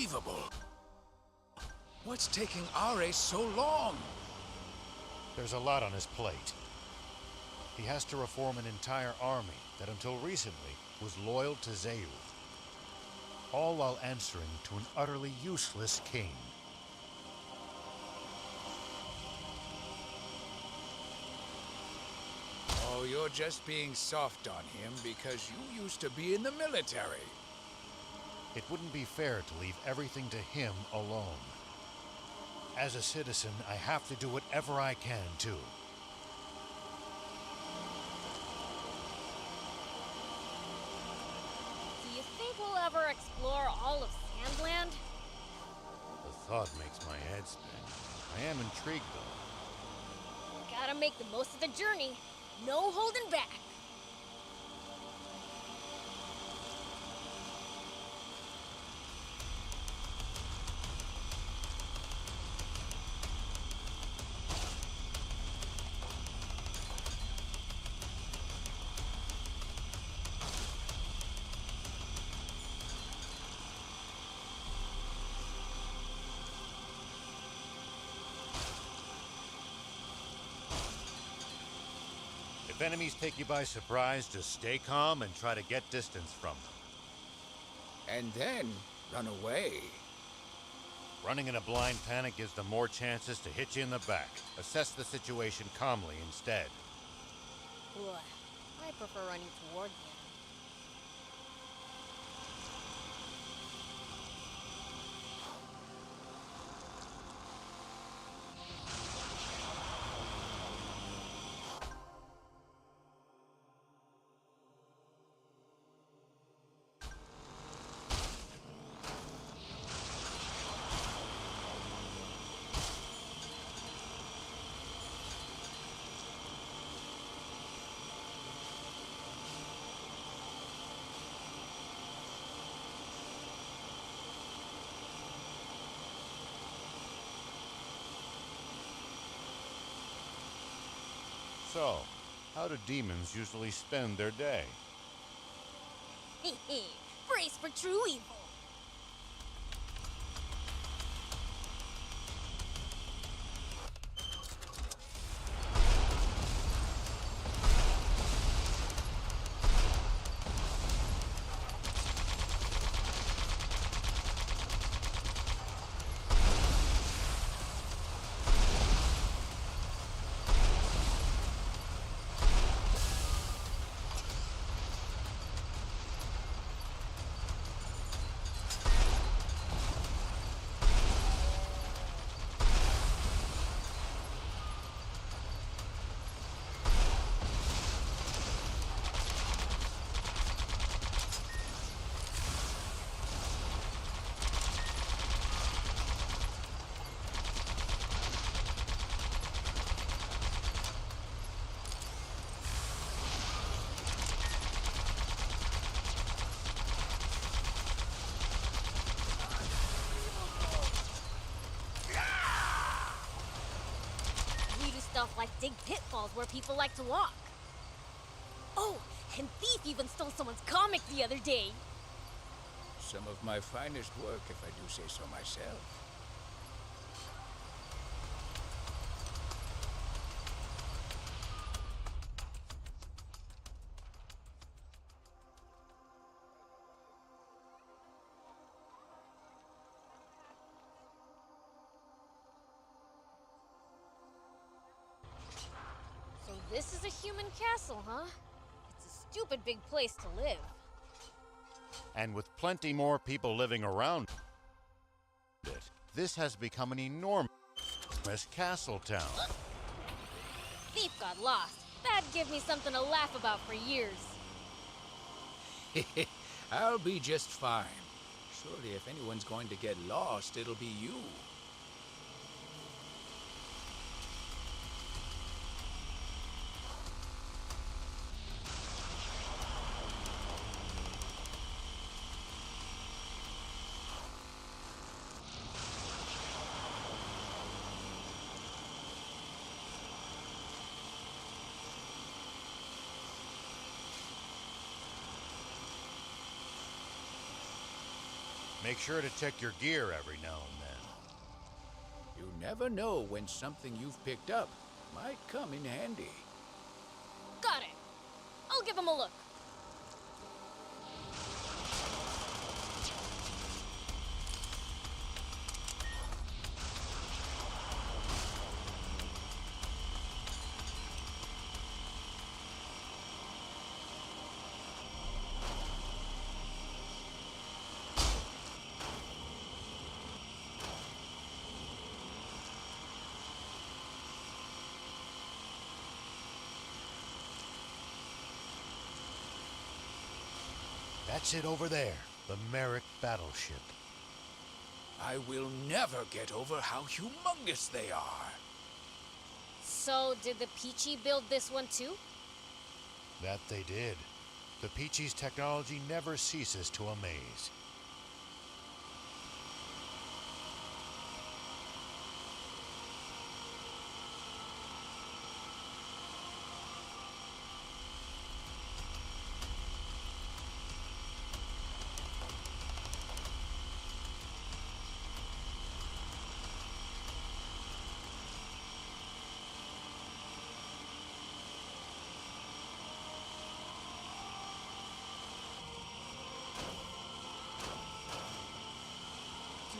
Unbelievable! What's taking Are so long? There's a lot on his plate. He has to reform an entire army that until recently was loyal to Zeu, all while answering to an utterly useless king. Oh, you're just being soft on him because you used to be in the military. It wouldn't be fair to leave everything to him alone. As a citizen, I have to do whatever I can, too. Do you think we'll ever explore all of Sandland? The thought makes my head spin. I am intrigued, though. Gotta make the most of the journey. No holding back. If enemies take you by surprise, just stay calm and try to get distance from them. And then run away. Running in a blind panic gives them more chances to hit you in the back. Assess the situation calmly instead. Ugh, I prefer running toward them. So, how do demons usually spend their day? Brace for true evil. Stuff like dig pitfalls where people like to walk. Oh, and Thief even stole someone's comic the other day. Some of my finest work, if I do say so myself. So this is a human castle, huh? It's a stupid big place to live. And with plenty more people living around it, this has become an enormous castle town. Thief got lost. That'd give me something to laugh about for years. I'll be just fine. Surely if anyone's going to get lost, it'll be you. Make sure to check your gear every now and then. You never know when something you've picked up might come in handy. Got it. I'll give him a look. That's it over there, the Merrick battleship. I will never get over how humongous they are. So, did the Peachy build this one too? That they did. The Peachy's technology never ceases to amaze.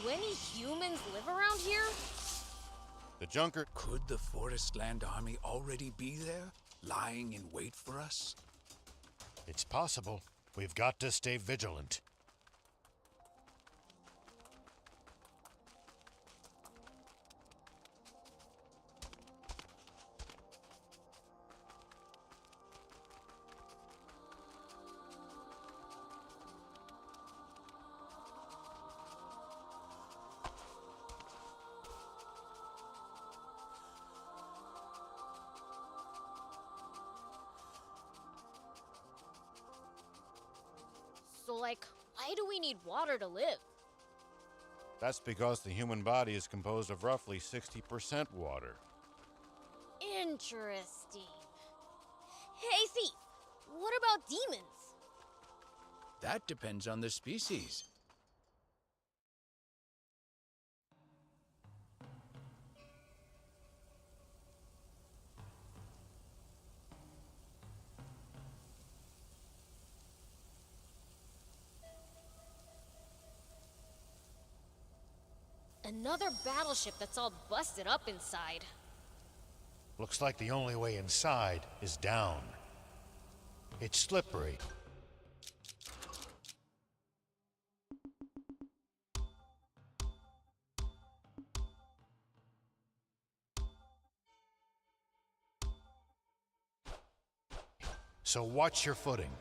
Do any humans live around here? The Junker... Could the Forestland Army already be there, lying in wait for us? It's possible. We've got to stay vigilant. So, like, why do we need water to live? That's because the human body is composed of roughly 60% water. Interesting. Hey, Thief, what about demons? That depends on the species. Another battleship that's all busted up inside. Looks like the only way inside is down. It's slippery. So watch your footing.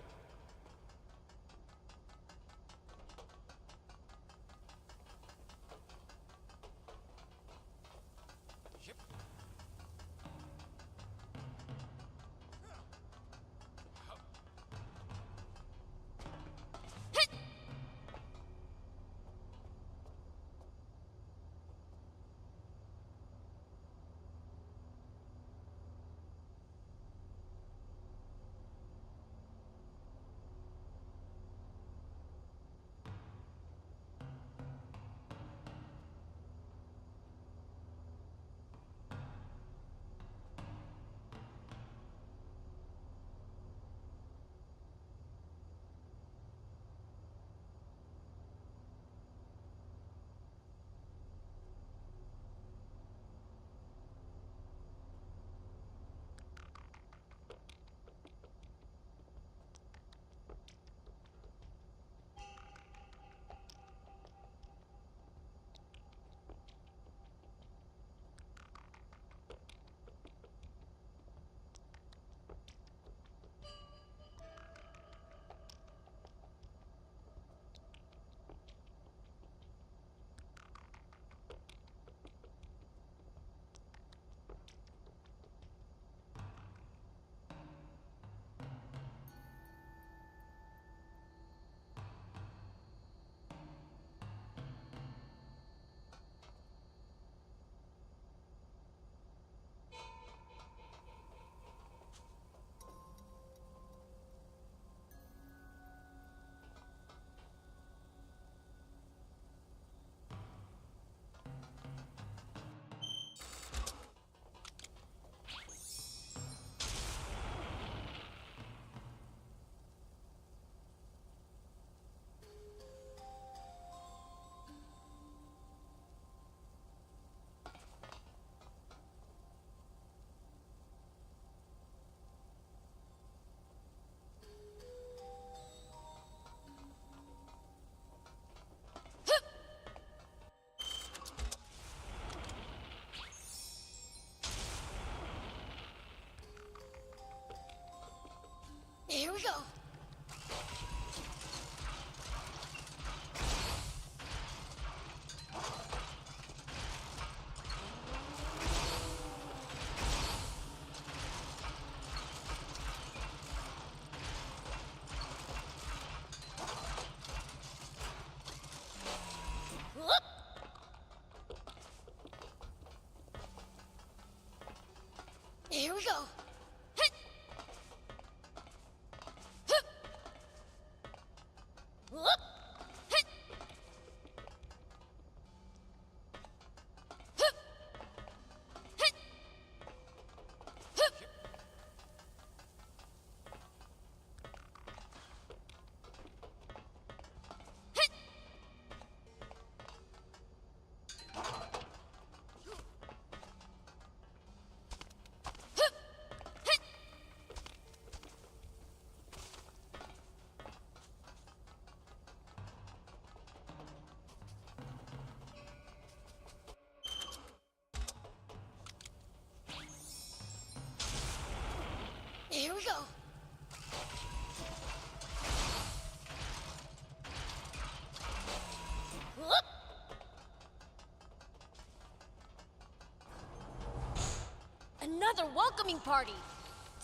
another welcoming party.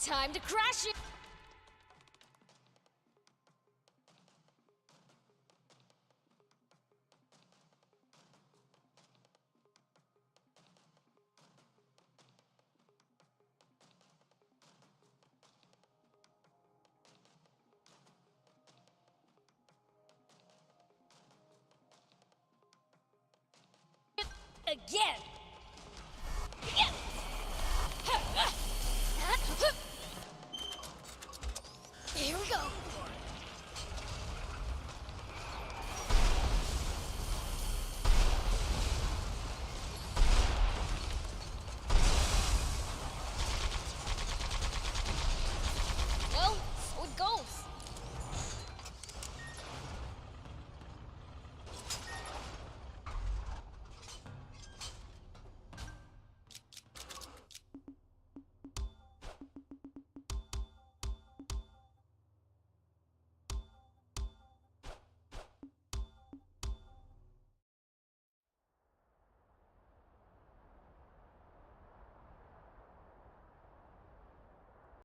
Time to crash it. Again.